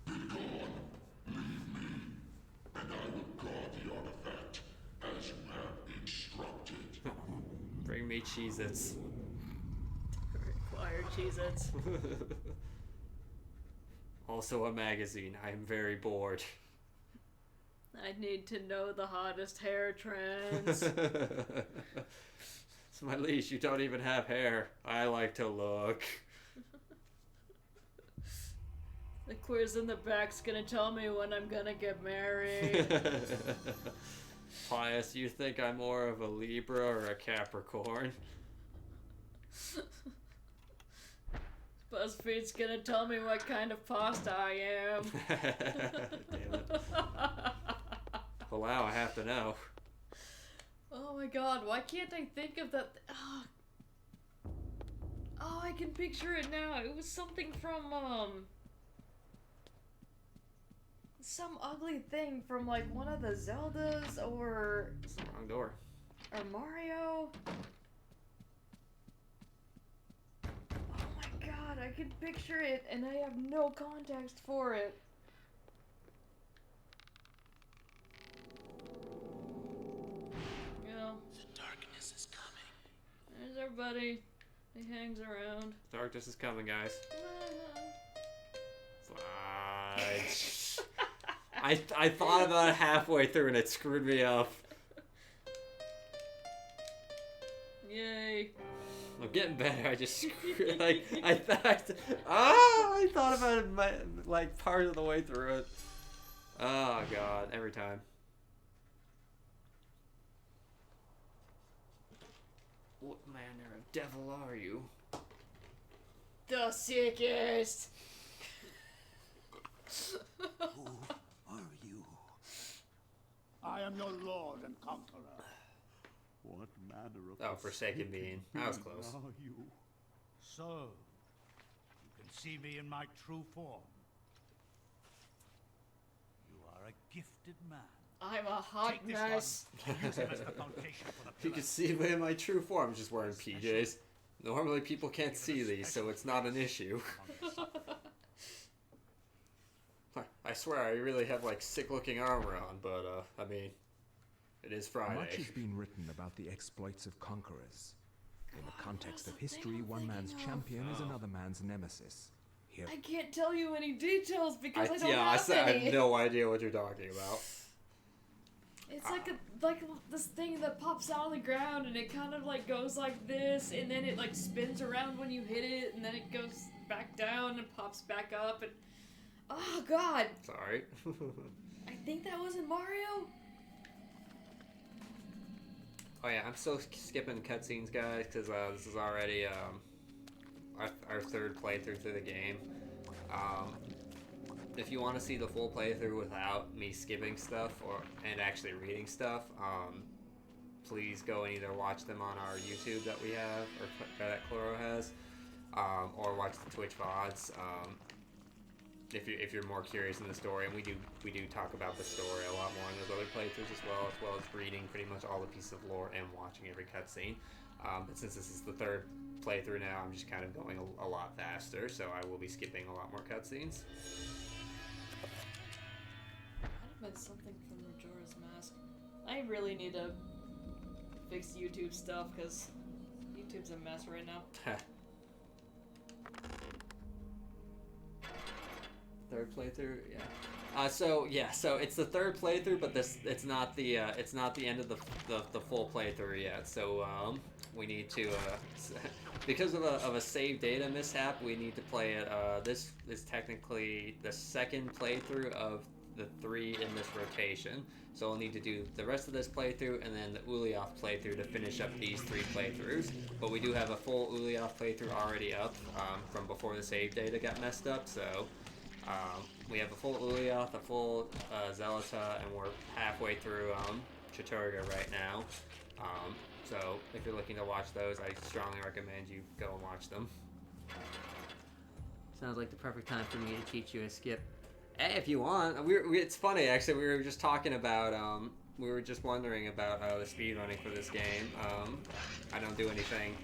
[SPEAKER 5] Be gone. Leave me. And I will guard the artifact as you have instructed.
[SPEAKER 1] Bring me Cheez-Its.
[SPEAKER 2] Required Cheez-Its.
[SPEAKER 1] Also a magazine. I am very bored.
[SPEAKER 2] I need to know the hottest hair trends.
[SPEAKER 1] It's my leash. You don't even have hair. I like to look.
[SPEAKER 2] The quiz in the back's gonna tell me when I'm gonna get married.
[SPEAKER 1] Pius, you think I'm more of a Libra or a Capricorn?
[SPEAKER 2] BuzzFeed's gonna tell me what kind of pasta I am.
[SPEAKER 1] Damn it. Well, now I have to know.
[SPEAKER 2] Oh my god, why can't I think of that? Oh, I can picture it now. It was something from, some ugly thing from, like, one of the Zeldas, or...
[SPEAKER 1] It's the wrong door.
[SPEAKER 2] Or Mario. Oh my god, I can picture it, and I have no context for it. You know, the darkness is coming. There's our buddy. He hangs around.
[SPEAKER 1] Darkness is coming, guys. Fudge. I thought about it halfway through and it screwed me up.
[SPEAKER 2] Yay.
[SPEAKER 1] I'm getting better. I just screwed, like I thought about it like part of the way through it. Oh god, every time. What manner of devil are you?
[SPEAKER 2] The sickest.
[SPEAKER 3] Who are you? I am your lord and conqueror. What manner of
[SPEAKER 1] Forsaken Being. That was close.
[SPEAKER 3] Are you? So, you can see me in my true form. You are a gifted man.
[SPEAKER 2] I'm a hot
[SPEAKER 3] Take this
[SPEAKER 2] mess.
[SPEAKER 3] one. Use him as the foundation for the
[SPEAKER 1] You can see me in my true form, just wearing PJs. Normally people can't see these, so it's not an issue. I swear, I really have like sick-looking armor on, but I mean, it is Friday.
[SPEAKER 6] Much has been written about the exploits of conquerors. In the context of history, one man's champion is another man's nemesis. Here,
[SPEAKER 2] I can't tell you any details because I don't
[SPEAKER 1] I
[SPEAKER 2] have any.
[SPEAKER 1] have no idea what you're talking about.
[SPEAKER 2] It's like this thing that pops out of the ground and it kind of like goes like this and then it like spins around when you hit it and then it goes back down and pops back up and oh god.
[SPEAKER 1] Sorry.
[SPEAKER 2] I think that was in Mario.
[SPEAKER 1] Oh yeah, I'm still skipping cutscenes, guys, because this is already our third playthrough through the game. If you want to see the full playthrough without me skipping stuff and actually reading stuff, please go and either watch them on our YouTube that we have, or that Chloro has, or watch the Twitch VODs. If you're more curious in the story, and we do talk about the story a lot more in those other playthroughs as well as reading pretty much all the pieces of lore and watching every cutscene. But since this is the third playthrough now, I'm just kind of going a lot faster, so I will be skipping a lot more cutscenes.
[SPEAKER 2] Might have been something from Majora's Mask. I really need to fix YouTube stuff because YouTube's a mess right now.
[SPEAKER 1] Third playthrough, yeah. So it's the third playthrough, but it's not the end of the full playthrough yet. So we need to because of a save data mishap, we need to play it. This is technically the second playthrough of the 3 in this rotation. So we'll need to do the rest of this playthrough and then the Ulyaoth playthrough to finish up these 3 playthroughs. But we do have a full Ulyaoth playthrough already up from before the save data got messed up. So. We have a full Ulyaoth, a full xel'lotath, and we're halfway through chattur'gah right now. So if you're looking to watch those, I strongly recommend you go and watch them. Sounds like the perfect time for me to teach you a skip. Hey, if you want. It's funny, actually. We were just talking about, we were just wondering about the speedrunning for this game. I don't do anything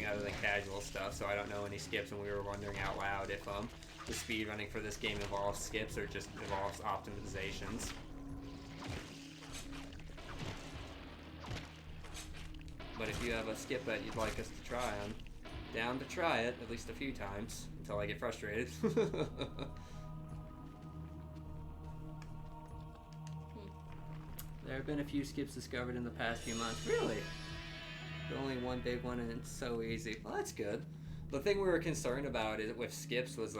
[SPEAKER 1] other than casual stuff, so I don't know any skips, and we were wondering out loud if the speedrunning for this game involves skips or just involves optimizations. But if you have a skip that you'd like us to try, I'm down to try it at least a few times until I get frustrated. There have been a few skips discovered in the past few months. Really? But only one big one, and it's so easy. Well, that's good. The thing we were concerned about with skips was,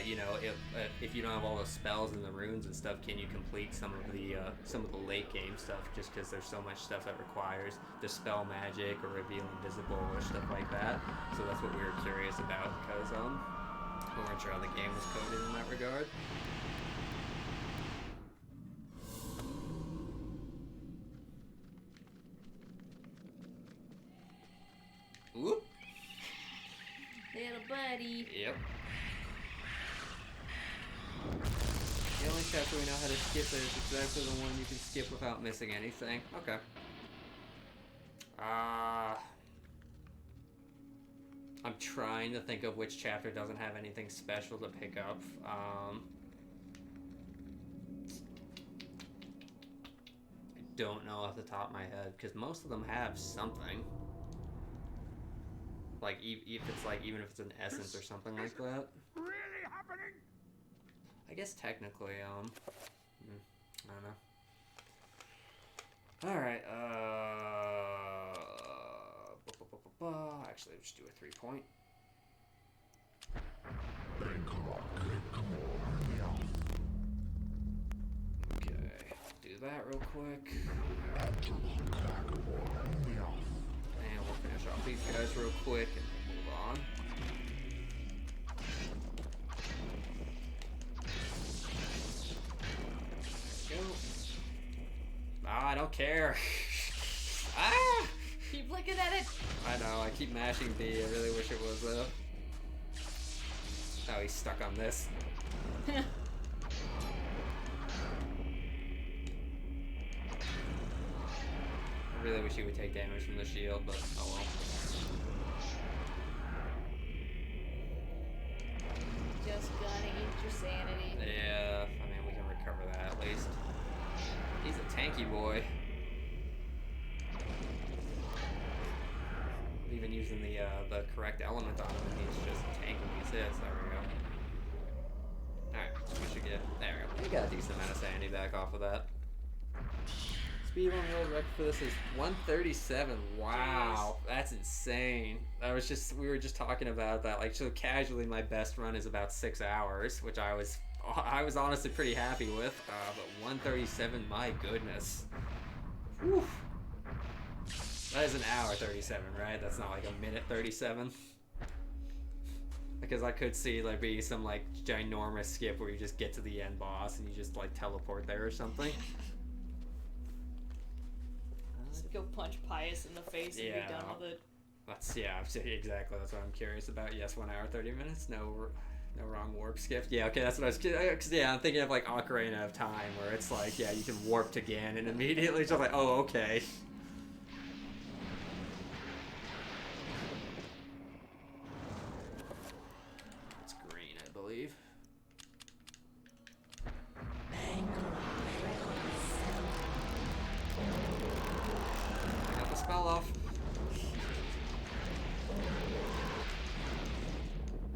[SPEAKER 1] you know, if you don't have all the spells and the runes and stuff, can you complete some of the late game stuff? Just because there's so much stuff that requires dispel magic or reveal invisible or stuff like that. So that's what we were curious about, because we weren't sure how the game was coded in that regard. Whoop.
[SPEAKER 2] Little buddy.
[SPEAKER 1] Yep. The only chapter we know how to skip is exactly the one you can skip without missing anything. Okay. I'm trying to think of which chapter doesn't have anything special to pick up. I don't know off the top of my head, because most of them have something. Like, even if it's an essence or something like that.
[SPEAKER 3] Really happening?
[SPEAKER 1] I guess technically, I don't know. Alright, actually, let's do a 3-point. Okay, do that real quick. And we'll finish off these guys real quick and move on. don't care. Ah!
[SPEAKER 2] Keep looking at it.
[SPEAKER 1] I know, I keep mashing B. I really wish it was, Oh, he's stuck on this. I really wish he would take damage from the shield, but oh well.
[SPEAKER 2] Just gonna eat your sanity.
[SPEAKER 1] Yeah, I mean, we can recover that at least. He's a tanky boy. Even using the correct element on him, he's just tanking these hits. There we go. Alright, we should get... There we go. We got a decent amount of sanity back off of that. Speed on world record for this is 137. Wow, that's insane. We were just talking about that. Like, so casually, my best run is about 6 hours, which I was honestly pretty happy with. But 137, my goodness. Whew. That is an hour 37, right? That's not like a minute 37. Because I could see like being some like ginormous skip where you just get to the end boss and you just like teleport there or something.
[SPEAKER 2] Just go punch Pius in the face and be done with it.
[SPEAKER 1] Exactly. That's what I'm curious about. Yes, 1 hour 30 minutes. No wrong warp skip. Yeah, okay, that's what I was. Cause yeah, I'm thinking of like Ocarina of Time where it's like you can warp to Ganon and immediately just like, oh, okay. It's green, I believe. I got the spell off.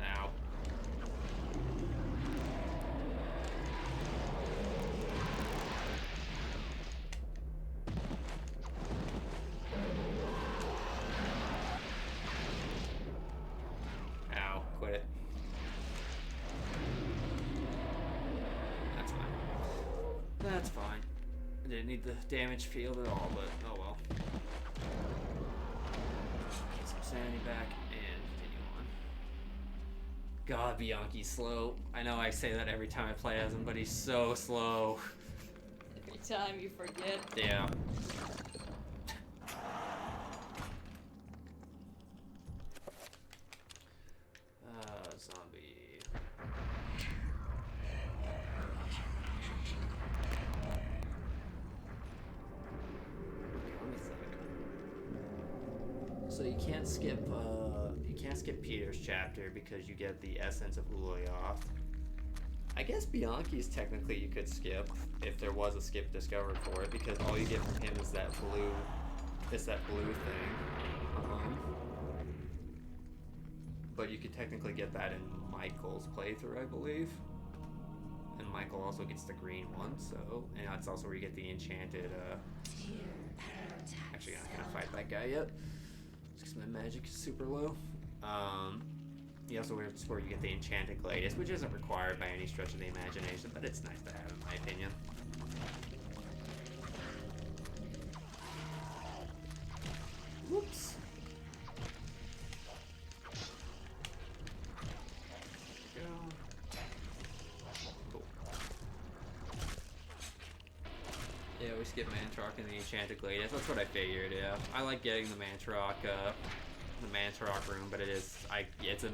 [SPEAKER 1] Ow. Ow, quit it. That's fine. That's fine. I didn't need the damage field at all, but oh well. Get some sanity back and continue on. God, Bianchi's slow. I know I say that every time I play as him, but he's so slow.
[SPEAKER 2] Every time you forget.
[SPEAKER 1] Yeah. Zombie. So you can't skip Peter's chapter because you get the essence of Xel'lotath. I guess Bianchi's technically you could skip if there was a skip discovered for it because all you get from him is that blue thing. But you could technically get that in Michael's playthrough, I believe. And Michael also gets the green one, so and that's also where you get the enchanted actually I'm not gonna fight that guy yet. Just 'cause my magic is super low. You also where you get the enchanted gladius, which isn't required by any stretch of the imagination, but it's nice to have in my opinion. Whoops. Cool. Yeah, we skip Mantrock and the enchanted gladius. That's what I figured. Yeah, I like getting the Mantrock room, but it's a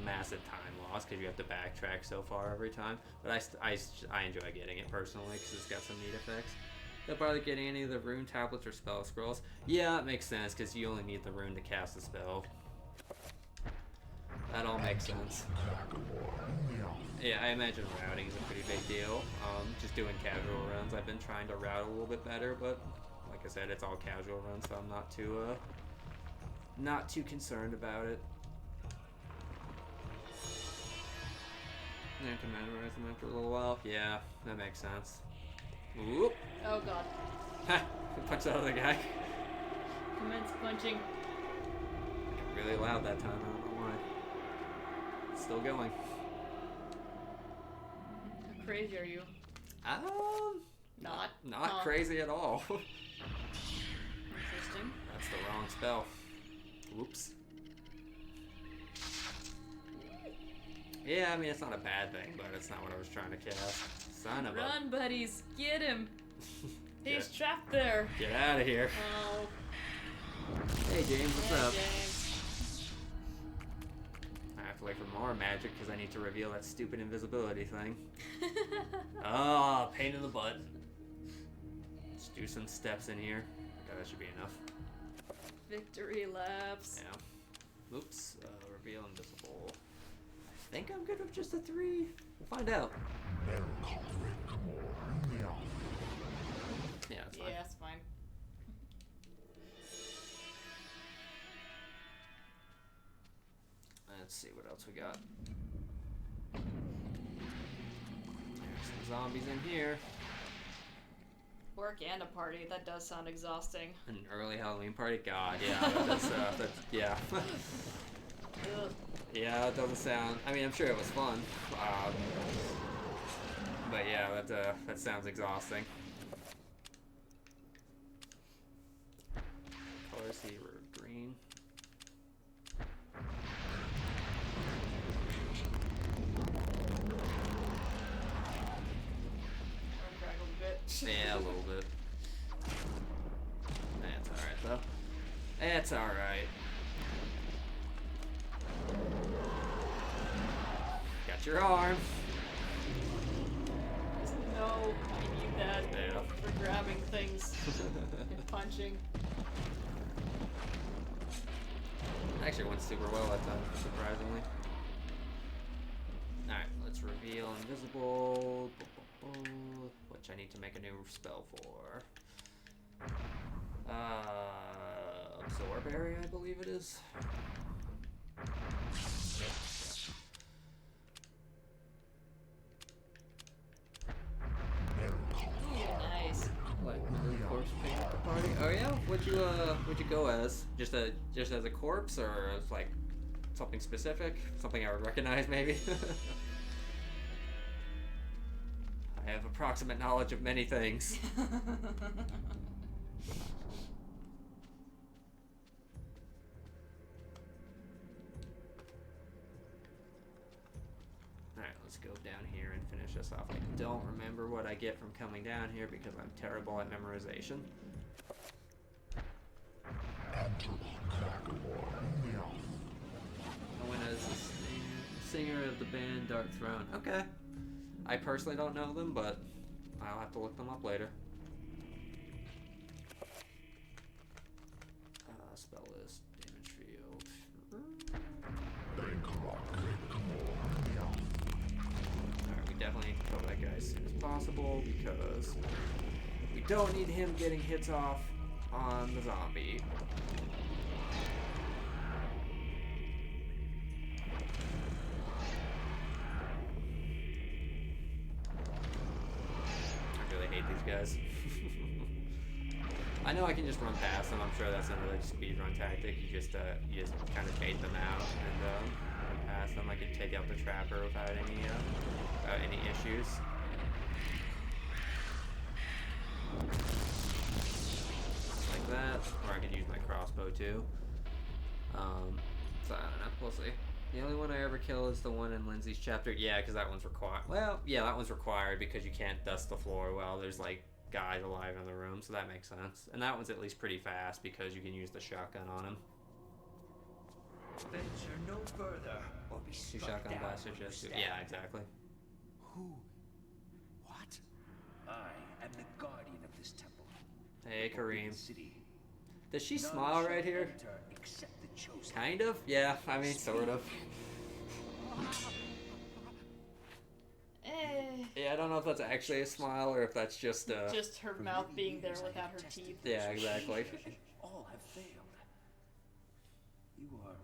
[SPEAKER 1] massive time loss because you have to backtrack so far every time. But I enjoy getting it personally because it's got some neat effects. Don't bother getting any of the rune tablets or spell scrolls. Yeah, it makes sense because you only need the rune to cast a spell. That all makes sense. Yeah, I imagine routing is a pretty big deal. Just doing casual runs, I've been trying to route a little bit better, but like I said, it's all casual runs, so I'm not too concerned about it. I have to memorize them after a little while. Yeah, that makes sense. Whoop.
[SPEAKER 2] Oh god.
[SPEAKER 1] Ha! Punch the other guy.
[SPEAKER 2] Commence punching.
[SPEAKER 1] Really loud that time, I don't know why. It's still going.
[SPEAKER 2] How crazy are you?
[SPEAKER 1] Not crazy at all.
[SPEAKER 2] Interesting.
[SPEAKER 1] That's the wrong spell. Whoops. Yeah, I mean, it's not a bad thing, but it's not what I was trying to cast. Son of a...
[SPEAKER 2] Run, buddies! Get him! He's trapped there.
[SPEAKER 1] Get out of here.
[SPEAKER 2] Oh.
[SPEAKER 1] Hey, James, what's
[SPEAKER 2] Hey,
[SPEAKER 1] up?
[SPEAKER 2] James.
[SPEAKER 1] I have to wait for more magic because I need to reveal that stupid invisibility thing. Oh, pain in the butt. Let's do some steps in here. Okay, that should be enough.
[SPEAKER 2] Victory laps.
[SPEAKER 1] Yeah. Oops. Reveal invisible. I think I'm good with just a 3. We'll find out. Yeah, that's fine.
[SPEAKER 2] Yeah, that's fine.
[SPEAKER 1] Let's see what else we got. There's some zombies in here.
[SPEAKER 2] Work and a party. That does sound exhausting.
[SPEAKER 1] An early Halloween party? God, yeah. That's, yeah.
[SPEAKER 2] Ugh.
[SPEAKER 1] Yeah, it doesn't sound... I mean, I'm sure it was fun. But yeah, that sounds exhausting. Colors here were green. Yeah, a little bit. That's alright, though. That's alright. Got your arm.
[SPEAKER 2] No, I need that
[SPEAKER 1] Yeah.
[SPEAKER 2] for grabbing things and punching.
[SPEAKER 1] Actually went super well that time, surprisingly. Alright, let's reveal invisible. Which I need to make a new spell for. Absorb area, I believe it is.
[SPEAKER 2] Nice.
[SPEAKER 1] What? Corpse paint at the party? Oh yeah? What'd you go as? Just as a corpse, or as like something specific? Something I would recognize, maybe? I have approximate knowledge of many things. Alright, let's go down here and finish this off. I don't remember what I get from coming down here because I'm terrible at memorization. I went as the singer of the band Dark Throne. Okay. I personally don't know them, but I'll have to look them up later. Spell list, damage field. Alright, we definitely need to kill that guy as soon as possible because we don't need him getting hits off on the zombie. Guys. I know I can just run past them. I'm sure that's another speedrun tactic. You just kind of bait them out and run past them. I can take out the trapper without any issues. Like that, or I can use my crossbow too. So I don't know. We'll see. The only one I ever kill is the one in Lindsay's chapter. Yeah, because that one's required. Well, yeah, that one's required because you can't dust the floor while there's like guys alive in the room, so that makes sense. And that one's at least pretty fast because you can use the shotgun on him.
[SPEAKER 8] Venture no further or be
[SPEAKER 1] Two
[SPEAKER 8] struck
[SPEAKER 1] shotgun
[SPEAKER 8] down
[SPEAKER 1] blasters,
[SPEAKER 8] where you
[SPEAKER 1] just
[SPEAKER 8] stand.
[SPEAKER 1] yeah, exactly.
[SPEAKER 6] Who? What?
[SPEAKER 8] I am the guardian of this temple.
[SPEAKER 1] Hey, Kareem.
[SPEAKER 8] City.
[SPEAKER 1] Does she
[SPEAKER 8] None
[SPEAKER 1] smile
[SPEAKER 8] shall
[SPEAKER 1] right here?
[SPEAKER 8] enter except the chosen.
[SPEAKER 1] Kind of. Yeah, I mean, sort of. Yeah, I don't know if that's actually a smile or if that's just
[SPEAKER 2] her mouth being there without her teeth.
[SPEAKER 1] Yeah, exactly.
[SPEAKER 8] All have failed. You are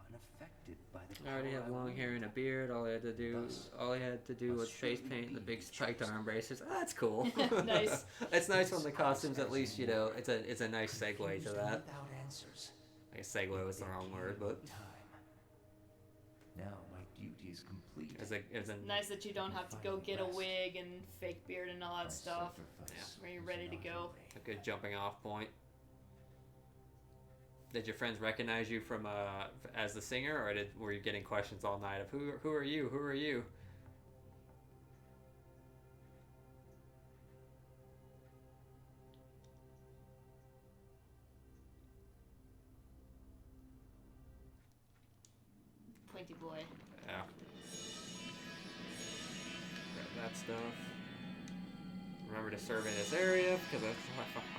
[SPEAKER 8] unaffected by the
[SPEAKER 1] I already have long hair and a beard. All I had to do was face paint and the big spiked arm braces. Oh, that's cool.
[SPEAKER 2] Nice.
[SPEAKER 1] It's nice when the costumes, at least, you know, it's a nice segue to that.
[SPEAKER 8] Without answers.
[SPEAKER 1] I guess segue was the wrong word, but
[SPEAKER 8] Time. Now my duty is complete.
[SPEAKER 1] it's a
[SPEAKER 2] Nice that you don't have to go get a wig and fake beard and all that stuff. Where you're ready to go.
[SPEAKER 1] a good jumping off point. Did your friends recognize you from as the singer, or were you getting questions all night of who are you? Who are you?
[SPEAKER 2] boy.
[SPEAKER 1] Yeah. Grab that stuff. Remember to survey this area, because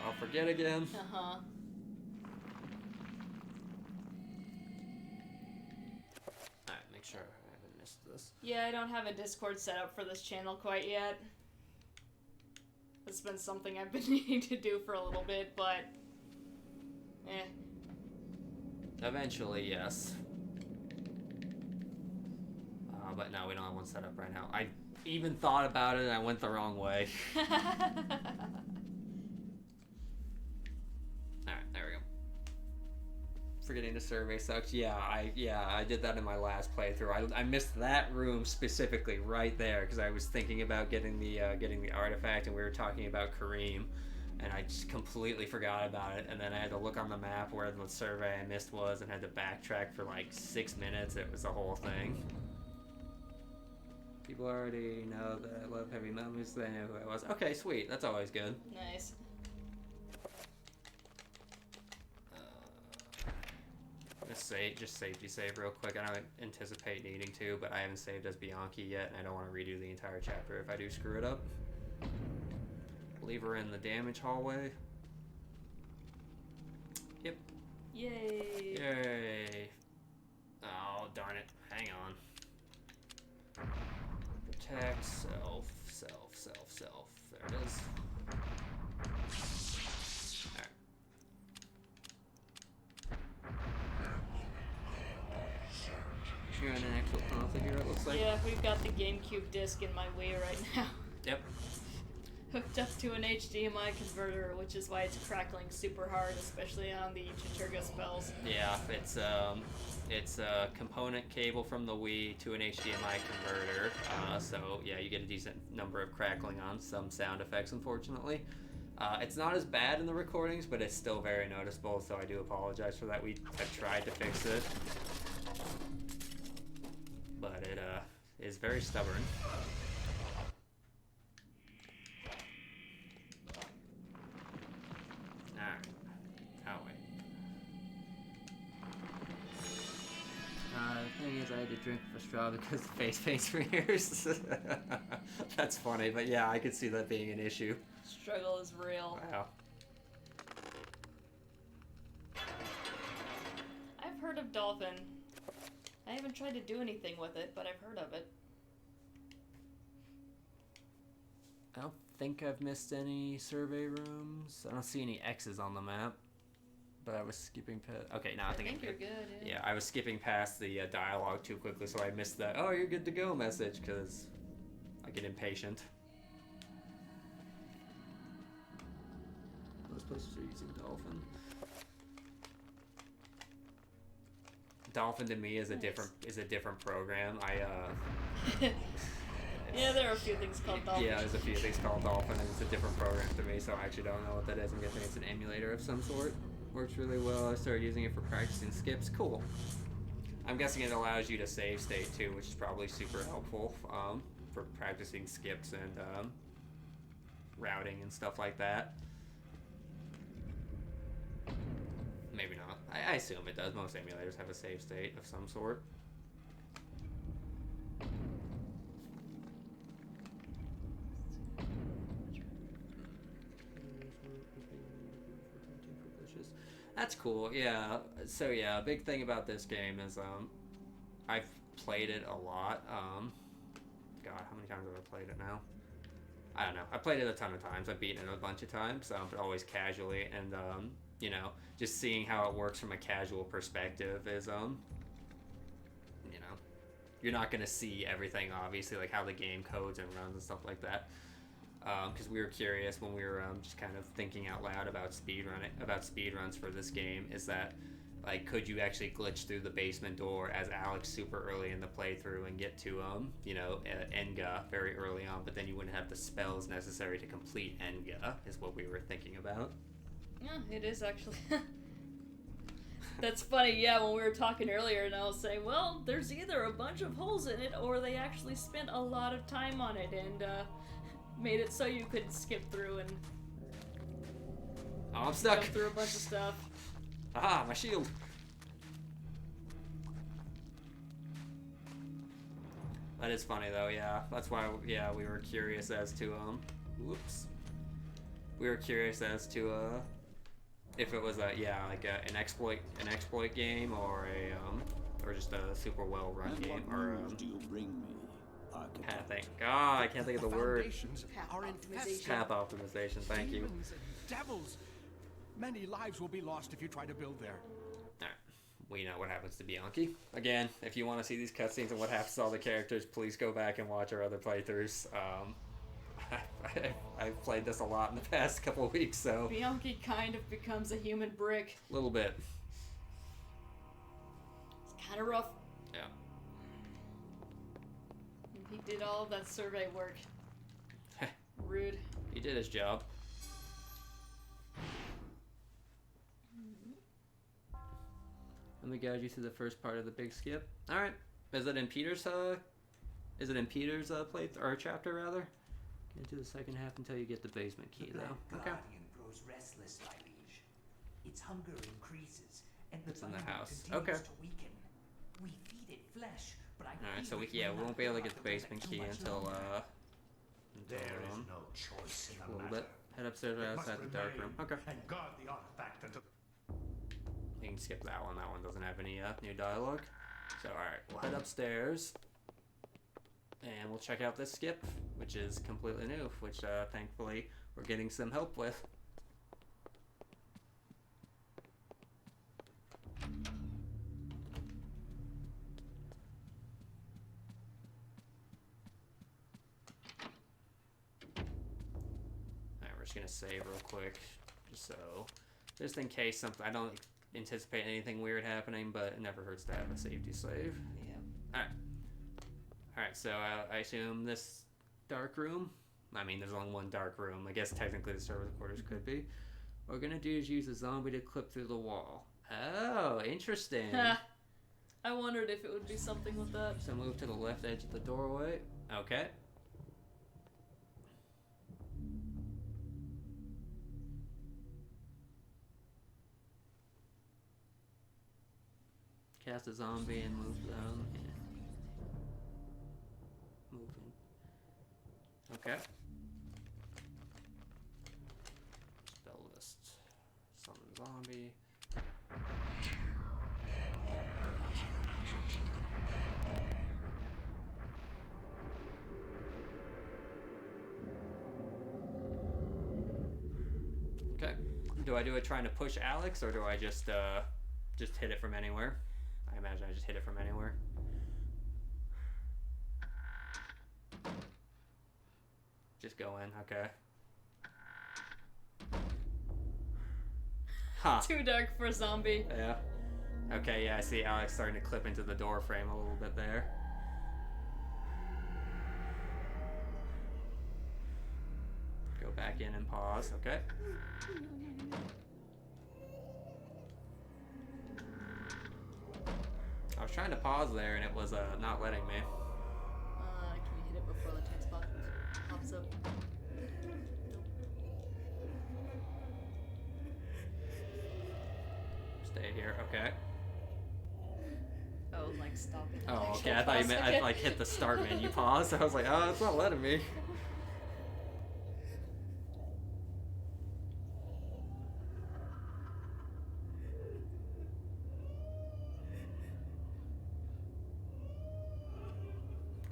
[SPEAKER 1] I'll forget again.
[SPEAKER 2] Uh-huh.
[SPEAKER 1] Alright, make sure I haven't missed this.
[SPEAKER 2] Yeah, I don't have a Discord set up for this channel quite yet. It's been something I've been needing to do for a little bit, but...
[SPEAKER 1] Eventually, yes. But no, we don't have one set up right now. I even thought about it and I went the wrong way. Alright, there we go. Forgetting to survey sucks. Yeah, I did that in my last playthrough. I missed that room specifically right there because I was thinking about getting the artifact, and we were talking about Kareem, and I just completely forgot about it. And then I had to look on the map where the survey I missed was, and had to backtrack for like 6 minutes. It was the whole thing. People already know that I love heavy metal music. They know who I was. Okay, sweet. That's always good.
[SPEAKER 2] Nice.
[SPEAKER 1] Just safety save real quick. I don't anticipate needing to, but I haven't saved as Bianchi yet, and I don't want to redo the entire chapter if I do screw it up. Leave her in the damage hallway. Yep.
[SPEAKER 2] Yay!
[SPEAKER 1] Yay! Oh, darn it. Hang on. Protect, self. There it is. Alright. You're in an actual conflict here, it looks like.
[SPEAKER 2] Yeah, we've got the GameCube disc in my way right now.
[SPEAKER 1] Yep.
[SPEAKER 2] Hooked up to an HDMI converter, which is why it's crackling super hard, especially on the chattur'gah spells.
[SPEAKER 1] Yeah, it's a component cable from the Wii to an HDMI converter, so yeah, you get a decent number of crackling on some sound effects, unfortunately. It's not as bad in the recordings, but it's still very noticeable, so I do apologize for that. I've tried to fix it, but it is very stubborn. The thing is, I had to drink for straw because the face paint's for years. That's funny, but yeah, I could see that being an issue.
[SPEAKER 2] Struggle is real.
[SPEAKER 1] Wow.
[SPEAKER 2] I've heard of Dolphin. I haven't tried to do anything with it, but I've heard of it.
[SPEAKER 1] I don't think I've missed any survey rooms. I don't see any X's on the map. But I was skipping past... Okay, now I think
[SPEAKER 2] you're good.
[SPEAKER 1] Yeah, I was skipping past the dialogue too quickly, so I missed that, oh, you're good to go message, because I get impatient. Most places are using Dolphin. Dolphin to me is a different program.
[SPEAKER 2] Yeah, there are a few things called Dolphin.
[SPEAKER 1] Yeah, there's a few things called Dolphin, and it's a different program to me, so I actually don't know what that is. I'm guessing it's an emulator of some sort. Works really well. I started using it for practicing skips. Cool. I'm guessing it allows you to save state too, which is probably super helpful for practicing skips and routing and stuff like that. Maybe not. I assume it does. Most emulators have a save state of some sort. That's cool, yeah. So yeah, a big thing about this game is I've played it a lot. God, how many times have I played it now? I don't know. I played it a ton of times. I've beaten it a bunch of times, but always casually. And you know, just seeing how it works from a casual perspective is you know, you're not gonna see everything obviously, like how the game codes and runs and stuff like that. Because we were curious when we were just kind of thinking out loud about speedruns for this game, is that like, could you actually glitch through the basement door as Alex super early in the playthrough and get to you know, xel'lotath very early on, but then you wouldn't have the spells necessary to complete xel'lotath, is what we were thinking about.
[SPEAKER 2] Yeah, it is actually. That's funny, yeah, when we were talking earlier and I was saying, well, there's either a bunch of holes in it or they actually spent a lot of time on it and made it so you could skip through and
[SPEAKER 1] I'm stuck.
[SPEAKER 2] Go through a bunch of stuff.
[SPEAKER 1] Ah, my shield. That is funny though, yeah. That's why, yeah, we were curious as to, whoops. We were curious as to, if it was an exploit game or or just a super well run game or
[SPEAKER 9] do you bring me?
[SPEAKER 1] I can't think of the word.
[SPEAKER 2] Path
[SPEAKER 1] Path optimization. Thank you.
[SPEAKER 8] Demons and devils. Many lives will be lost if you try to build there.
[SPEAKER 1] Alright. We know what happens to Bianchi. Again, if you want to see these cutscenes and what happens to all the characters, please go back and watch our other playthroughs. I've played this a lot in the past couple of weeks, so...
[SPEAKER 2] Bianchi kind of becomes a human brick.
[SPEAKER 1] A little bit.
[SPEAKER 2] It's kind of rough.
[SPEAKER 1] Yeah.
[SPEAKER 2] He did all of that survey work. Rude.
[SPEAKER 1] He did his job. Let me guide you through the first part of the big skip. All right. Is it in Peter's playthrough or chapter rather? Get into the second half until you get the basement key though. Okay.
[SPEAKER 10] Guardian grows restless, my liege. Its hunger increases, and the
[SPEAKER 1] It's in the
[SPEAKER 10] binding
[SPEAKER 1] house.
[SPEAKER 10] continues
[SPEAKER 1] Okay.
[SPEAKER 10] to weaken. We feed it flesh, but I
[SPEAKER 1] Alright, so
[SPEAKER 10] fear
[SPEAKER 1] we
[SPEAKER 10] it will
[SPEAKER 1] won't
[SPEAKER 10] not
[SPEAKER 1] be able to
[SPEAKER 10] grow
[SPEAKER 1] get the
[SPEAKER 10] to limit
[SPEAKER 1] basement
[SPEAKER 10] too
[SPEAKER 1] key
[SPEAKER 10] much
[SPEAKER 1] until
[SPEAKER 10] longer.
[SPEAKER 8] There is no choice in
[SPEAKER 1] a
[SPEAKER 8] the
[SPEAKER 1] little
[SPEAKER 8] matter.
[SPEAKER 1] bit. Head upstairs right
[SPEAKER 8] It must
[SPEAKER 1] outside the dark room.
[SPEAKER 8] remain
[SPEAKER 1] Okay.
[SPEAKER 8] And guard the artifact until...
[SPEAKER 1] You can skip that one. That one doesn't have any new dialogue. So alright, we'll head upstairs. And we'll check out this skip, which is completely new, which thankfully we're getting some help with. Alright, we're just gonna save real quick, just in case something. I don't anticipate anything weird happening, but it never hurts to have a safety save.
[SPEAKER 2] Yeah.
[SPEAKER 1] Alright, so I assume this dark room, I mean there's only one dark room, I guess technically the server quarters could be. What we're gonna do is use a zombie to clip through the wall. Oh, interesting.
[SPEAKER 2] I wondered if it would be something with that.
[SPEAKER 1] So move to the left edge of the doorway. Okay. Cast a zombie and move them. Moving. Okay. Spell list. Summon zombie. Okay. Do I do it trying to push Alex, or do I just hit it from anywhere? I imagine I just hit it from anywhere. Just go in, okay. Huh.
[SPEAKER 2] Too dark for a zombie.
[SPEAKER 1] Yeah. Okay, yeah, I see Alex starting to clip into the door frame a little bit there. Go back in and pause, okay. I was trying to pause there and it was not letting me.
[SPEAKER 2] Can you hit it before the text box pops up?
[SPEAKER 1] Stay here, okay.
[SPEAKER 2] Oh, like stop it.
[SPEAKER 1] Oh, okay, I thought you meant I'd like hit the start menu pause. I was like, oh, it's not letting me.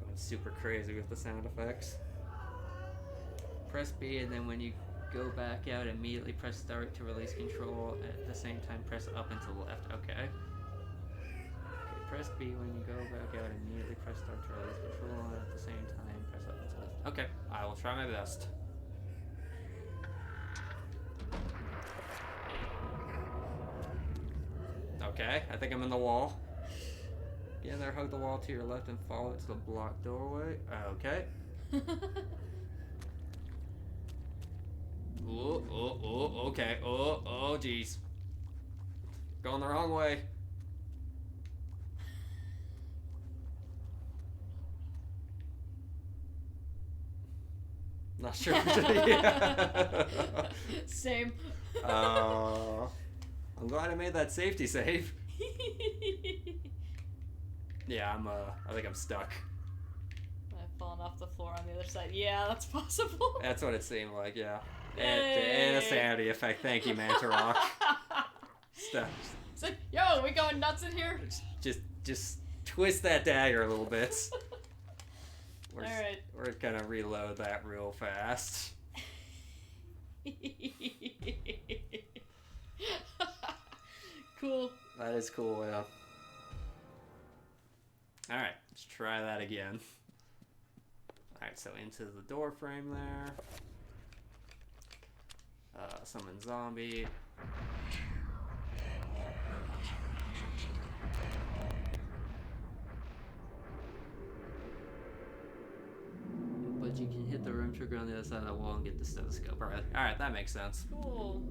[SPEAKER 1] Going super crazy with the sound effects. Press B, and then when you go back out, immediately press start to release control. At the same time, press up and to the left. Okay. Press B when you go back out, immediately press start to release control, and at the same time, press up and to the left. Okay, I will try my best. Okay, I think I'm in the wall. Get in there, hug the wall to your left, and follow it to the blocked doorway. Okay. Okay. Oh, jeez. Going the wrong way. Not sure. Yeah.
[SPEAKER 2] Same.
[SPEAKER 1] I'm glad I made that safety save. Yeah, I think I'm stuck.
[SPEAKER 2] falling off the floor on the other side. Yeah, that's possible.
[SPEAKER 1] That's what it seemed like, yeah. And a sanity effect. Thank you, Mantarok. Stuff.
[SPEAKER 2] It's like, yo, we going nuts in here?
[SPEAKER 1] Just twist that dagger a little bit.
[SPEAKER 2] Alright.
[SPEAKER 1] We're gonna reload that real fast.
[SPEAKER 2] Cool.
[SPEAKER 1] That is cool, yeah. Alright, let's try that again. Alright, so into the door frame there. Summon zombie. But you can hit the room trigger on the other side of the wall and get the stethoscope. Alright, that makes sense.
[SPEAKER 2] Cool.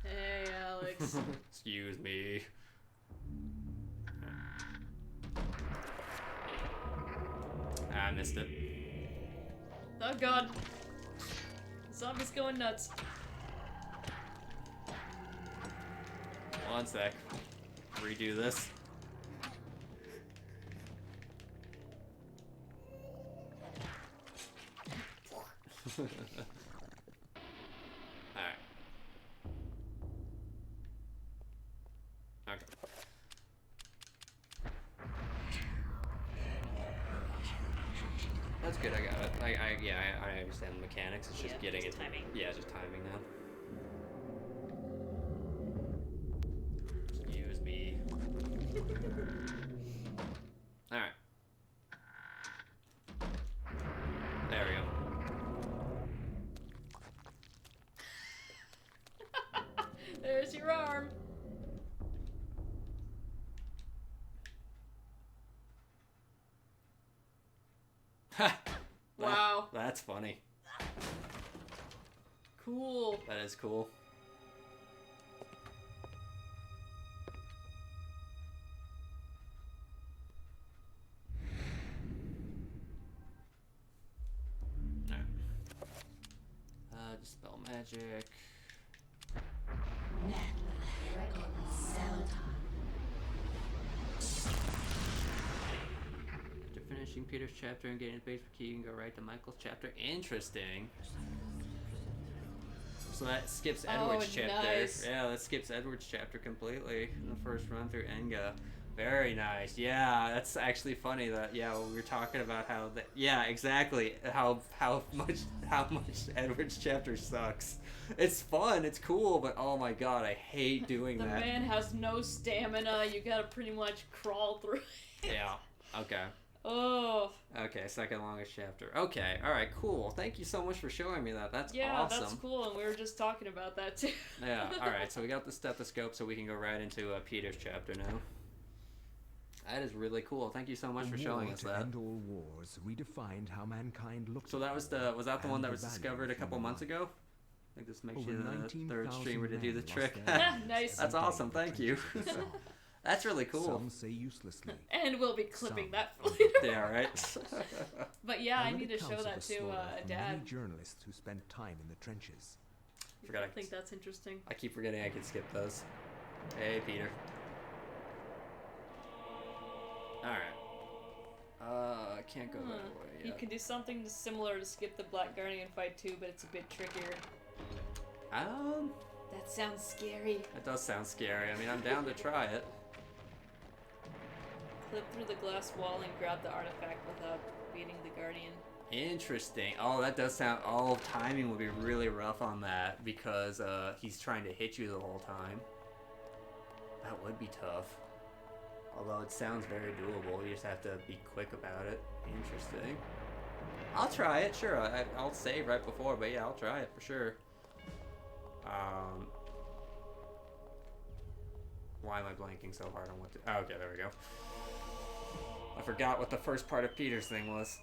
[SPEAKER 2] Hey, Alex.
[SPEAKER 1] Excuse me. I missed it.
[SPEAKER 2] Oh god. Zombie's going nuts.
[SPEAKER 1] One sec. Redo this. Alright. Okay. That's good, I got it. I understand the mechanics. It's just getting it.
[SPEAKER 2] Timing.
[SPEAKER 1] Yeah, just timing now. Excuse me. Alright. There we go.
[SPEAKER 2] There's your arm. Wow.
[SPEAKER 1] That's funny.
[SPEAKER 2] Cool.
[SPEAKER 1] That is cool. Alright. Dispel magic. After finishing Peter's chapter and getting his base key, you can go right to Michael's chapter. Interesting. So that skips Edward's chapter.
[SPEAKER 2] Nice.
[SPEAKER 1] Yeah, that skips Edward's chapter completely in the first run through Enga. Very nice. Yeah, that's actually funny that we were talking about how that exactly how much Edward's chapter sucks. It's fun, it's cool, but oh my god, I hate doing
[SPEAKER 2] that. The man has no stamina. You gotta pretty much crawl through it.
[SPEAKER 1] Yeah. Okay.
[SPEAKER 2] Oh.
[SPEAKER 1] Okay, second longest chapter. Okay, alright, cool. Thank you so much for showing me that. That's awesome.
[SPEAKER 2] Yeah, that's cool, and we were just talking about that too.
[SPEAKER 1] Yeah, alright, so we got the stethoscope, so we can go right into Peter's chapter now. That is really cool. Thank you so much for showing us that.
[SPEAKER 6] End all wars redefined how mankind looked.
[SPEAKER 1] So that was the the one that was discovered a couple months ago? I think this makes you the third streamer to do the trick.
[SPEAKER 2] Nice.
[SPEAKER 1] That's awesome. Thank you. That's really cool.
[SPEAKER 6] Some say uselessly.
[SPEAKER 2] And we'll be clipping that later.
[SPEAKER 1] Yeah, right.
[SPEAKER 2] But yeah, I need to show that to Dad.
[SPEAKER 6] Many journalists who spent time in the trenches.
[SPEAKER 2] I think that's interesting.
[SPEAKER 1] I keep forgetting I can skip those. Hey, Peter. Alright. I can't go that way yet.
[SPEAKER 2] You can do something similar to skip the Black Guardian fight too, but it's a bit trickier. That sounds scary.
[SPEAKER 1] It does sound scary. I mean, I'm down to try it.
[SPEAKER 2] Clip through the glass wall and grab the artifact without beating the Guardian.
[SPEAKER 1] Interesting. Oh, that does sound... Oh, timing would be really rough on that because he's trying to hit you the whole time. That would be tough. Although it sounds very doable, you just have to be quick about it. Interesting. I'll try it, sure. I'll save right before, but yeah, I'll try it for sure. Why am I blanking so hard on what to... Oh, okay, there we go. I forgot what the first part of Peter's thing was.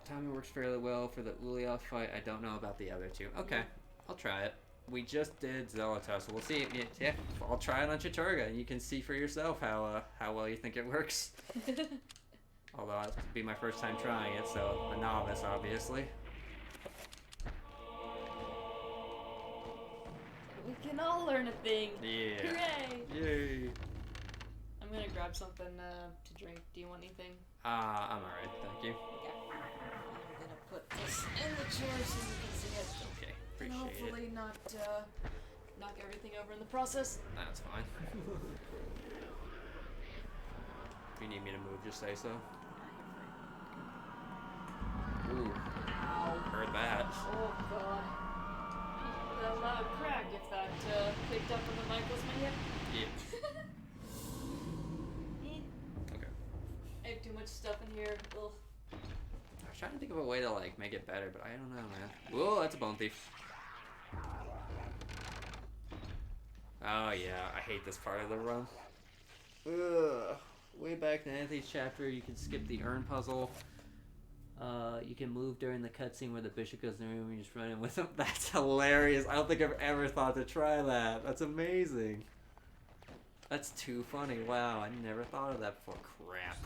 [SPEAKER 1] Timing works fairly well for the Ulyaoth fight. I don't know about the other two. Okay, I'll try it. We just did xel'lotath, so we'll see. Yeah, I'll try it on chattur'gah, and you can see for yourself how well you think it works. Although it'll be my first time trying it, so a novice, obviously.
[SPEAKER 2] We can all learn a thing.
[SPEAKER 1] Yeah.
[SPEAKER 2] Hooray!
[SPEAKER 1] Yay!
[SPEAKER 2] grab something to drink. Do you want anything?
[SPEAKER 1] I'm alright, thank you.
[SPEAKER 2] Okay. I'm gonna put this in the chair so you can see it.
[SPEAKER 1] Okay,
[SPEAKER 2] And
[SPEAKER 1] appreciate
[SPEAKER 2] hopefully
[SPEAKER 1] it.
[SPEAKER 2] not knock everything over in the process.
[SPEAKER 1] That's fine. If you need me to move, just say so. Ooh.
[SPEAKER 2] Ow.
[SPEAKER 1] Heard that.
[SPEAKER 2] Oh god. That loud crack if that picked up on the mic was my hip.
[SPEAKER 1] Yeah. Okay.
[SPEAKER 2] I have too much stuff in here. Ugh.
[SPEAKER 1] I was trying to think of a way to like make it better, but I don't know, man. Whoa, that's a bone thief. Oh yeah, I hate this part of the run. Ugh. Way back in Anthony's chapter, you can skip the urn puzzle. You can move during the cutscene where the bishop goes in the room and you just run in with him. That's hilarious. I don't think I've ever thought to try that. That's amazing. That's too funny. Wow, I never thought of that before. Crap.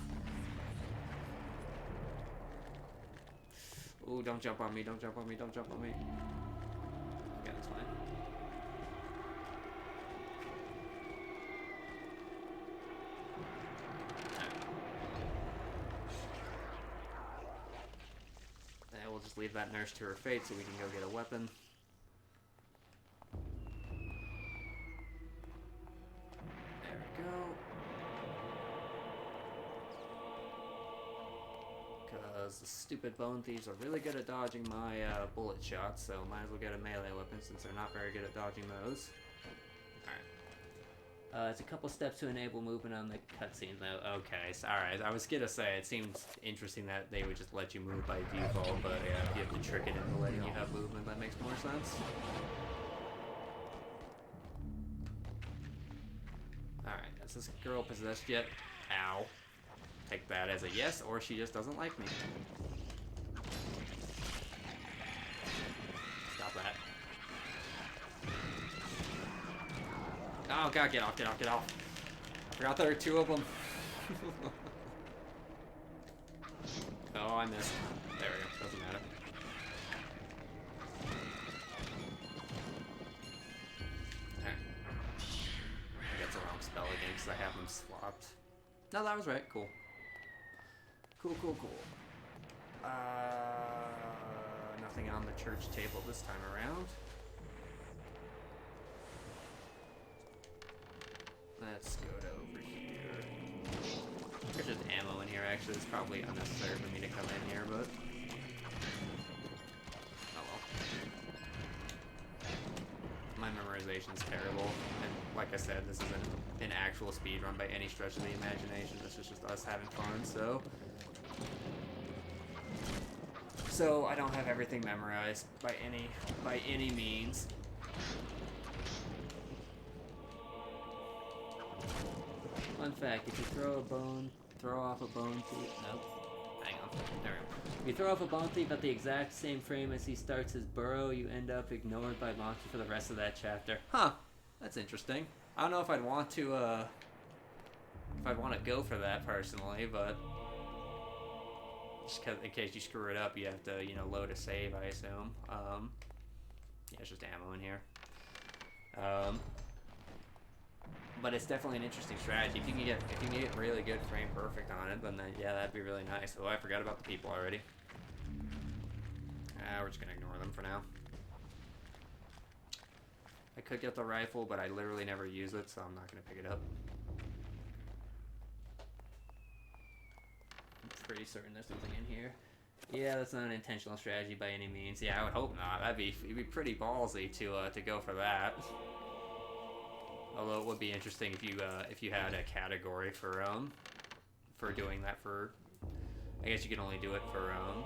[SPEAKER 1] Ooh, don't jump on me, don't jump on me, don't jump on me. Okay, that's fine. And we'll just leave that nurse to her fate so we can go get a weapon. There we go. Because the stupid bone thieves are really good at dodging my bullet shots, so might as well get a melee weapon since they're not very good at dodging those. Alright. It's a couple steps to enable movement on the cutscenes now. Okay, so, alright. I was gonna say, it seems interesting that they would just let you move by default, but yeah, if you have to trick it into letting you have movement, that makes more sense. Alright, is this girl possessed yet? Ow. Take that as a yes, or she just doesn't like me. Stop that. Oh god, get off, get off, get off. I forgot there were two of them. Oh, I missed. There we go, doesn't matter. Alright. I got the wrong spell again because I have them swapped. No, that was right, cool. Cool, cool, cool. Nothing on the church table this time around. Let's go to over here. There's just ammo in here, actually. It's probably unnecessary for me to come in here, but... oh well. My memorization's terrible, and like I said, this isn't an actual speedrun by any stretch of the imagination. This is just us having fun, so... so I don't have everything memorized by any means. Fun fact, if you throw off a bone thief, nope, hang on, there we go. If you throw off a bone thief at the exact same frame as he starts his burrow, you end up ignored by monsters for the rest of that chapter. Huh, that's interesting. I don't know if I'd want to go for that personally, but just in case you screw it up, you have to, you know, load a save, I assume. Yeah, it's just ammo in here. But it's definitely an interesting strategy. If you can get really good frame perfect on it, then yeah, that'd be really nice. Oh, I forgot about the people already. We're just gonna ignore them for now. I could get the rifle, but I literally never use it, so I'm not gonna pick it up. I'm pretty certain there's something in here. Yeah, that's not an intentional strategy by any means. Yeah, I would hope not. It'd be pretty ballsy to go for that. Although it would be interesting if you had a category for doing that for. I guess you can only do it for God,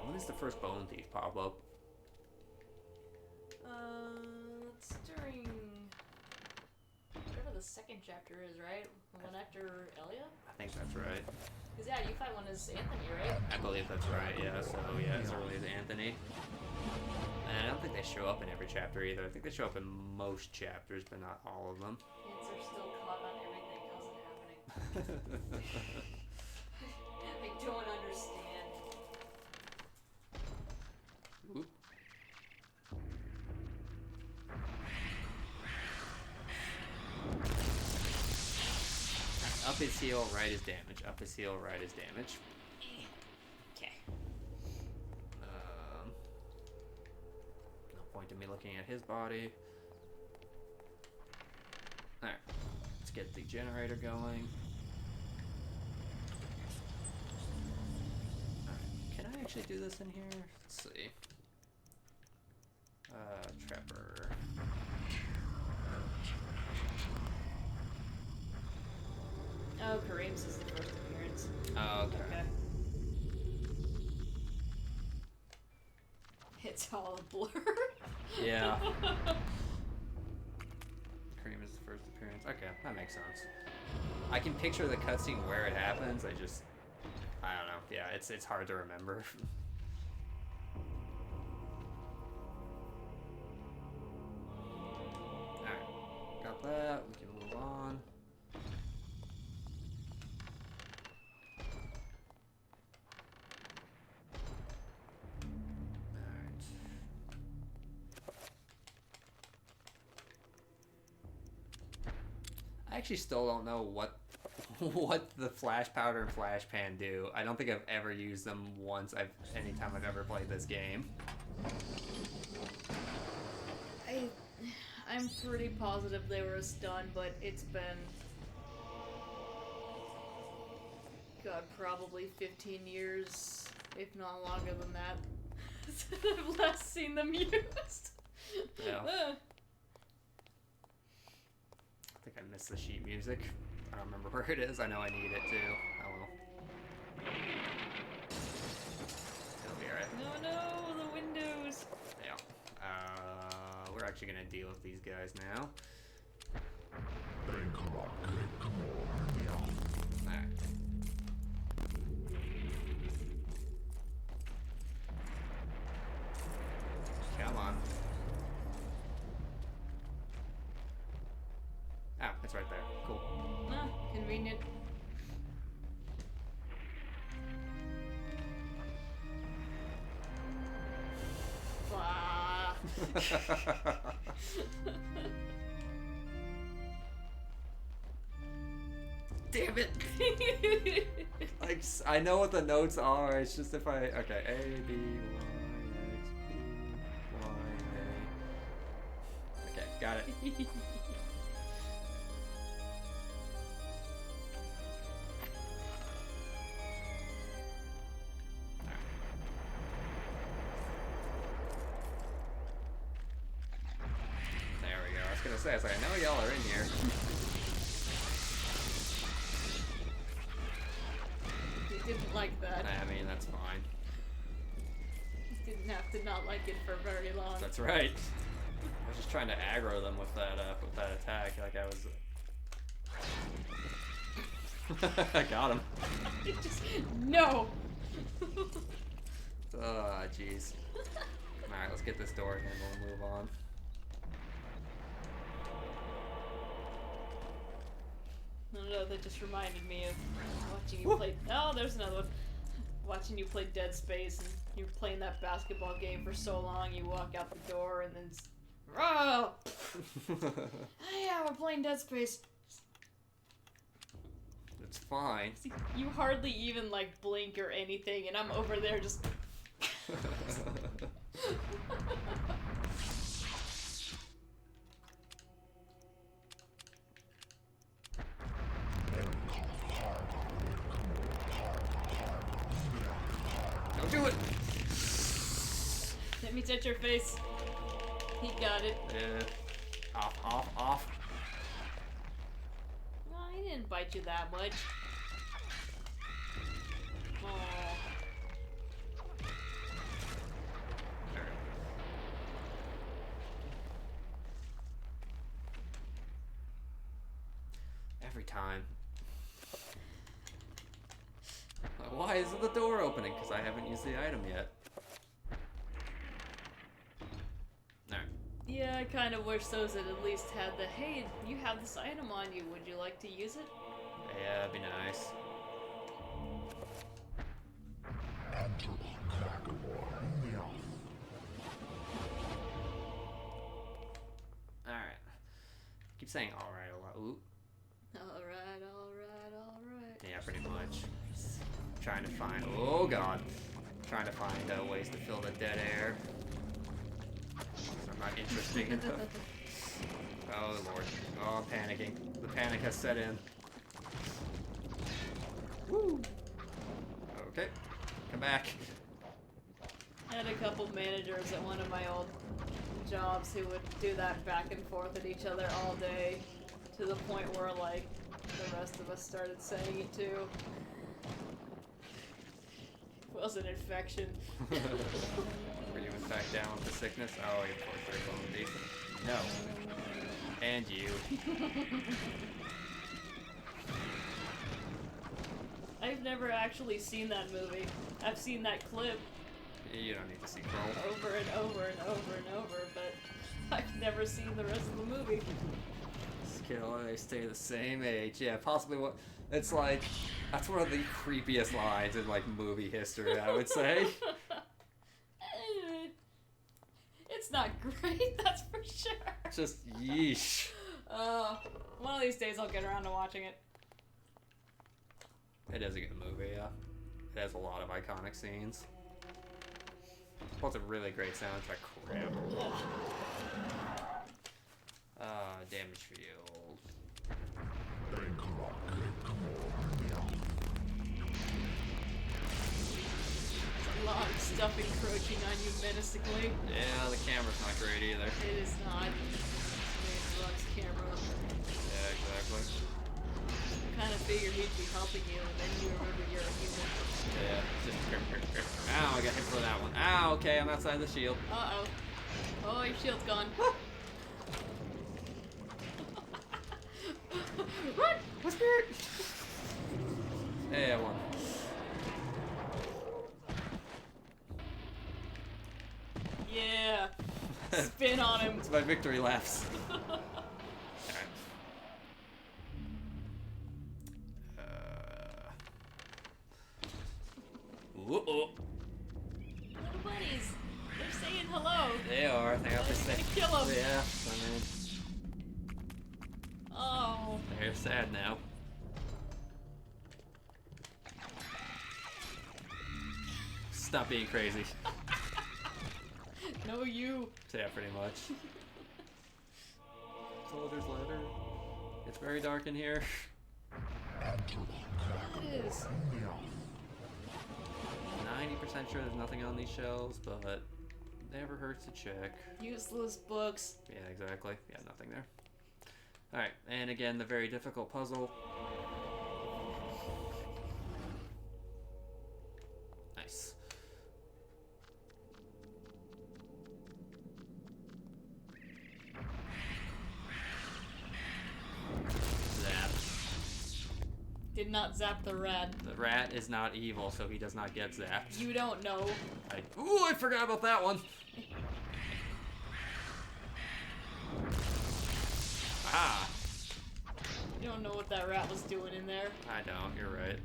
[SPEAKER 1] when does the first bone thief pop up?
[SPEAKER 2] It's during whatever the second chapter is, right? The one after Elia?
[SPEAKER 1] I think that's right.
[SPEAKER 2] Cause yeah, you fight one as Anthony, right?
[SPEAKER 1] I believe that's right. Yeah. So yeah, as early as Anthony. And I don't think they show up in every chapter either. I think they show up in most chapters, but not all of them.
[SPEAKER 2] Kids are still caught on everything. How's it happening? I don't understand.
[SPEAKER 1] Oop. Up his heel, right is damage. Up his heel, right is damage.
[SPEAKER 2] Okay.
[SPEAKER 1] No point in me looking at his body. Alright. Let's get the generator going. Alright. Can I actually do this in here? Let's see. Trapper.
[SPEAKER 2] Oh, Kareem's is the first appearance.
[SPEAKER 1] Oh, okay.
[SPEAKER 2] It's all a blur.
[SPEAKER 1] Yeah. Kareem is the first appearance. Okay, that makes sense. I can picture the cutscene where it happens. I don't know. Yeah, it's hard to remember. Alright, got that. We can move on. I actually still don't know what the flash powder and flash pan do. I don't think I've ever used them once. Anytime I've ever played this game.
[SPEAKER 2] I'm pretty positive they were a stun, but it's been God, probably 15 years, if not longer than that, since I've last seen them used.
[SPEAKER 1] Yeah. I think I missed the sheet music. I don't remember where it is. I know I need it too. Oh well. It'll be alright.
[SPEAKER 2] No, the windows.
[SPEAKER 1] Yeah. We're actually gonna deal with these guys now. Alright. Come on. Oh, it's right there. Cool.
[SPEAKER 2] Ah, convenient. Blah.
[SPEAKER 1] Damn it! Like, I know what the notes are. It's just if I okay, A B Y X B Y A. Okay, got it. There we go. I was gonna say, I was like, I know y'all are in here.
[SPEAKER 2] He didn't like that.
[SPEAKER 1] I mean, that's fine.
[SPEAKER 2] He didn't have to not like it for very long.
[SPEAKER 1] That's right. I was just trying to aggro them with that attack. Like I was. I got him.
[SPEAKER 2] Just, no.
[SPEAKER 1] Oh, jeez. All right, let's get this door and then we'll move on.
[SPEAKER 2] No, that just reminded me of watching you play. Oh, there's another one. Watching you play Dead Space, and you're playing that basketball game for so long, you walk out the door, and then. Oh! Yeah, we're playing Dead Space.
[SPEAKER 1] It's fine.
[SPEAKER 2] You hardly even like blink or anything, and I'm over there just.
[SPEAKER 1] Don't do it!
[SPEAKER 2] Let me touch your face. He got it.
[SPEAKER 1] Yeah. Off.
[SPEAKER 2] No, he didn't bite you that much. Aww.
[SPEAKER 1] Every time. Why isn't the door opening? Because I haven't used the item yet. Alright.
[SPEAKER 2] Yeah, I kind of wish those had at least had the, hey, you have this item on you, would you like to use it?
[SPEAKER 1] Yeah, that'd be nice. Alright. Keep saying alright a lot. Ooh.
[SPEAKER 2] Alright.
[SPEAKER 1] pretty much. Trying to find, oh god, trying to find ways to fill the dead air. So I'm not interesting enough. Oh lord, oh I'm panicking. The panic has set in. Woo! Okay, come back.
[SPEAKER 2] I had a couple managers at one of my old jobs who would do that back and forth at each other all day, to the point where, like, the rest of us started saying it too. It was an infection.
[SPEAKER 1] Were you in fact down with the sickness? Oh, of course they're bone decent. No. And you.
[SPEAKER 2] I've never actually seen that movie. I've seen that clip.
[SPEAKER 1] You don't need to see Kroll.
[SPEAKER 2] Over and over and over and over, but I've never seen the rest of the movie.
[SPEAKER 1] Skill, they stay the same age. Yeah, possibly what... It's like... That's one of the creepiest lines in, like, movie history, I would say.
[SPEAKER 2] It's not great, that's for sure.
[SPEAKER 1] Just yeesh.
[SPEAKER 2] One of these days I'll get around to watching it.
[SPEAKER 1] It is a good movie, yeah. It has a lot of iconic scenes. Plus a really great soundtrack. Crap. Damage field.
[SPEAKER 2] A lot of stuff encroaching on you menacingly.
[SPEAKER 1] Yeah, the camera's not great either.
[SPEAKER 2] It is not. It's Rock's camera.
[SPEAKER 1] Yeah, exactly.
[SPEAKER 2] I kind of figured he'd be helping you, and then you remember you're a human.
[SPEAKER 1] Yeah, just ow, I got hit for that one. Ow, okay, I'm outside the shield.
[SPEAKER 2] Uh-oh. Oh, your shield's gone.
[SPEAKER 1] Run! What's spirit? Hey, I won.
[SPEAKER 2] Yeah. Spin on him.
[SPEAKER 1] It's my victory laps.
[SPEAKER 2] Little buddies, they're saying hello.
[SPEAKER 1] They are. They have to say.
[SPEAKER 2] Kill them.
[SPEAKER 1] Yeah, I mean.
[SPEAKER 2] Oh.
[SPEAKER 1] They're sad now. Stop being crazy.
[SPEAKER 2] No, you.
[SPEAKER 1] Yeah, pretty much. Soldier's ladder. It's very dark in here.
[SPEAKER 2] It is.
[SPEAKER 1] 90% sure there's nothing on these shelves, but never hurts to check.
[SPEAKER 2] Useless books.
[SPEAKER 1] Yeah, exactly. Yeah, nothing there. Alright, and again, the very difficult puzzle. Nice. Zap.
[SPEAKER 2] Did not zap the rat.
[SPEAKER 1] The rat is not evil, so he does not get zapped.
[SPEAKER 2] You don't know.
[SPEAKER 1] Ooh, I forgot about that one. Ah.
[SPEAKER 2] You don't know what that rat was doing in there.
[SPEAKER 1] I don't, you're right.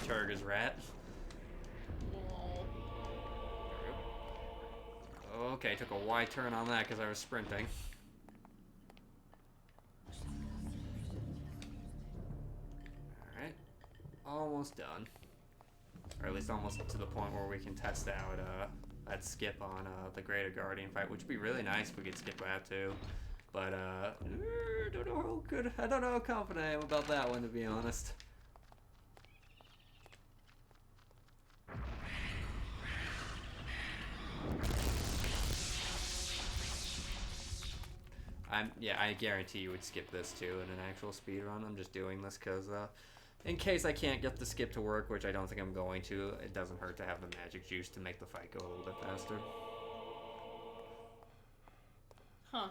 [SPEAKER 1] Chattur'gah's rat.
[SPEAKER 2] Oh.
[SPEAKER 1] Okay, took a wide turn on that because I was sprinting. Alright. Almost done. Or at least almost to the point where we can test out that skip on the Greater Guardian fight, which would be really nice if we could skip that too. But I don't know how confident I am about that one, to be honest. I guarantee you would skip this too in an actual speed run. I'm just doing this because in case I can't get the skip to work, which I don't think I'm going to, it doesn't hurt to have the magic juice to make the fight go a little bit faster.
[SPEAKER 2] Huh.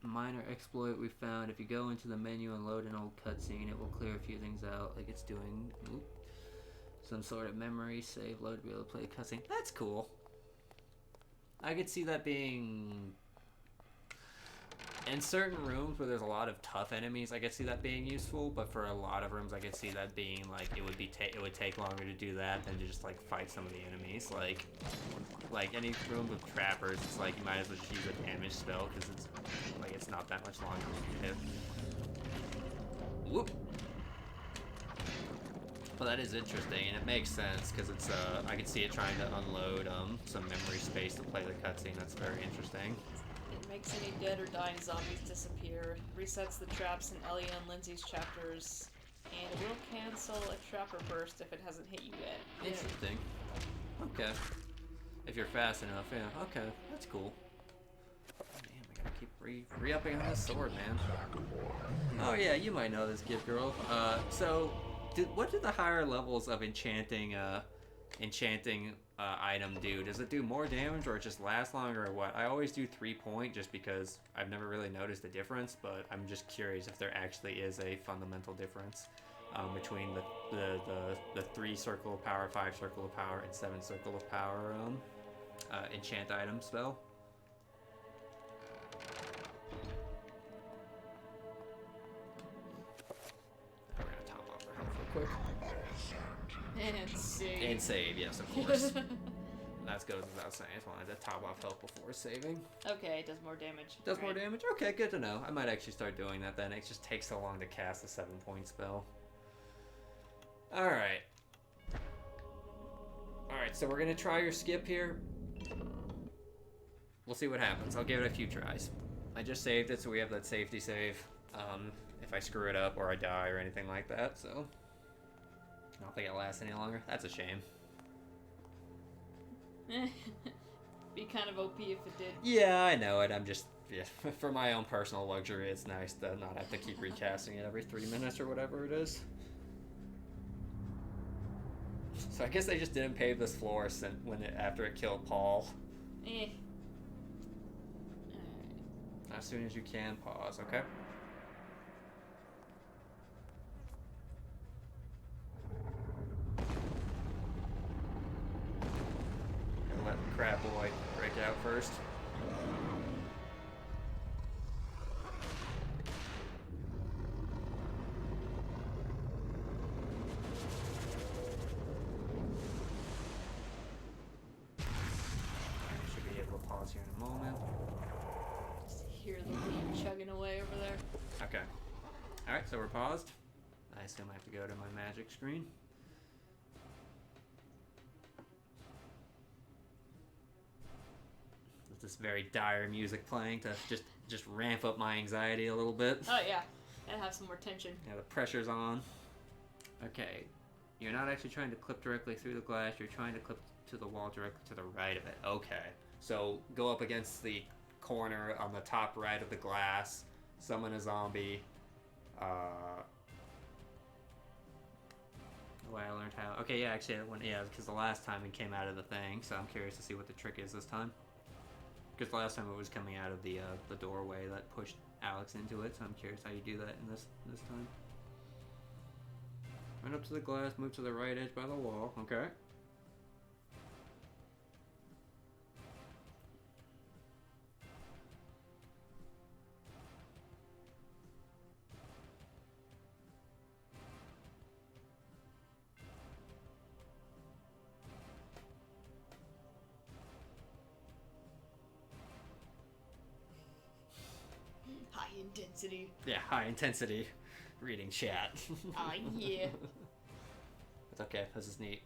[SPEAKER 1] Minor exploit we found. If you go into the menu and load an old cutscene, it will clear a few things out, like it's doing some sort of memory save load to be able to play a cutscene. That's cool. I could see that being... In certain rooms where there's a lot of tough enemies, I could see that being useful, but for a lot of rooms I could see that being like it would take longer to do that than to just like fight some of the enemies. Like any room with trappers, it's like you might as well just use a damage spell because it's not that much longer to hit. Whoop. Well, that is interesting, and it makes sense because it's I can see it trying to unload some memory space to play the cutscene. That's very interesting.
[SPEAKER 2] It makes any dead or dying zombies disappear, resets the traps in Ellie and Lindsay's chapters, and it will cancel a trapper burst if it hasn't hit you yet.
[SPEAKER 1] Interesting. Okay. If you're fast enough, yeah. Okay, that's cool. Man, we gotta keep re-upping on this sword, man. Oh yeah, you might know this, Gift Girl. So. What do the higher levels of enchanting item do? Does it do more damage or it just lasts longer or what? I always do 3-point just because I've never really noticed a difference, but I'm just curious if there actually is a fundamental difference between the 3 circle of power, 5 circle of power, and 7 circle of power enchant item spell. Quick. And save, yes, of course. That goes without saying. I just wanted to top off health before saving.
[SPEAKER 2] Okay, it does more damage.
[SPEAKER 1] Does more damage? Okay, good to know. I might actually start doing that then. It just takes so long to cast a 7-point spell. Alright. Alright, so we're going to try your skip here. We'll see what happens. I'll give it a few tries. I just saved it, so we have that safety save. If I screw it up or I die or anything like that, so... I don't think it lasts any longer. That's a shame.
[SPEAKER 2] Be kind of OP if it did.
[SPEAKER 1] Yeah, I know it. I'm just, yeah, for my own personal luxury, it's nice to not have to keep recasting it every 3 minutes or whatever it is. So I guess they just didn't pave this floor after it killed Paul.
[SPEAKER 2] Alright.
[SPEAKER 1] As soon as you can, pause, okay? Let the crab boy break out first. Should be able to pause here in a moment.
[SPEAKER 2] Just hear the lead chugging away over there.
[SPEAKER 1] Okay. Alright, so we're paused. I assume I have to go to my magic screen. This very dire music playing to just ramp up my anxiety a little bit.
[SPEAKER 2] Oh yeah, and have some more tension.
[SPEAKER 1] Yeah, the pressure's on. Okay, you're not actually trying to clip directly through the glass. You're trying to clip to the wall directly to the right of it. Okay, so go up against the corner on the top right of the glass. Summon a zombie. The way I learned how. Okay, yeah, actually, because the last time it came out of the thing, so I'm curious to see what the trick is this time. Because the last time it was coming out of the doorway that pushed Alex into it, so I'm curious how you do that in this time. Run up to the glass, move to the right edge by the wall. Okay.
[SPEAKER 2] High intensity.
[SPEAKER 1] Yeah, high intensity reading chat.
[SPEAKER 2] Yeah.
[SPEAKER 1] It's okay. This is neat.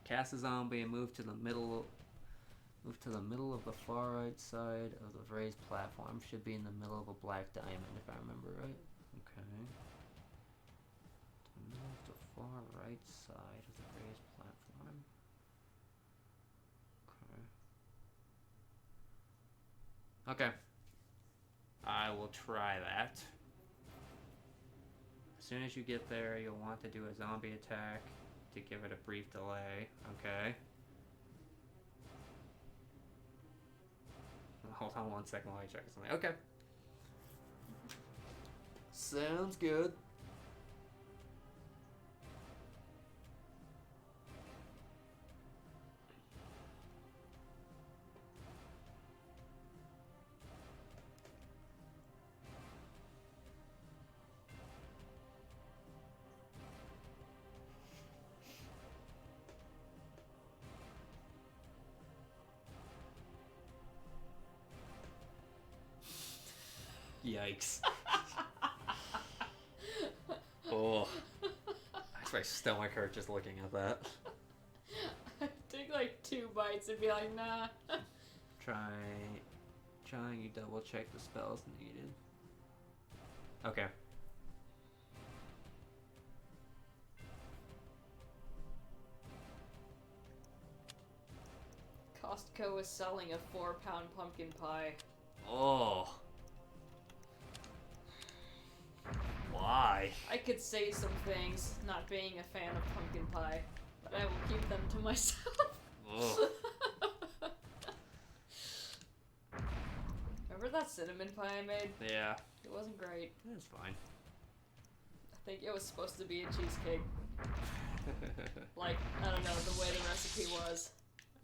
[SPEAKER 1] Cast a zombie and move to the middle. Move to the middle of the far right side of the raised platform. Should be in the middle of a black diamond, if I remember right. Okay. To the middle of the far right side of the raised platform. Okay. Okay. I will try that. As soon as you get there, you'll want to do a zombie attack to give it a brief delay. Okay. Hold on 1 second while I check something. Okay. Sounds good. Yikes. Oh. My stomach hurt just looking at that.
[SPEAKER 2] Take like 2 bites and be like, nah.
[SPEAKER 1] Trying you double check the spells needed. Okay.
[SPEAKER 2] Costco is selling a 4-pound pumpkin pie.
[SPEAKER 1] Oh. Why?
[SPEAKER 2] I could say some things, not being a fan of pumpkin pie, but I will keep them to myself.
[SPEAKER 1] Oh.
[SPEAKER 2] Remember that cinnamon pie I made?
[SPEAKER 1] Yeah.
[SPEAKER 2] It wasn't great.
[SPEAKER 1] It's fine.
[SPEAKER 2] I think it was supposed to be a cheesecake. Like, I don't know, the way the recipe was.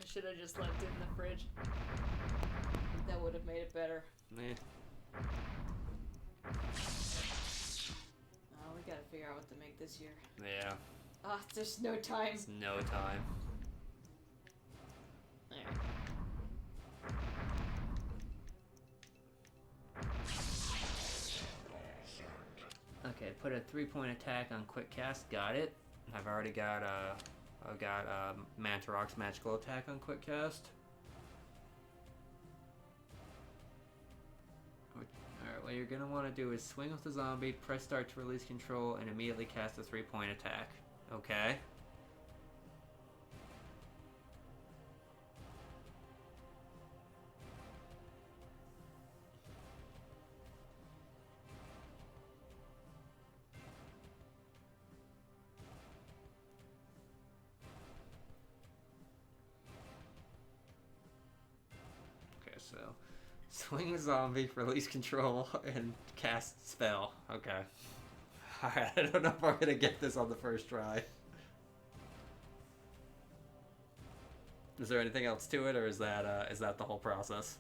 [SPEAKER 2] I should have just left it in the fridge. That would have made it better.
[SPEAKER 1] Meh.
[SPEAKER 2] Oh, we gotta figure out what to make this year.
[SPEAKER 1] Yeah.
[SPEAKER 2] Ah, there's no time.
[SPEAKER 1] There's no time.
[SPEAKER 2] Alright.
[SPEAKER 1] Okay, put a 3-point attack on quick cast. Got it. I've already got Mantarok's magical attack on quick cast. Alright, what you're gonna want to do is swing with the zombie, press start to release control, and immediately cast a 3-point attack. Okay. So, swing the zombie, release control, and cast spell. Okay. Alright, I don't know if I'm gonna get this on the first try. Is there anything else to it, or is that the whole process?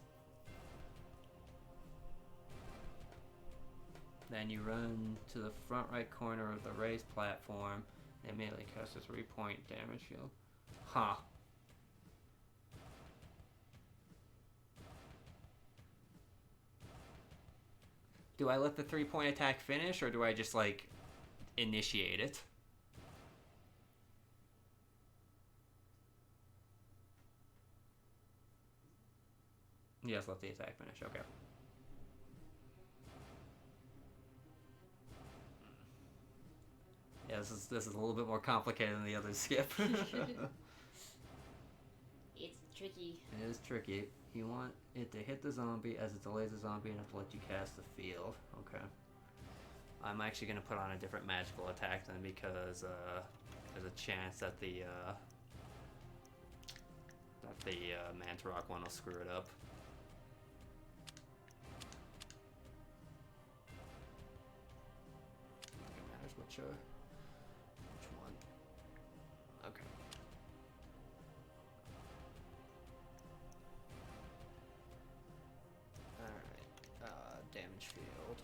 [SPEAKER 1] Then you run to the front right corner of the raised platform and immediately cast a 3-point damage shield. Huh. Do I let the 3-point attack finish, or do I just, like, initiate it? Yes, let the attack finish. Okay. Yeah, this is a little bit more complicated than the other skip.
[SPEAKER 2] It's tricky.
[SPEAKER 1] It is tricky. You want it to hit the zombie as it delays the zombie enough to let you cast the field. Okay. I'm actually going to put on a different magical attack then, because there's a chance that the Mantarok one will screw it up. It matters which one. Okay. Damage field.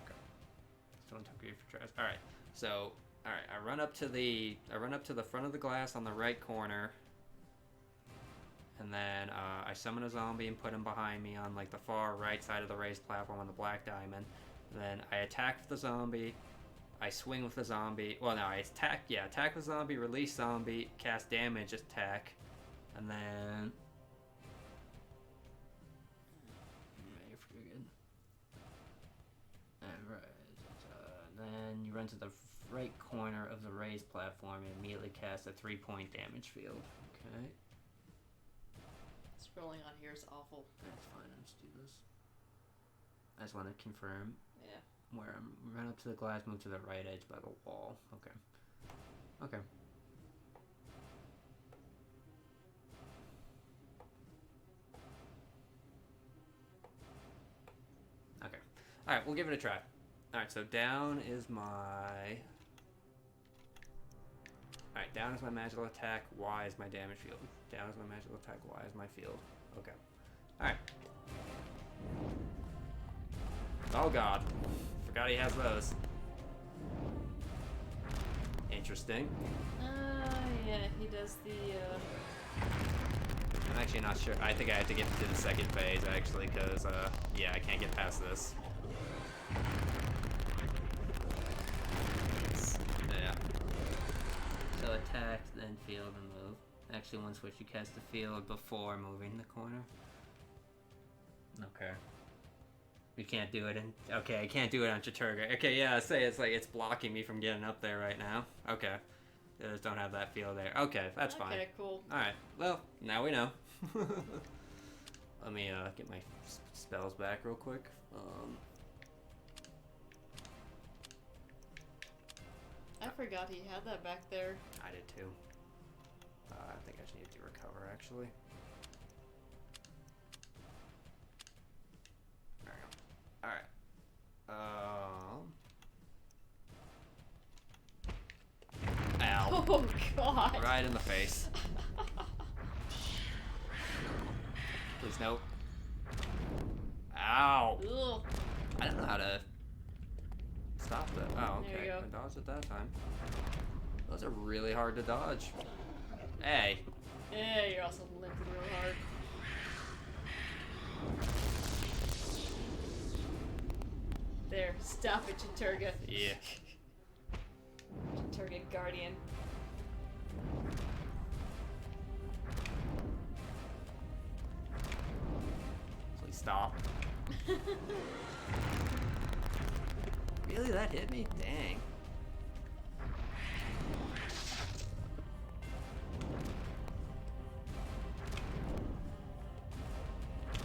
[SPEAKER 1] Okay. Someone took grief for trash. Alright. So, alright, I run up to the front of the glass on the right corner. And then I summon a zombie and put him behind me on like the far right side of the raised platform on the black diamond. And then I attack the zombie. I swing with the zombie. Well, no, I attack the zombie, release zombie, cast damage attack, and then... Then you run to the right corner of the raised platform and immediately cast a 3-point damage field. Okay.
[SPEAKER 2] Scrolling on here is awful.
[SPEAKER 1] That's fine, I'll just do this. I just want to confirm.
[SPEAKER 2] Yeah.
[SPEAKER 1] Where I'm run up to the glass, move to the right edge by the wall. Okay. Okay. Okay. Alright, we'll give it a try. Alright, so down is my... Alright, down is my magical attack, Y is my damage field. Down is my magical attack, Y is my field. Okay. Alright. Oh god. Forgot he has those. Interesting.
[SPEAKER 2] Yeah, he does the,
[SPEAKER 1] actually not sure. I think I have to get to the second phase, actually, because, yeah, I can't get past this. Yeah. So attack, then field, and move. Actually, one switch, you cast the field before moving the corner. Okay. You can't do it in... Okay, I can't do it on chattur'gah. Okay, yeah, I say it's like it's blocking me from getting up there right now. Okay. I just don't have that field there. Okay, that's fine.
[SPEAKER 2] Okay, cool.
[SPEAKER 1] Alright, well, now we know. Let me get my spells back real quick.
[SPEAKER 2] I forgot he had that back there.
[SPEAKER 1] I did too. I think I just need to recover, actually. There we go. Alright. Ow.
[SPEAKER 2] Oh, God.
[SPEAKER 1] Right in the face. Please, no. Ow.
[SPEAKER 2] Ugh.
[SPEAKER 1] I don't know how to stop that. Oh, okay.
[SPEAKER 2] There you go.
[SPEAKER 1] I dodged it that time. Those are really hard to dodge. Hey.
[SPEAKER 2] Yeah, you're also limping real hard. There, stop it, chattur'gah.
[SPEAKER 1] Yeah.
[SPEAKER 2] Chattur'gah Guardian.
[SPEAKER 1] Please stop. Really? That hit me? Dang.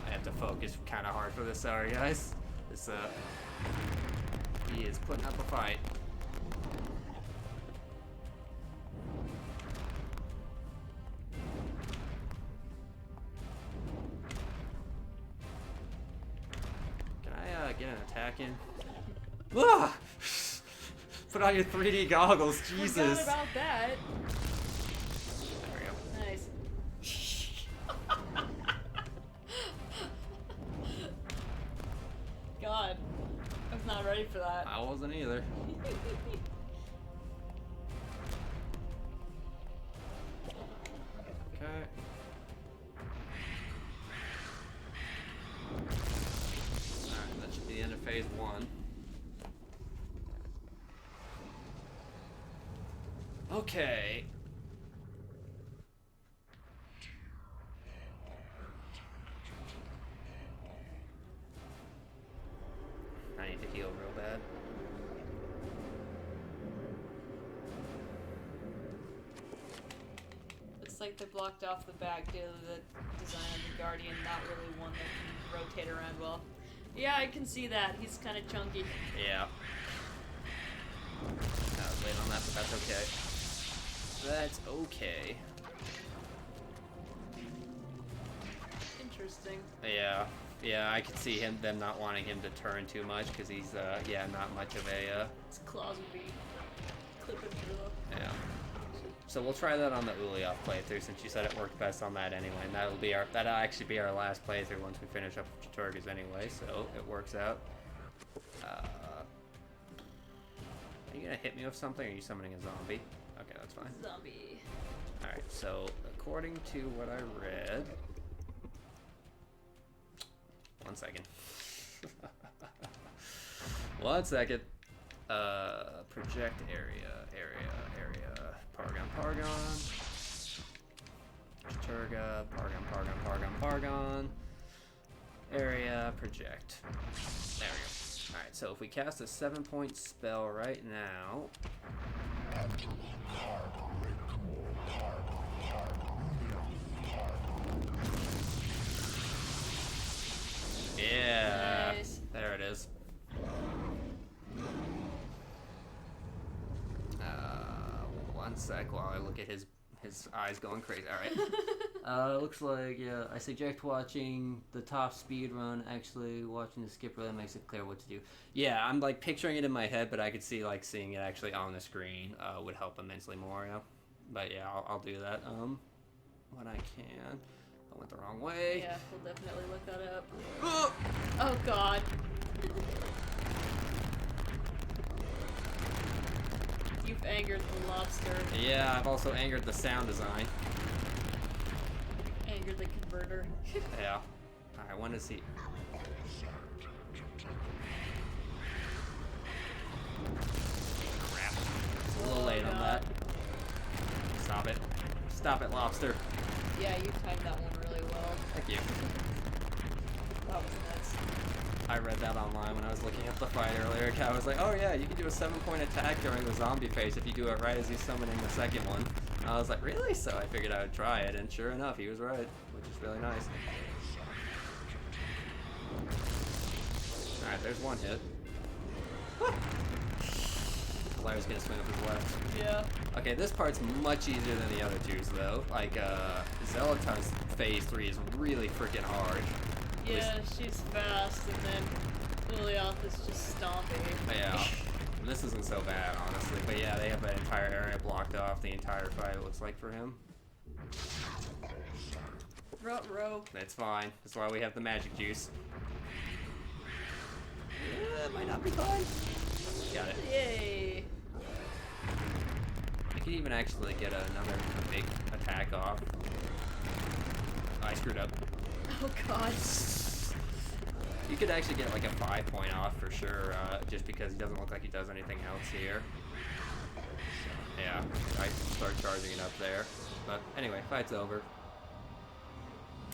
[SPEAKER 1] I have to focus kind of hard for this, sorry guys. This, he is putting up a fight. Can I, get an attack in? Ah! Put on your 3D goggles, Jesus!
[SPEAKER 2] Forgot about that.
[SPEAKER 1] There we go.
[SPEAKER 2] Nice. God, I was not ready for that.
[SPEAKER 1] I wasn't either. Okay. Alright, that should be the end of phase 1. Okay. I need to heal real bad.
[SPEAKER 2] Looks like they blocked off the back due to the design of the Guardian, not really one that can rotate around well. Yeah, I can see that. He's kind of chunky.
[SPEAKER 1] Yeah. I was waiting on that, but that's okay. That's okay.
[SPEAKER 2] Interesting.
[SPEAKER 1] Yeah. Yeah, I could see them not wanting him to turn too much because he's, yeah, not much of a,
[SPEAKER 2] His claws would be clipping through them.
[SPEAKER 1] yeah. So we'll try that on the Ulioth playthrough since you said it worked best on that anyway, and that'll actually be our last playthrough once we finish up with chattur'gahs anyway, so it works out. Are you gonna hit me with something, or are you summoning a zombie? Okay, that's fine.
[SPEAKER 2] Zombie.
[SPEAKER 1] Alright, so according to what I read... 1 second. 1 second. Project area. Pargon. chattur'gah, Pargon. Area, project. There we go. Alright, so if we cast a 7-point spell right now... Yeah,
[SPEAKER 2] nice.
[SPEAKER 1] There it is. One sec while I look at his eyes going crazy. All right. Looks like, yeah, I suggest watching the top speed run. Actually, watching the skip really makes it clear what to do. Yeah, I'm like picturing it in my head, but I could see like seeing it actually on the screen would help immensely more. Yeah, but yeah, I'll do that. When I can. I went the wrong way.
[SPEAKER 2] Yeah, we'll definitely look that up. Oh God. You've angered the lobster.
[SPEAKER 1] Yeah, I've also angered the sound design.
[SPEAKER 2] And fingered the converter.
[SPEAKER 1] Yeah. Alright, when is he? Crap. It's a little late on that. Stop it. Stop it, lobster.
[SPEAKER 2] Yeah, you timed that one really well.
[SPEAKER 1] Thank you.
[SPEAKER 2] That was nuts.
[SPEAKER 1] I read that online when I was looking at the fight earlier. A guy was like, oh yeah, you can do a 7-point attack during the zombie phase if you do it right as he's summoning the second one. And I was like, really? So I figured I would try it, and sure enough, he was right, which is really nice. Alright, there's one hit. Larry's gonna swing up his left.
[SPEAKER 2] Yeah.
[SPEAKER 1] Okay, this part's much easier than the other twos, though. Like, xel'lotath's phase 3 is really freaking hard.
[SPEAKER 2] Yeah, she's fast, and then xel'lotath is just stomping.
[SPEAKER 1] Yeah. This isn't so bad, honestly. But yeah, they have that entire area blocked off the entire fight, it looks like, for him.
[SPEAKER 2] Ruh-roh.
[SPEAKER 1] That's fine. That's why we have the magic juice. It might not be fine. Got it.
[SPEAKER 2] Yay.
[SPEAKER 1] I could even actually get another big attack off. Oh, I screwed up.
[SPEAKER 2] Oh god.
[SPEAKER 1] You could actually get like a 5-point off for sure, just because he doesn't look like he does anything else here. So, yeah, I start charging it up there. But anyway, fight's over.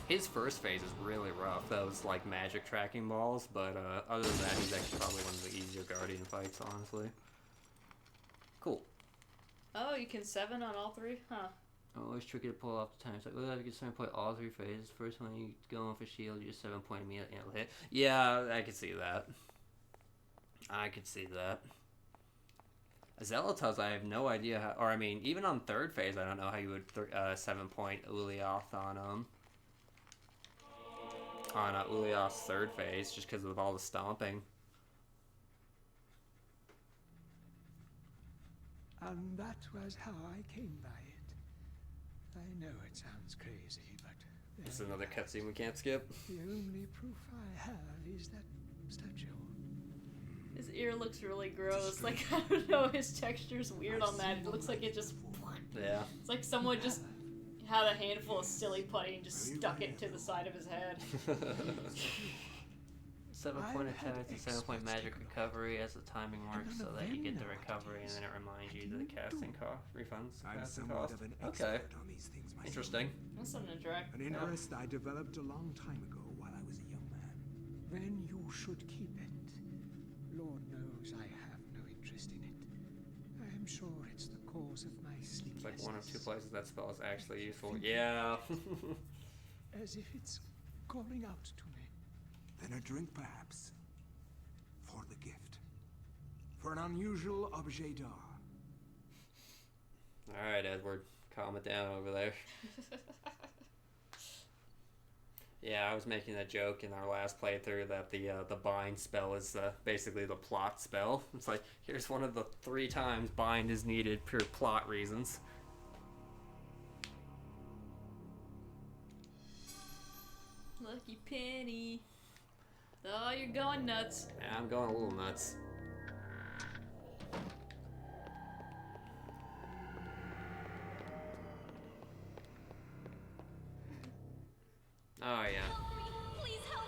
[SPEAKER 1] His first phase is really rough. Those like magic tracking balls, but other than that, he's actually probably one of the easier Guardian fights, honestly. Cool.
[SPEAKER 2] Oh, you can 7 on all 3? Huh.
[SPEAKER 1] Always tricky to pull off the time. It's like, well, if you get 7-point all 3 phases. First one, you go on for shield, you just 7-point immediately and it'll hit. Yeah, I could see that. I could see that. xel'lotath, I have no idea how, or I mean, even on 3rd phase, I don't know how you would 7-point xel'lotath on xel'lotath's 3rd phase, just because of all the stomping.
[SPEAKER 9] And that was how I came by it. I know it sounds crazy, but...
[SPEAKER 1] This is another cutscene we can't skip.
[SPEAKER 9] The only proof I have is that statue.
[SPEAKER 2] His ear looks really gross. Like, I don't know, his texture's weird on that. It looks like it just...
[SPEAKER 1] Yeah.
[SPEAKER 2] It's like someone just had a handful of silly putty and just stuck it to the side of his head.
[SPEAKER 1] 7-point attack and 7-point magic recovery as the timing works, so that you get the recovery and then it reminds you the casting cost refunds. Casting cost. Okay. Interesting.
[SPEAKER 2] That's something to try.
[SPEAKER 6] An interest I developed a long time ago while I was a young man.
[SPEAKER 9] Then you should keep it. Lord knows I have no interest in it. I am sure it's the cause of my sleeplessness.
[SPEAKER 1] It's like one of 2 places that spell is actually useful. Yeah.
[SPEAKER 9] As if it's calling out to me.
[SPEAKER 6] Then a drink, perhaps. For the gift. For an unusual objet d'art.
[SPEAKER 1] Alright, Edward. Calm it down over there. Yeah, I was making a joke in our last playthrough that the bind spell is basically the plot spell. It's like, here's one of the 3 times bind is needed pure plot reasons.
[SPEAKER 2] Lucky penny. Oh, you're going nuts.
[SPEAKER 1] Yeah, I'm going a little nuts. Oh, yeah.
[SPEAKER 11] Help me. Please help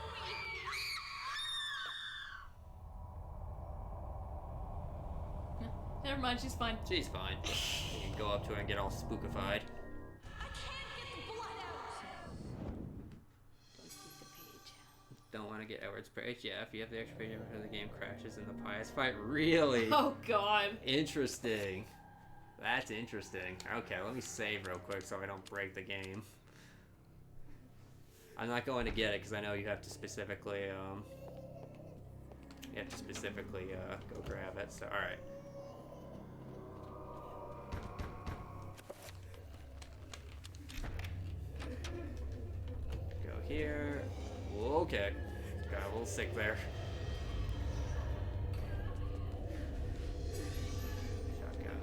[SPEAKER 11] me.
[SPEAKER 2] Never mind, she's fine.
[SPEAKER 1] She's fine. You can go up to her and get all spookified. Don't want to get Edward's page. Yeah, if you have the extra page after the game crashes in the pious fight. Really?
[SPEAKER 2] Oh god.
[SPEAKER 1] Interesting. That's interesting. Okay, let me save real quick so I don't break the game. I'm not going to get it because I know you have to specifically go grab it. So all right. Go here. Okay. Got a little sick there. Shotgun.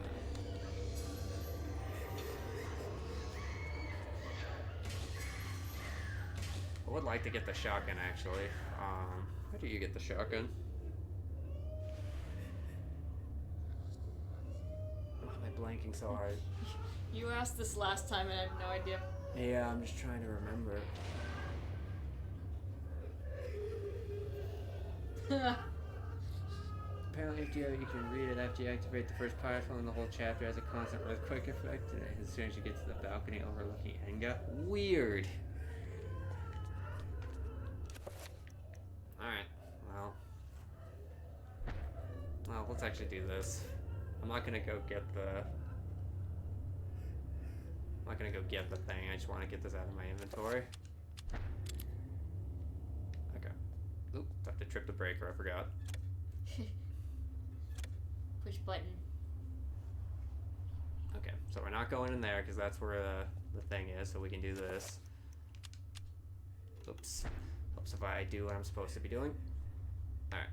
[SPEAKER 1] I would like to get the shotgun actually. How do you get the shotgun? Why am I blanking so hard?
[SPEAKER 2] You asked this last time and I had no idea.
[SPEAKER 1] Yeah, I'm just trying to remember. Apparently, if you can read it after you activate the first power phone, the whole chapter has a constant earthquake effect. And as soon as you get to the balcony overlooking xel'lotath. Weird. Alright, well, let's actually do this. I'm not gonna go get the thing. I just want to get this out of my inventory. Okay. Oop, I have to trip the breaker. I forgot.
[SPEAKER 2] Push button.
[SPEAKER 1] Okay, so we're not going in there because that's where the thing is. So we can do this. Oops. Helps if I do what I'm supposed to be doing. All right.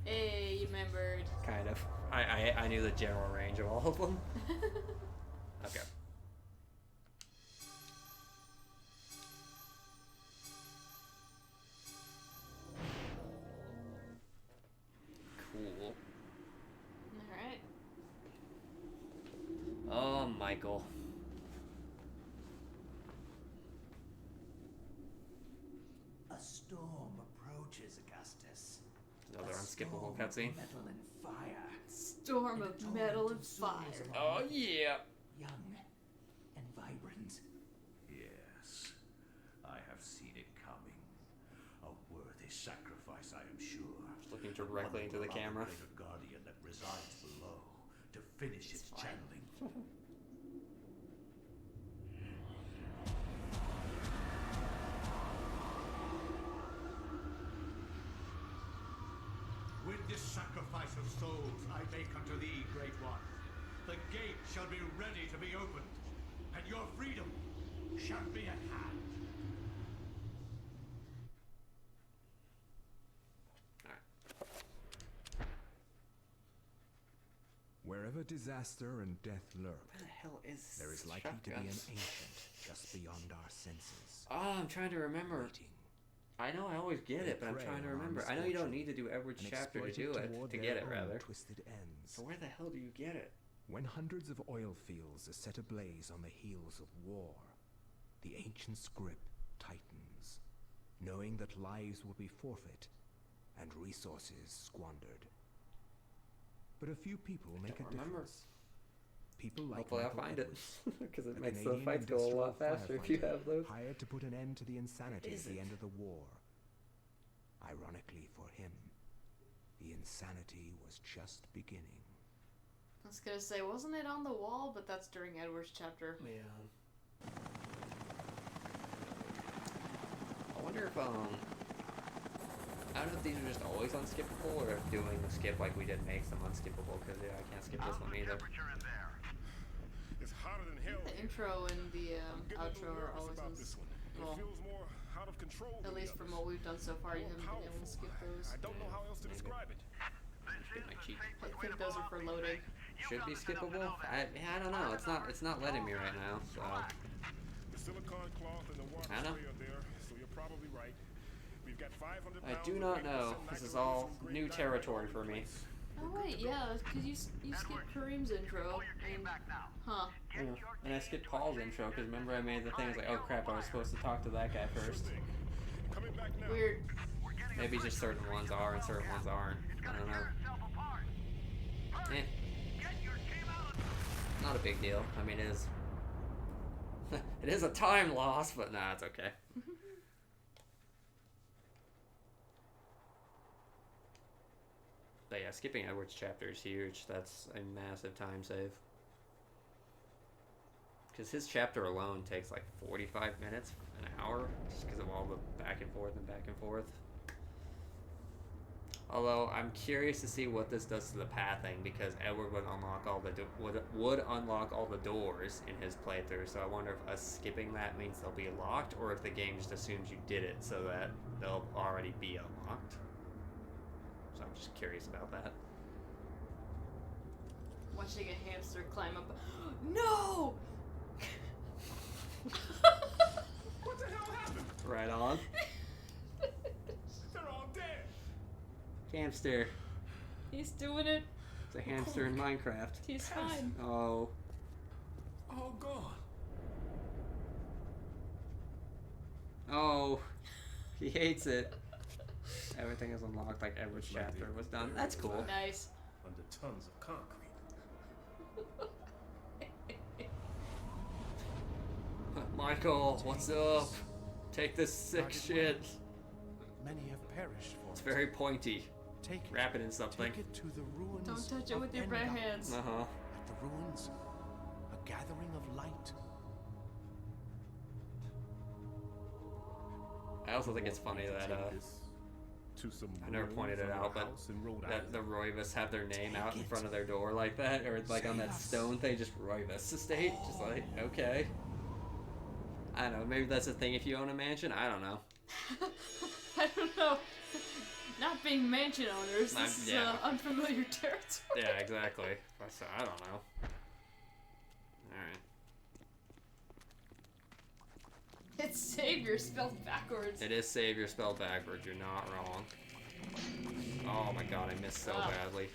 [SPEAKER 2] Hey, you remembered.
[SPEAKER 1] Kind of. I knew the general range of all of them. Okay. Cool.
[SPEAKER 2] Alright.
[SPEAKER 1] Oh, Michael.
[SPEAKER 10] A storm approaches, Augustus.
[SPEAKER 1] Another unskippable cutscene.
[SPEAKER 10] Metal and fire.
[SPEAKER 2] Storm of metal and fire.
[SPEAKER 1] Oh yeah.
[SPEAKER 10] Young and vibrant.
[SPEAKER 3] Yes, I have seen it coming. A worthy sacrifice, I am sure.
[SPEAKER 1] Just looking directly into the camera.
[SPEAKER 3] Greater guardian that resides below to finish its channeling. With this sacrifice of souls I make unto thee, Great One, the gate shall be ready to be opened, and your freedom shall be at hand.
[SPEAKER 6] Wherever disaster and death lurk,
[SPEAKER 1] Where the hell is
[SPEAKER 6] there is likely to be an ancient just beyond our senses.
[SPEAKER 1] Oh, I'm trying to remember.
[SPEAKER 6] Waiting.
[SPEAKER 1] I know I always get it, but I'm trying to remember. I know you don't need to do Edward's
[SPEAKER 6] and
[SPEAKER 1] chapter to
[SPEAKER 6] exploit
[SPEAKER 1] do
[SPEAKER 6] it
[SPEAKER 1] it,
[SPEAKER 6] toward
[SPEAKER 1] to
[SPEAKER 6] their
[SPEAKER 1] get it
[SPEAKER 6] own
[SPEAKER 1] rather.
[SPEAKER 6] Twisted ends.
[SPEAKER 1] So where the hell do you get it?
[SPEAKER 6] When hundreds of oil fields are set ablaze on the heels of war, the ancient script tightens, knowing that lives will be forfeit and resources squandered. But a few people make a difference. People like
[SPEAKER 1] Hopefully I'll
[SPEAKER 6] Michael
[SPEAKER 1] find it,
[SPEAKER 6] Edwards,
[SPEAKER 1] because it
[SPEAKER 6] a
[SPEAKER 1] makes the
[SPEAKER 6] Canadian
[SPEAKER 1] fights go a
[SPEAKER 6] industrial
[SPEAKER 1] lot faster if you
[SPEAKER 6] firefighter
[SPEAKER 1] have those.
[SPEAKER 6] hired to put an end to the insanity
[SPEAKER 1] Is
[SPEAKER 6] at the
[SPEAKER 1] it?
[SPEAKER 6] end of the war. Ironically for him, the insanity was just beginning.
[SPEAKER 2] I was gonna say, wasn't it on the wall? But that's during Edward's chapter.
[SPEAKER 1] Yeah. I wonder if I don't know if these are just always unskippable, or if doing the skip like we did makes them unskippable, because yeah, I can't skip this one either.
[SPEAKER 12] It's hotter than hell.
[SPEAKER 2] The intro and the outro are always on. Well,
[SPEAKER 12] feels more out of control.
[SPEAKER 2] at least from what we've done so far, you haven't been able to skip those.
[SPEAKER 12] I don't know how else to describe it.
[SPEAKER 1] My cheat.
[SPEAKER 2] I think those are for loading.
[SPEAKER 1] Should be skippable. I don't know. It's not letting me right now. So
[SPEAKER 12] The silicone cloth and the water
[SPEAKER 1] I know.
[SPEAKER 12] spray are there, so you're probably right. We've got 500
[SPEAKER 1] I
[SPEAKER 12] pounds
[SPEAKER 1] do
[SPEAKER 12] of
[SPEAKER 1] not
[SPEAKER 12] 80%
[SPEAKER 1] know. This is
[SPEAKER 12] nitrogen
[SPEAKER 1] all
[SPEAKER 12] from green
[SPEAKER 1] new
[SPEAKER 12] dynamite
[SPEAKER 1] territory
[SPEAKER 12] all
[SPEAKER 1] for
[SPEAKER 12] in
[SPEAKER 1] me.
[SPEAKER 12] place.
[SPEAKER 2] Oh wait, yeah, because you skipped Kareem's intro. And, huh.
[SPEAKER 1] And I skipped Paul's intro because remember I made the thing. I was like, oh crap, I was supposed to talk to that guy first.
[SPEAKER 12] Coming back now.
[SPEAKER 2] Weird.
[SPEAKER 1] Maybe just certain ones are and certain ones aren't. I don't know. Eh. Not a big deal. I mean, it is. It is a time loss, but nah, it's okay. But yeah, skipping Edward's chapter is huge. That's a massive time save. Because his chapter alone takes like 45 minutes, an hour, just because of all the back and forth and back and forth. Although I'm curious to see what this does to the pathing, because Edward would unlock all the would unlock all the doors in his playthrough. So I wonder if us skipping that means they'll be locked, or if the game just assumes you did it so that they'll already be unlocked. So I'm Just curious about that.
[SPEAKER 2] Watching a hamster climb up. No!
[SPEAKER 12] What the hell happened?
[SPEAKER 1] Right on.
[SPEAKER 12] They're all dead.
[SPEAKER 1] Hamster.
[SPEAKER 2] He's doing it.
[SPEAKER 1] It's a hamster in Minecraft.
[SPEAKER 2] He's fine.
[SPEAKER 1] Oh.
[SPEAKER 12] All gone.
[SPEAKER 1] Oh. He hates it. Everything is unlocked like Edward's chapter was done. That's cool.
[SPEAKER 2] Nice.
[SPEAKER 12] Under tons of concrete.
[SPEAKER 1] Michael, what's up? Take this sick shit.
[SPEAKER 8] Many have perished for
[SPEAKER 1] It's
[SPEAKER 8] it.
[SPEAKER 1] very pointy.
[SPEAKER 8] Take it.
[SPEAKER 1] Wrap it in something.
[SPEAKER 8] Take it to the ruins.
[SPEAKER 2] Don't touch it
[SPEAKER 8] of
[SPEAKER 2] with your bare
[SPEAKER 8] Endor.
[SPEAKER 2] hands.
[SPEAKER 1] Uh-huh.
[SPEAKER 8] At the ruins, a gathering of light.
[SPEAKER 1] I also think it's funny that
[SPEAKER 12] To some
[SPEAKER 1] I never pointed it out, but that the Roivas have their name out in front of their door like that, or like on that stone thing, just Roivas estate. Just like, okay. I don't know, maybe that's a thing if you own a mansion. I don't know.
[SPEAKER 2] I don't know. Not being mansion owners, this is unfamiliar territory.
[SPEAKER 1] Yeah, exactly. I don't know. Alright.
[SPEAKER 2] It's Savior spelled backwards.
[SPEAKER 1] It is Savior spelled backwards, you're not wrong. Oh my god, I missed so badly.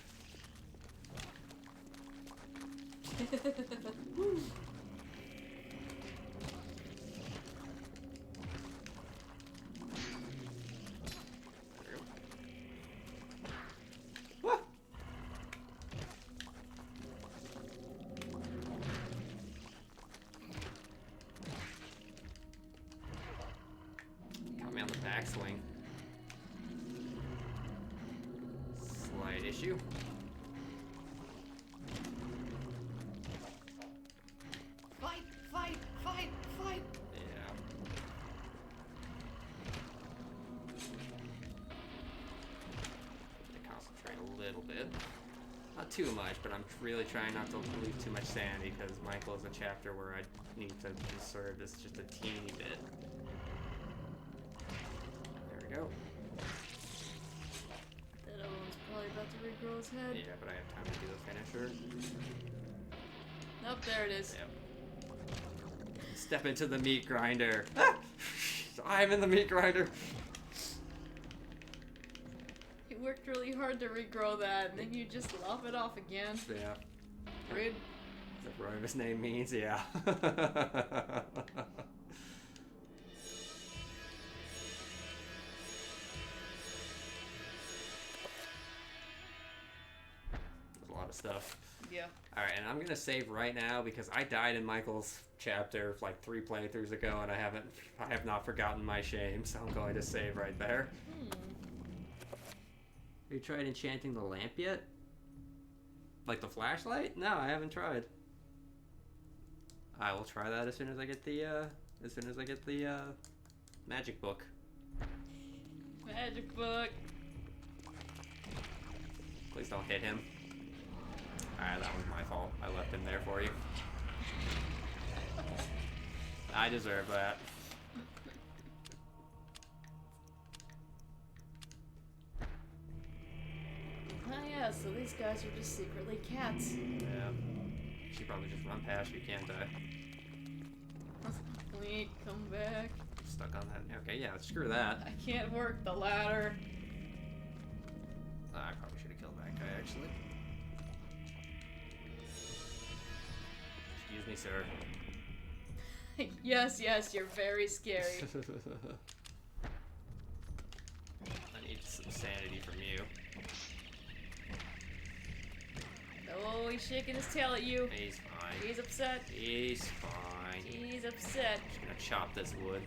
[SPEAKER 1] Got me on the backswing. Slight issue.
[SPEAKER 2] Fight, fight, fight, fight.
[SPEAKER 1] Yeah. To concentrate a little bit. Not too much, but I'm really trying not to lose too much sanity because Michael is a chapter where I need to conserve this just a teeny bit. There we go.
[SPEAKER 2] That other one's probably about to regrow his head.
[SPEAKER 1] Yeah, but I have time to do the finisher.
[SPEAKER 2] Nope, there it is.
[SPEAKER 1] Yep. Step into the meat grinder. I'm in the meat grinder.
[SPEAKER 2] He worked really hard to regrow that, and then you just lop it off again.
[SPEAKER 1] Yeah.
[SPEAKER 2] Rude.
[SPEAKER 1] Is that what his name means? Yeah. A lot of stuff.
[SPEAKER 2] Yeah.
[SPEAKER 1] Alright, and I'm gonna save right now because I died in Michael's chapter like 3 playthroughs ago and I have not forgotten my shame, so I'm going to save right there. Have you tried enchanting the lamp yet? Like the flashlight? No, I haven't tried. I will try that as soon as I get the magic book.
[SPEAKER 2] Magic book.
[SPEAKER 1] Please don't hit him. Alright, that was my fault. I left him there for you. I deserve that.
[SPEAKER 2] Oh yeah, so these guys are just secretly cats.
[SPEAKER 1] Yeah. She probably just run past you, can't I?
[SPEAKER 2] Wait, come back.
[SPEAKER 1] I'm stuck on that. Okay, yeah, screw that.
[SPEAKER 2] I can't work the ladder.
[SPEAKER 1] I probably should have killed that guy, actually. Excuse me, sir.
[SPEAKER 2] Yes, yes, you're very scary.
[SPEAKER 1] I need some sanity from you.
[SPEAKER 2] Oh, he's shaking his tail at you.
[SPEAKER 1] He's fine.
[SPEAKER 2] He's upset.
[SPEAKER 1] He's fine.
[SPEAKER 2] He's upset.
[SPEAKER 1] Just gonna chop this wood.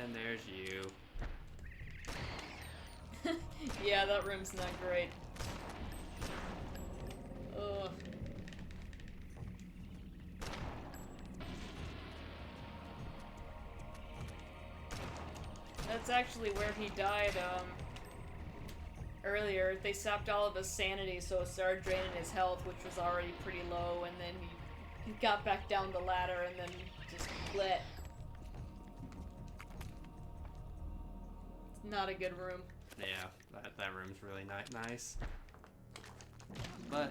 [SPEAKER 1] And there's you.
[SPEAKER 2] Yeah, that room's not great. Ugh. That's actually where he died, earlier. They sapped all of his sanity, so it started draining his health, which was already pretty low, and then he got back down the ladder and then just lit. Not a good room.
[SPEAKER 1] Yeah, that room's really nice. But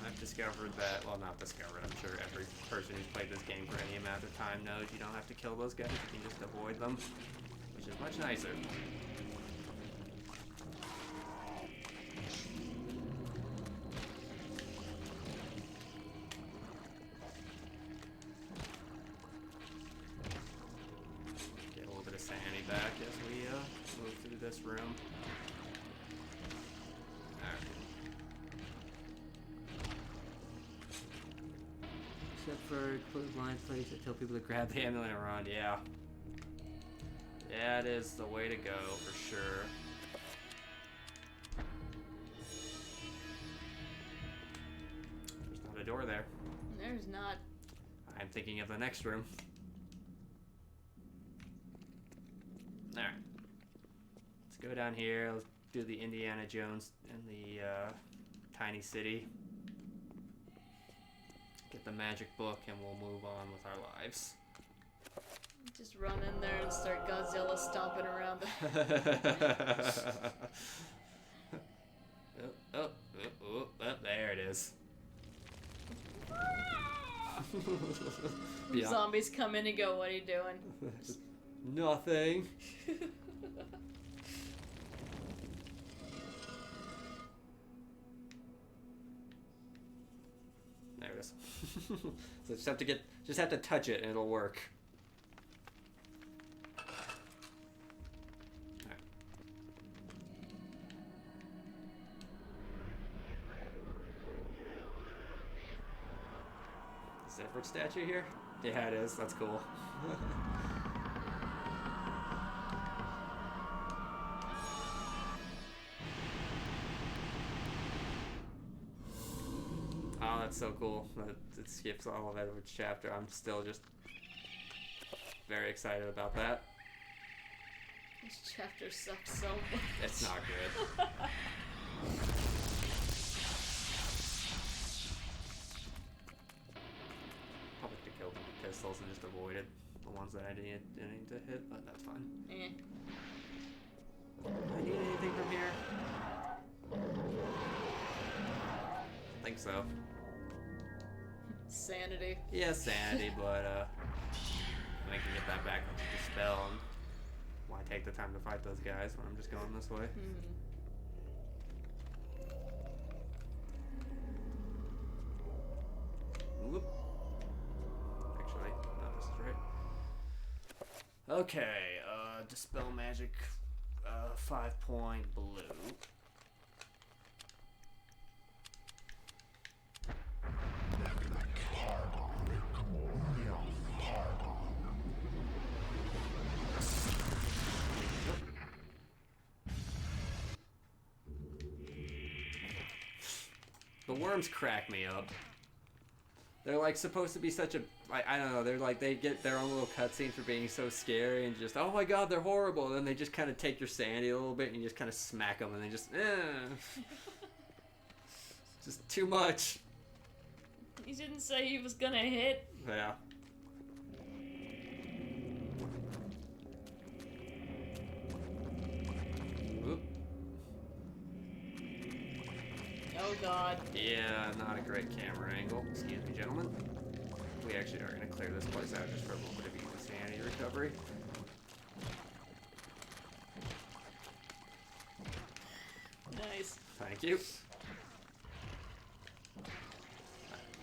[SPEAKER 1] I've discovered that, well, not discovered, I'm sure every person who's played this game for any amount of time knows you don't have to kill those guys, you can just avoid them, which is much nicer. Get a little bit of sanity back as we move through this room. Except for close line plates that tell people to grab the amulet and run. Yeah. Yeah, it is the way to go for sure. There's not a door there.
[SPEAKER 2] There's not.
[SPEAKER 1] I'm thinking of the next room. Alright. Let's go down here. Let's do the Indiana Jones in the tiny city. Get the magic book and we'll move on with our lives.
[SPEAKER 2] Just run in there and start Godzilla stomping around.
[SPEAKER 1] Oh, there it is.
[SPEAKER 2] Zombies come in and go, what are you doing?
[SPEAKER 1] Nothing. There it is. So just have to touch it and it'll work. Alright. Is Zephyr statue here? Yeah, it is. That's cool. Oh, that's so cool. It skips all of Edward's chapter. I'm still just very excited about that.
[SPEAKER 2] This chapter sucks so much.
[SPEAKER 1] It's not good. Probably could have killed them with pistols and just avoided the ones that I didn't need to hit, but that's fine.
[SPEAKER 2] Eh.
[SPEAKER 1] Do I need anything from here? I think so.
[SPEAKER 2] Sanity.
[SPEAKER 1] Yeah, sanity, but I can get that back with the spell. And why take the time to fight those guys when I'm just going this way? Whoop. Actually, no, this is right. Okay, dispel magic, 5-point blue. The worms crack me up. They're like supposed to be such a, I don't know, they're like, they get their own little cutscene for being so scary and just, oh my god, they're horrible. And then they just kind of take your sanity a little bit and you just kind of smack them and they just, just too much.
[SPEAKER 2] He didn't say he was gonna hit.
[SPEAKER 1] Yeah. Oop.
[SPEAKER 2] Oh god.
[SPEAKER 1] Yeah, not a great camera angle. Excuse me, gentlemen. We actually are going to clear this place out just for a little bit of easy sanity recovery.
[SPEAKER 2] Nice.
[SPEAKER 1] Thank you.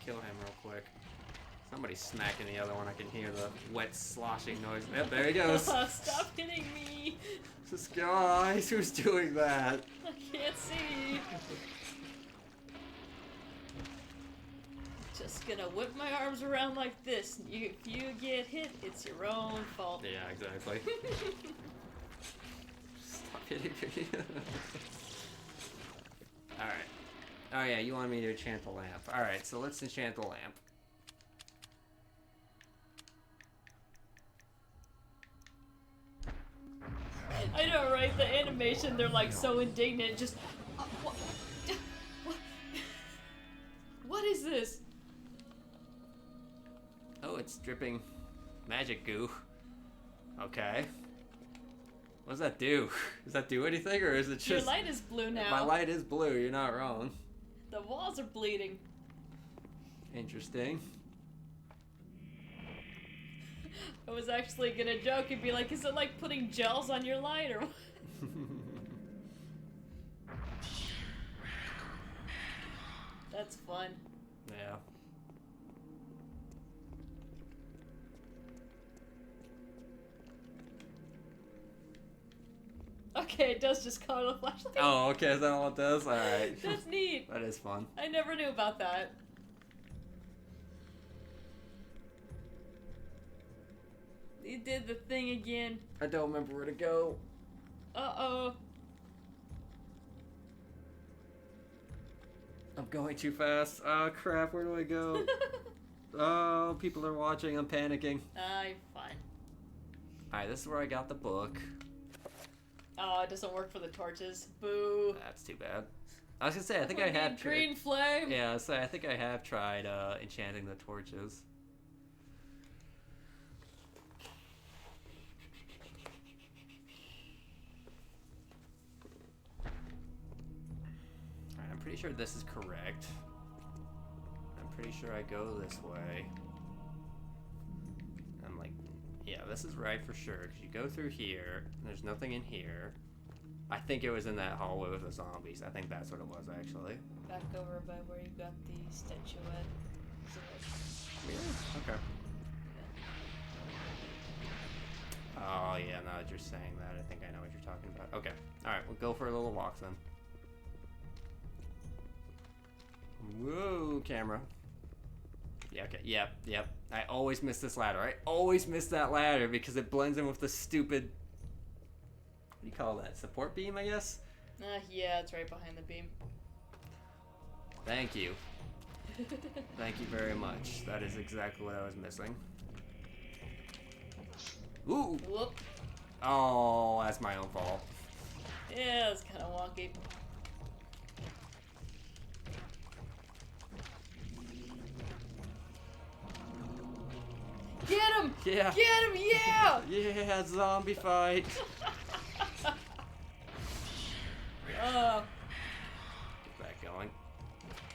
[SPEAKER 1] Kill him real quick. Somebody's smacking the other one. I can hear the wet sloshing noise. Yep, there he goes.
[SPEAKER 2] Stop hitting me.
[SPEAKER 1] This guy, who's doing that?
[SPEAKER 2] I can't see. Just gonna whip my arms around like this. If you get hit, it's your own fault.
[SPEAKER 1] Yeah, exactly. Stop hitting me. Alright. Oh yeah, you wanted me to enchant the lamp. Alright, so let's enchant the lamp.
[SPEAKER 2] I know, right? The animation, they're like so indignant, just... What is this? Oh, it's dripping magic goo. Okay.
[SPEAKER 1] What does that do? Does that do anything, or is it just...
[SPEAKER 2] Your light is blue now.
[SPEAKER 1] My light is blue, you're not wrong.
[SPEAKER 2] The walls are bleeding.
[SPEAKER 1] Interesting.
[SPEAKER 2] I was actually gonna joke and be like, is it like putting gels on your light, or what? That's fun.
[SPEAKER 1] Yeah.
[SPEAKER 2] Okay, it does just color the flashlight.
[SPEAKER 1] Oh, okay, is that all it does? Alright.
[SPEAKER 2] That's neat.
[SPEAKER 1] That is fun.
[SPEAKER 2] I never knew about that. You did the thing again.
[SPEAKER 1] I don't remember where to go.
[SPEAKER 2] Uh-oh.
[SPEAKER 1] I'm going too fast. Oh, crap, where do I go? Oh, people are watching. I'm panicking.
[SPEAKER 2] You're fine.
[SPEAKER 1] Alright, this is where I got the book.
[SPEAKER 2] Oh, it doesn't work for the torches. Boo.
[SPEAKER 1] That's too bad. I was gonna say, I think I have
[SPEAKER 2] green flame.
[SPEAKER 1] Yeah, so I think I have tried enchanting the torches. Alright, I'm pretty sure this is correct. I'm pretty sure I go this way. I'm like, yeah, this is right for sure, because you go through here, and there's nothing in here. I think it was in that hallway with the zombies. I think that's what it was, actually.
[SPEAKER 2] Back over by where you got the statuette.
[SPEAKER 1] Really? Okay. Oh, yeah, now that you're saying that, I think I know what you're talking about. Okay. Alright, we'll go for a little walk then. Whoa, camera. Yeah, okay. Yep. I always miss this ladder. I always miss that ladder because it blends in with the stupid... What do you call that? Support beam, I guess?
[SPEAKER 2] Yeah, it's right behind the beam.
[SPEAKER 1] Thank you. Thank you very much. That is exactly what I was missing. Ooh!
[SPEAKER 2] Whoop.
[SPEAKER 1] Oh, that's my own fault.
[SPEAKER 2] Yeah, it's kind of wonky. Get him!
[SPEAKER 1] Yeah.
[SPEAKER 2] Get him! Yeah!
[SPEAKER 1] Yeah, zombie fight.
[SPEAKER 2] Oh.
[SPEAKER 1] Get that going.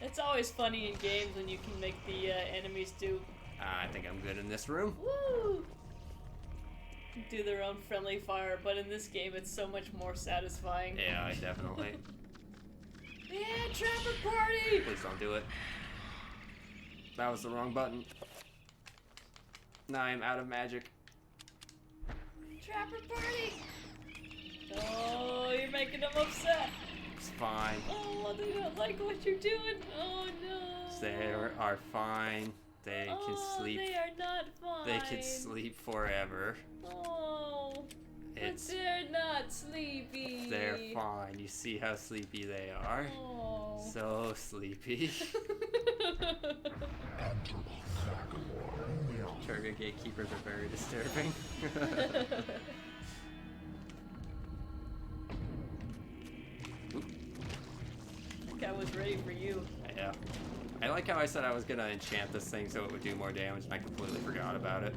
[SPEAKER 2] It's always funny in games when you can make the enemies do...
[SPEAKER 1] I think I'm good in this room.
[SPEAKER 2] Woo! Do their own friendly fire, but in this game it's so much more satisfying.
[SPEAKER 1] Yeah, definitely.
[SPEAKER 2] Yeah, Trapper Party!
[SPEAKER 1] Please don't do it. That was the wrong button. Now I'm out of magic.
[SPEAKER 2] Trapper Party! Oh, you're making them upset.
[SPEAKER 1] It's fine.
[SPEAKER 2] Oh, they don't like what you're doing. Oh no.
[SPEAKER 1] They are fine. They can sleep.
[SPEAKER 2] They are not fine.
[SPEAKER 1] They can sleep forever.
[SPEAKER 2] Oh.
[SPEAKER 1] It's,
[SPEAKER 2] but they're not sleepy.
[SPEAKER 1] They're fine. You see how sleepy they are?
[SPEAKER 2] Oh.
[SPEAKER 1] So sleepy. Chattur'gah gatekeepers are very disturbing.
[SPEAKER 2] I think I was ready for you.
[SPEAKER 1] Yeah. I like how I said I was gonna enchant this thing so it would do more damage, and I completely forgot about it.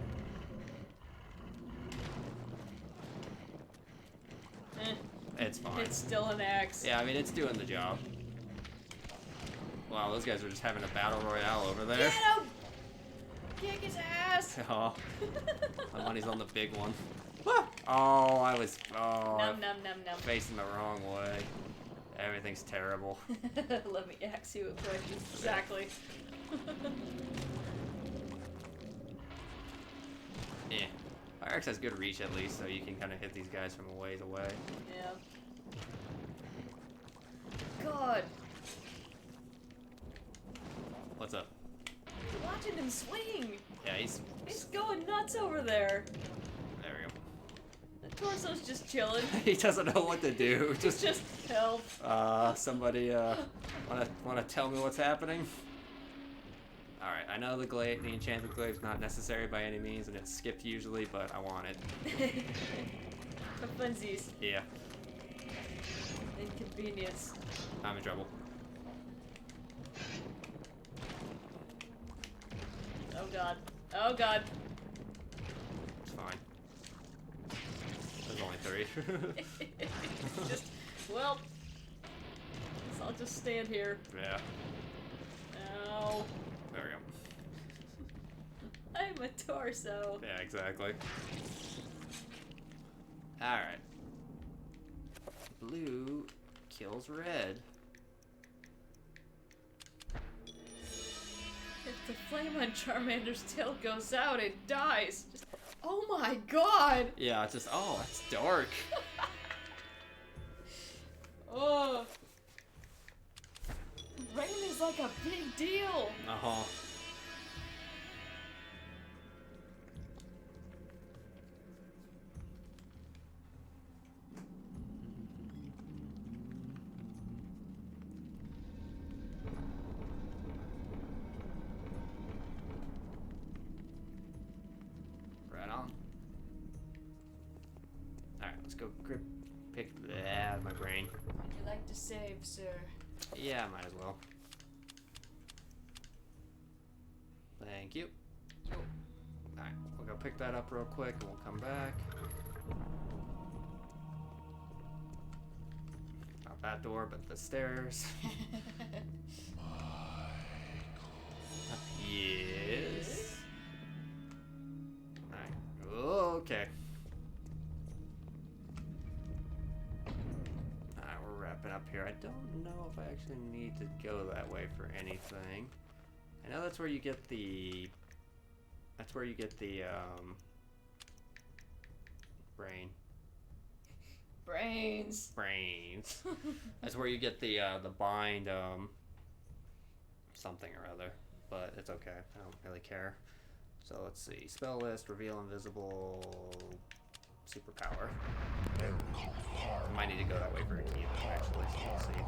[SPEAKER 1] It's fine.
[SPEAKER 2] It's still an axe.
[SPEAKER 1] Yeah, I mean, it's doing the job. Wow, those guys are just having a battle royale over there.
[SPEAKER 2] Get him! Kick his ass!
[SPEAKER 1] Oh, my money's on the big one. Oh, I was
[SPEAKER 2] Num, num, num, num.
[SPEAKER 1] facing the wrong way. Everything's terrible.
[SPEAKER 2] Let me axe you quick. Exactly.
[SPEAKER 1] Yeah. Fire axe has good reach at least, so you can kind of hit these guys from a ways away.
[SPEAKER 2] Yeah. God.
[SPEAKER 1] What's up?
[SPEAKER 2] Watching him swing.
[SPEAKER 1] Yeah, he's
[SPEAKER 2] going nuts over there.
[SPEAKER 1] There we go.
[SPEAKER 2] The torso's just chilling.
[SPEAKER 1] He doesn't know what to do.
[SPEAKER 2] Just help.
[SPEAKER 1] Somebody wanna tell me what's happening? All right, I know the enchanted glaive's not necessary by any means, and it's skipped usually, but I want it.
[SPEAKER 2] For funsies.
[SPEAKER 1] Yeah.
[SPEAKER 2] Inconvenience.
[SPEAKER 1] I'm in trouble.
[SPEAKER 2] Oh god. Oh god.
[SPEAKER 1] It's fine. There's only victory.
[SPEAKER 2] Just, well, guess I'll just stand here.
[SPEAKER 1] Yeah.
[SPEAKER 2] Ow.
[SPEAKER 1] There we go.
[SPEAKER 2] I'm a torso.
[SPEAKER 1] Yeah, exactly. Alright. Blue kills red.
[SPEAKER 2] If the flame on Charmander's tail goes out, it dies. Just, oh my god!
[SPEAKER 1] Yeah, it's just, oh, it's dark.
[SPEAKER 2] Oh. Rain is like a big deal.
[SPEAKER 1] Uh-huh. Right on. Alright, let's go pick that out of my brain.
[SPEAKER 2] Would you like to save, sir?
[SPEAKER 1] Yeah, might as well. Thank you. Alright, we'll go pick that up real quick and we'll come back. Not that door, but the stairs. Yes. Alright. Okay. Alright, we're wrapping up here. I don't know if I actually need to go that way for anything. I know that's where you get the... That's where you get the, brain.
[SPEAKER 2] Brains.
[SPEAKER 1] Brains. That's where you get the bind, something or other. But it's okay. I don't really care. So let's see. Spell list, reveal invisible, superpower. I might need to go that way for a key, actually. So we'll see.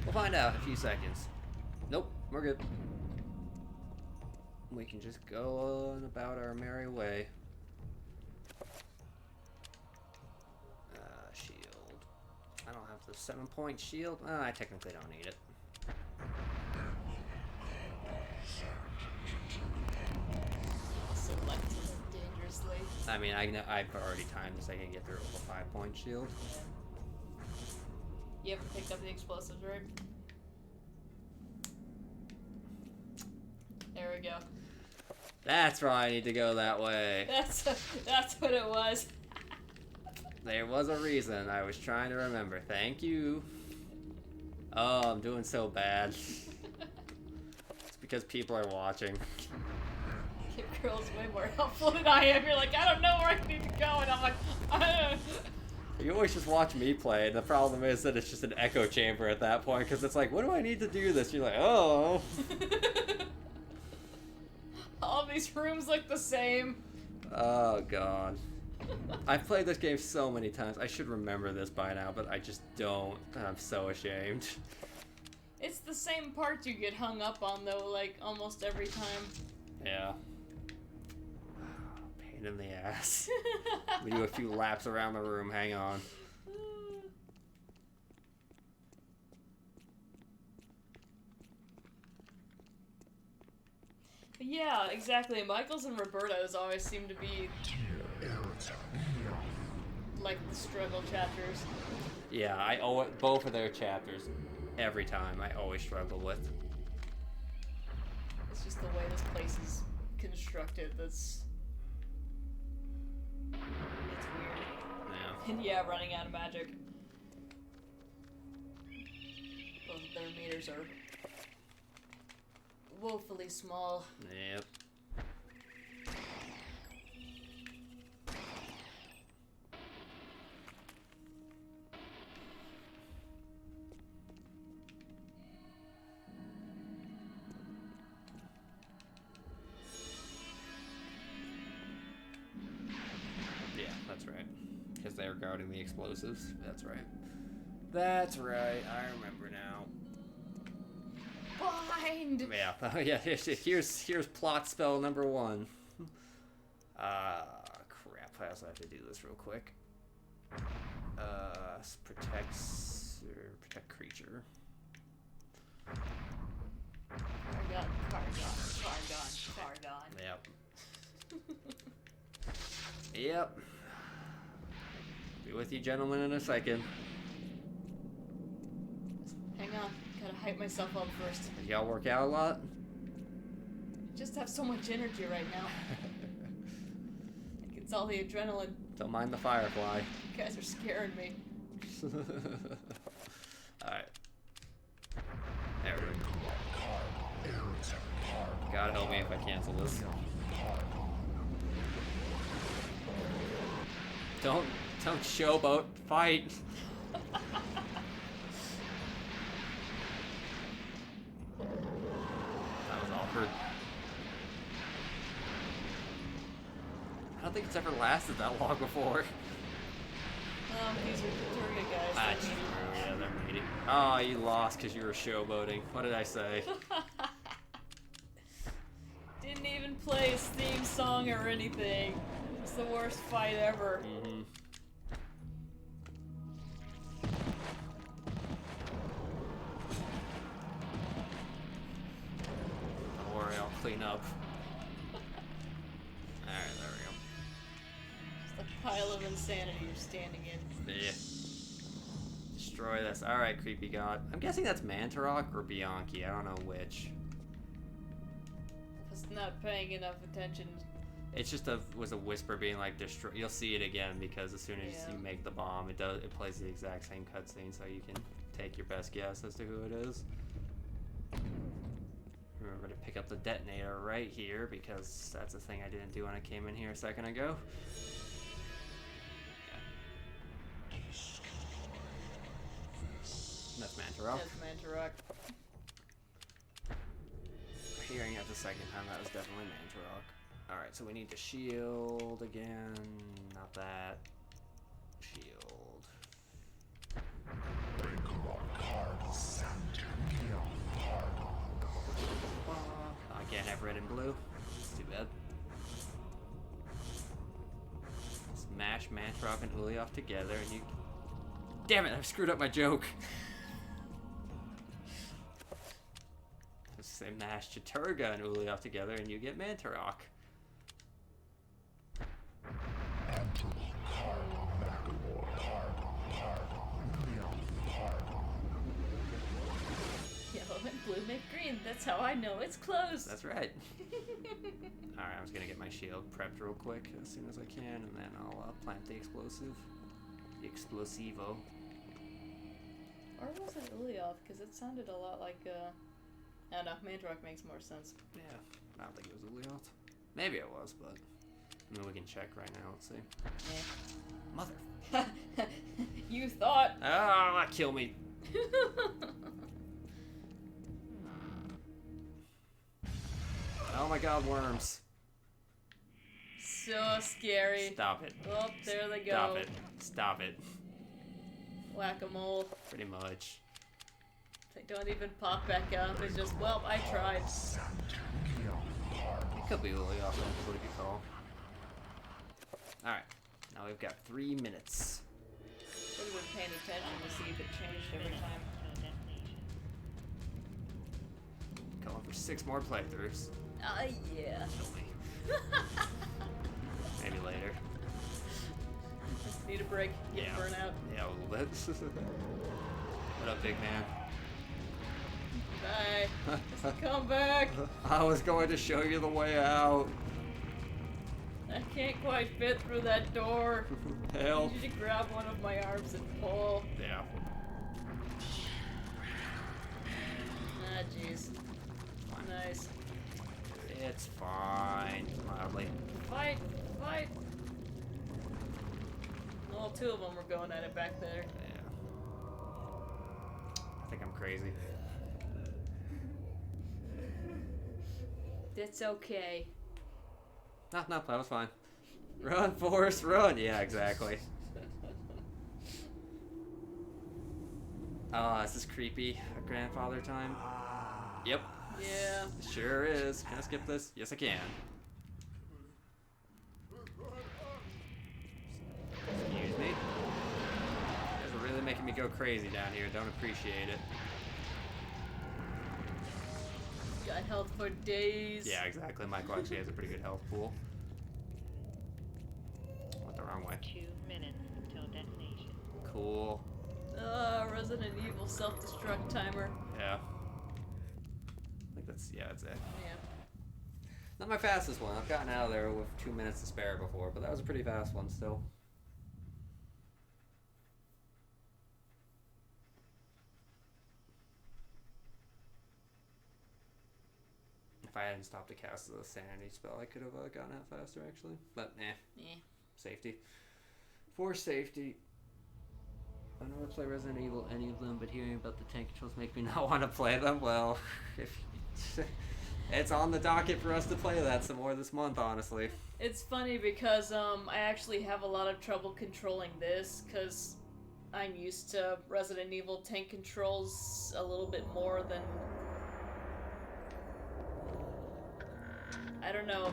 [SPEAKER 1] We'll find out in a few seconds. Nope, we're good. We can just go on about our merry way. Shield. I don't have the 7-point shield. I technically don't need it.
[SPEAKER 2] Selected dangerously.
[SPEAKER 1] I mean, I know I've already timed this. I can get through with a 5-point shield.
[SPEAKER 2] You haven't picked up the explosives, right? There we go.
[SPEAKER 1] That's why I need to go that way.
[SPEAKER 2] That's what it was.
[SPEAKER 1] There was a reason. I was trying to remember. Thank you. Oh, I'm doing so bad. It's because people are watching.
[SPEAKER 2] Kid Girl's way more helpful than I am. You're like, I don't know where I need to go, and I'm like, I don't know.
[SPEAKER 1] You always just watch me play, and the problem is that it's just an echo chamber at that point, because it's like, what do I need to do this? You're like, oh.
[SPEAKER 2] All these rooms look the same.
[SPEAKER 1] Oh, God. I've played this game so many times. I should remember this by now, but I just don't. And I'm so ashamed.
[SPEAKER 2] It's the same parts you get hung up on, though, like, almost every time.
[SPEAKER 1] Yeah. Pain in the ass. We do a few laps around the room. Hang on.
[SPEAKER 2] Yeah, exactly. Michael's and Roberta's always seem to be like the struggle chapters.
[SPEAKER 1] Yeah, I owe it both of their chapters every time. I always struggle with.
[SPEAKER 2] It's just the way this place is constructed that's it's weird.
[SPEAKER 1] Yeah.
[SPEAKER 2] And yeah, running out of magic. Both of their meters are woefully small.
[SPEAKER 1] Yep. Yeah, that's right. Because they're guarding the explosives. That's right. That's right. I remember now.
[SPEAKER 2] Bind!
[SPEAKER 1] Yeah, yeah. Here's plot spell number 1. Crap. I also have to do this real quick. Protect creature.
[SPEAKER 2] Cargon.
[SPEAKER 1] Yep. Yep. Be with you gentlemen in a second.
[SPEAKER 2] Hang on, gotta hype myself up first.
[SPEAKER 1] Did y'all work out a lot?
[SPEAKER 2] Just have so much energy right now. Like it's all the adrenaline.
[SPEAKER 1] Don't mind the firefly.
[SPEAKER 2] You guys are scaring me.
[SPEAKER 1] Alright. There we go. God help me if I cancel this. Don't showboat. Fight. That was awkward. I don't think it's ever lasted that long before.
[SPEAKER 2] These are chattur'gah guys.
[SPEAKER 1] That's true, yeah, they're meeting. Oh, you lost because you were showboating. What did I say?
[SPEAKER 2] Didn't even play his theme song or anything. It's the worst fight ever.
[SPEAKER 1] Mm-hmm. Don't worry, I'll clean up. Alright, there we go.
[SPEAKER 2] It's a pile of insanity you're standing in.
[SPEAKER 1] Yeah. Destroy this. Alright, creepy god. I'm guessing that's Mantarok or Bianchi. I don't know which.
[SPEAKER 2] I was not paying enough attention.
[SPEAKER 1] It's just was a whisper being like destroy. You'll see it again because as soon as you make the bomb, it plays the exact same cutscene, so you can take your best guess as to who it is. Remember to pick up the detonator right here because that's a thing I didn't do when I came in here a second ago. Yeah. That's Mantarok.
[SPEAKER 2] That's Mantarok.
[SPEAKER 1] Hearing it the second time, that was definitely Mantarok. Alright, so we need the shield again. Not that. Shield. I can't have red and blue. It's too bad. Smash Mantarok and Ulyaoth together and you... Damn it, I've screwed up my joke. Say mash chattur'gah and Ulyaoth together and you get Mantarok.
[SPEAKER 2] Yellow and blue make green. That's how I know it's close.
[SPEAKER 1] That's right. Alright, I'm just gonna get my shield prepped real quick as soon as I can, and then I'll plant the explosive. The explosivo.
[SPEAKER 2] Or was it Ulyaoth? Because it sounded a lot like, I don't know, Mantarok makes more sense.
[SPEAKER 1] Yeah, I don't think it was Ulyaoth. Maybe it was, but... I mean, we can check right now, let's see.
[SPEAKER 2] Yeah. Mother. You thought.
[SPEAKER 1] Ah, kill me. Oh my god, worms.
[SPEAKER 2] So scary.
[SPEAKER 1] Stop it.
[SPEAKER 2] Oh, there they go.
[SPEAKER 1] Stop it. Stop it.
[SPEAKER 2] Whack-a-mole.
[SPEAKER 1] Pretty much.
[SPEAKER 2] They don't even pop back up. It's just, well, I tried.
[SPEAKER 1] It could be Ulyaoth, that's what you could call. Alright, now we've got 3 minutes.
[SPEAKER 2] Should have been paying attention to see if it changed every time.
[SPEAKER 1] Going for 6 more playthroughs.
[SPEAKER 2] Yeah.
[SPEAKER 1] Maybe later.
[SPEAKER 2] Need a break. Get burnout.
[SPEAKER 1] Yeah, a little bit. What up, big man?
[SPEAKER 2] Bye. Come back.
[SPEAKER 1] I was going to show you the way out.
[SPEAKER 2] I can't quite fit through that door.
[SPEAKER 1] Hell.
[SPEAKER 2] I need you to grab one of my arms and pull.
[SPEAKER 1] Yeah.
[SPEAKER 2] Ah, jeez. Nice.
[SPEAKER 1] It's fine. Mildly.
[SPEAKER 2] Fight! Fight! Well, 2 of them were going at it back there.
[SPEAKER 1] Yeah. I think I'm crazy.
[SPEAKER 2] It's okay.
[SPEAKER 1] No, that was fine. Run, Forrest, run! Yeah, exactly. Oh, this is creepy. A grandfather time? Yep.
[SPEAKER 2] Yeah.
[SPEAKER 1] Sure is. Can I skip this? Yes, I can. Excuse me. You guys are really making me go crazy down here. Don't appreciate it.
[SPEAKER 2] Got health for days.
[SPEAKER 1] Yeah, exactly. Michael actually has a pretty good health pool. Went the wrong way.
[SPEAKER 11] 2 minutes until detonation.
[SPEAKER 1] cool.
[SPEAKER 2] Resident Evil self-destruct timer.
[SPEAKER 1] Yeah. I think that's it.
[SPEAKER 2] Yeah.
[SPEAKER 1] Not my fastest one. I've gotten out of there with 2 minutes to spare before, but that was a pretty fast one still. If I hadn't stopped to cast the sanity spell, I could have gotten out faster, actually. But,
[SPEAKER 2] Yeah.
[SPEAKER 1] Safety. For safety. I don't want to play Resident Evil, any of them, but hearing about the tank controls make me not want to play them. Well, it's on the docket for us to play that some more this month, honestly.
[SPEAKER 2] It's funny because I actually have a lot of trouble controlling this because I'm used to Resident Evil tank controls a little bit more than... I don't know.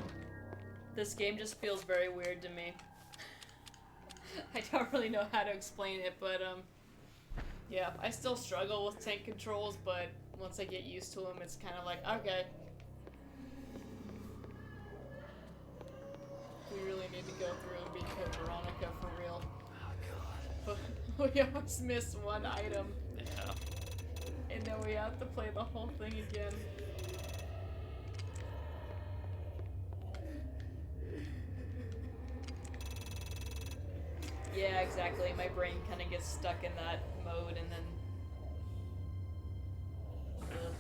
[SPEAKER 2] This game just feels very weird to me. I don't really know how to explain it, but yeah, I still struggle with tank controls, but once I get used to them, it's kind of like, okay. We really need to go through and beat Code Veronica for real.
[SPEAKER 1] Oh,
[SPEAKER 2] But we always miss one item.
[SPEAKER 1] Yeah.
[SPEAKER 2] And then we have to play the whole thing again. Yeah, exactly. My brain kind of gets stuck in that mode and then... Ugh.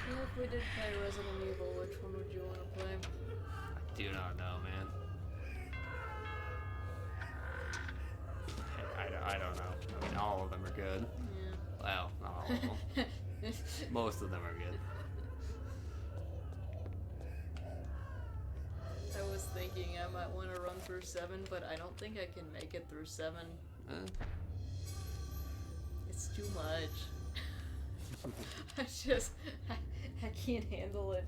[SPEAKER 2] Well, if we did play Resident Evil, which one would you want to play?
[SPEAKER 1] I do not know, man. I don't know. I mean, all of them are good.
[SPEAKER 2] Yeah.
[SPEAKER 1] Well, not all of them. Most of them are good.
[SPEAKER 2] I was thinking I might want to run through 7, but I don't think I can make it through 7. It's too much. I can't handle it.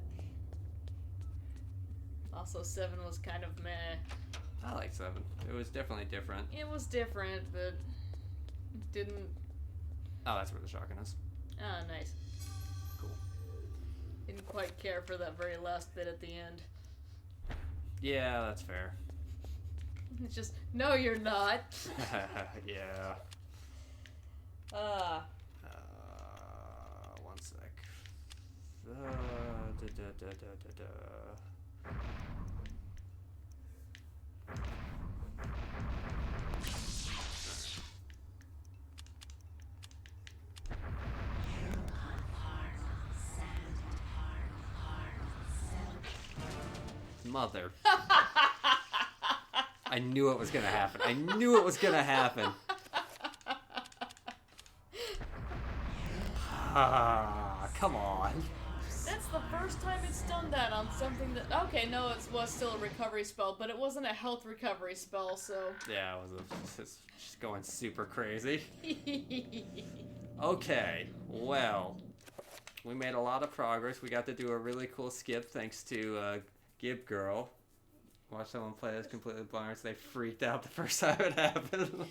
[SPEAKER 2] Also, 7 was kind of meh.
[SPEAKER 1] I like 7. It was definitely different.
[SPEAKER 2] It was different, but didn't...
[SPEAKER 1] Oh, that's where the shotgun is.
[SPEAKER 2] Ah, nice.
[SPEAKER 1] Cool.
[SPEAKER 2] Didn't quite care for that very last bit at the end.
[SPEAKER 1] Yeah, that's fair.
[SPEAKER 2] It's just, no, you're not.
[SPEAKER 1] Yeah. One sec. Mother. I knew it was gonna happen. I knew it was gonna happen. Come on.
[SPEAKER 2] That's the first time it's done that on something that... Okay, no, it was still a recovery spell, but it wasn't a health recovery spell, so...
[SPEAKER 1] Yeah, it was just going super crazy. Okay, well, we made a lot of progress. We got to do a really cool skip thanks to Gib Girl. Watch someone play this completely blind. They freaked out the first time it happened.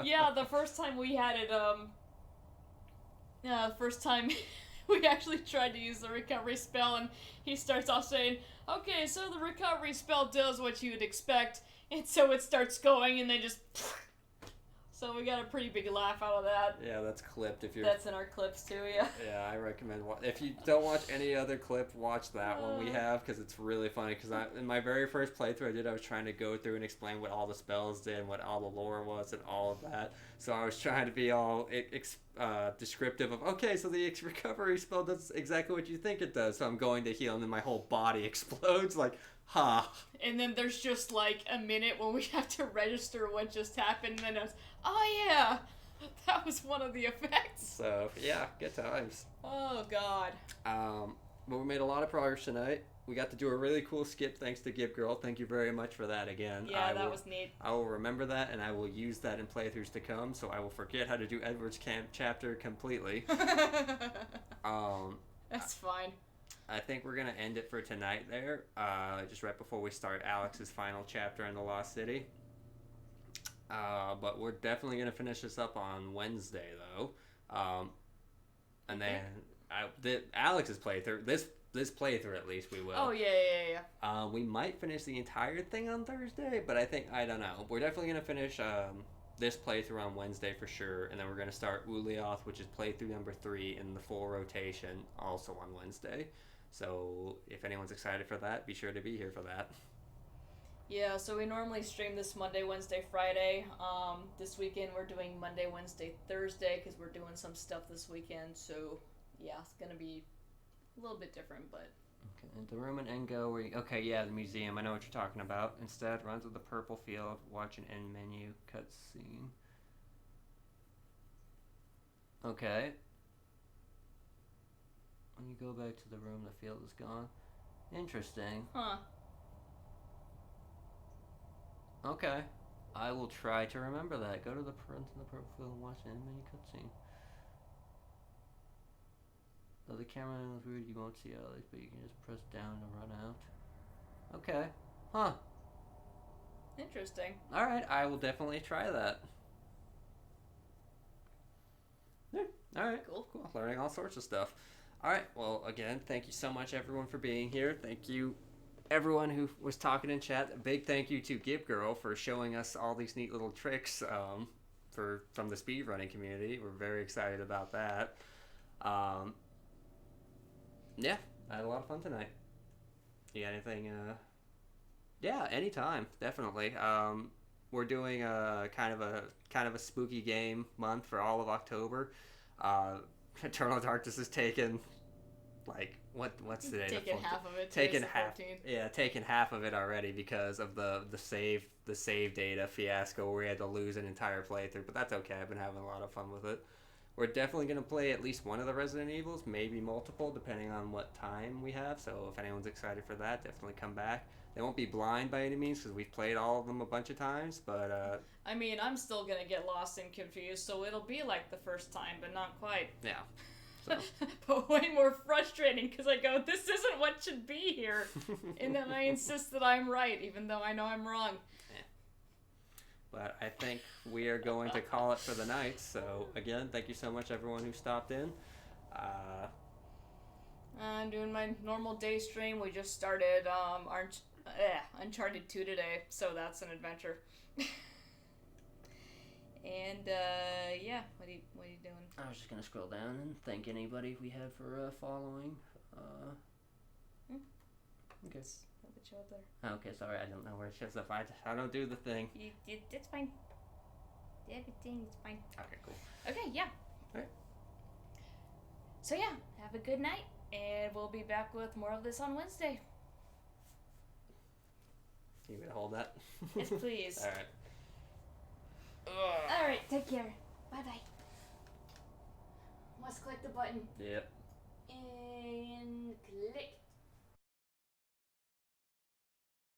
[SPEAKER 2] Yeah, the first time we had it, the first time we actually tried to use the recovery spell, and he starts off saying, okay, so the recovery spell does what you would expect, and so it starts going, and they just... So we got a pretty big laugh out of that.
[SPEAKER 1] Yeah, that's clipped if you're...
[SPEAKER 2] That's in our clips too, yeah.
[SPEAKER 1] Yeah, I recommend... If you don't watch any other clip, watch that one we have, because it's really funny. Because in my very first playthrough I was trying to go through and explain what all the spells did, and what all the lore was, and all of that. So I was trying to be all descriptive of, okay, so the recovery spell does exactly what you think it does. So I'm going to heal, and then my whole body explodes, like... Ha.
[SPEAKER 2] And then there's just like a minute when we have to register what just happened, and then it's, oh yeah, that was one of the effects.
[SPEAKER 1] So yeah, good times.
[SPEAKER 2] Oh god.
[SPEAKER 1] But we made a lot of progress tonight. We got to do a really cool skip thanks to Gib Girl. Thank you very much for that again.
[SPEAKER 2] Yeah, that was neat.
[SPEAKER 1] I will remember that, and I will use that in playthroughs to come, so I will forget how to do Edward's camp chapter completely.
[SPEAKER 2] That's fine.
[SPEAKER 1] I think we're going to end it for tonight there, just right before we start Alex's final chapter in the Lost City. But we're definitely going to finish this up on Wednesday, though. And then Alex's playthrough, this playthrough at least we will.
[SPEAKER 2] Oh yeah.
[SPEAKER 1] We might finish the entire thing on Thursday, but I don't know. We're definitely gonna finish this playthrough on Wednesday for sure, and then we're gonna start xel'lotath, which is playthrough number 3 in the full rotation, also on Wednesday. So if anyone's excited for that, be sure to be here for that.
[SPEAKER 2] Yeah, so we normally stream this Monday, Wednesday, Friday. This weekend we're doing Monday, Wednesday, Thursday because we're doing some stuff this weekend. So yeah, it's gonna be a little bit different, but.
[SPEAKER 1] Okay, the room in Engo where okay, yeah, the museum. I know what you're talking about. Instead, runs with the purple field. Watch an end menu cutscene. Okay. When you go back to the room, the field is gone. Interesting.
[SPEAKER 2] Huh.
[SPEAKER 1] Okay. I will try to remember that. Go to the front of the purple field and watch an end menu cutscene. Though the camera is weird, you won't see all these, but you can just press down to run out. Okay. Huh.
[SPEAKER 2] Interesting.
[SPEAKER 1] Alright, I will definitely try that. Yeah, alright.
[SPEAKER 2] Cool.
[SPEAKER 1] Learning all sorts of stuff. Alright, well, again, thank you so much, everyone, for being here. Thank you, everyone who was talking in chat. A big thank you to Gib Girl for showing us all these neat little tricks from the speedrunning community. We're very excited about that. Yeah, I had a lot of fun tonight. You got anything? Yeah, anytime, definitely. We're doing a kind of a spooky game month for all of October. Eternal Darkness is taken. Like what's the day?
[SPEAKER 2] Taking half of it.
[SPEAKER 1] Taking half. Yeah, taking half of it already because of the save data fiasco where we had to lose an entire playthrough. But that's okay. I've been having a lot of fun with it. We're definitely going to play at least one of the Resident Evils, maybe multiple, depending on what time we have. So if anyone's excited for that, definitely come back. They won't be blind by any means because we've played all of them a bunch of times, but...
[SPEAKER 2] I mean, I'm still going to get lost and confused, so it'll be like the first time, but not quite.
[SPEAKER 1] Yeah. So.
[SPEAKER 2] But way more frustrating because I go, this isn't what should be here. And then I insist that I'm right, even though I know I'm wrong.
[SPEAKER 1] But I think we are going to call it for the night. So, again, thank you so much, everyone who stopped in.
[SPEAKER 2] I'm doing my normal day stream. We just started Uncharted 2 today, so that's an adventure. And, yeah, what are you doing?
[SPEAKER 1] I was just going to scroll down and thank anybody we have for following. Okay.
[SPEAKER 2] It show up there.
[SPEAKER 1] Okay, sorry, I don't know where it shows up. I don't do the thing.
[SPEAKER 2] It's fine. Everything is fine.
[SPEAKER 1] Okay, cool.
[SPEAKER 2] Okay, yeah.
[SPEAKER 1] Alright.
[SPEAKER 2] So yeah, have a good night, and we'll be back with more of this on Wednesday.
[SPEAKER 1] You gonna hold that?
[SPEAKER 2] Yes, please.
[SPEAKER 1] Alright.
[SPEAKER 2] Alright, take care. Bye-bye. Must click the button.
[SPEAKER 1] Yep.
[SPEAKER 2] And click.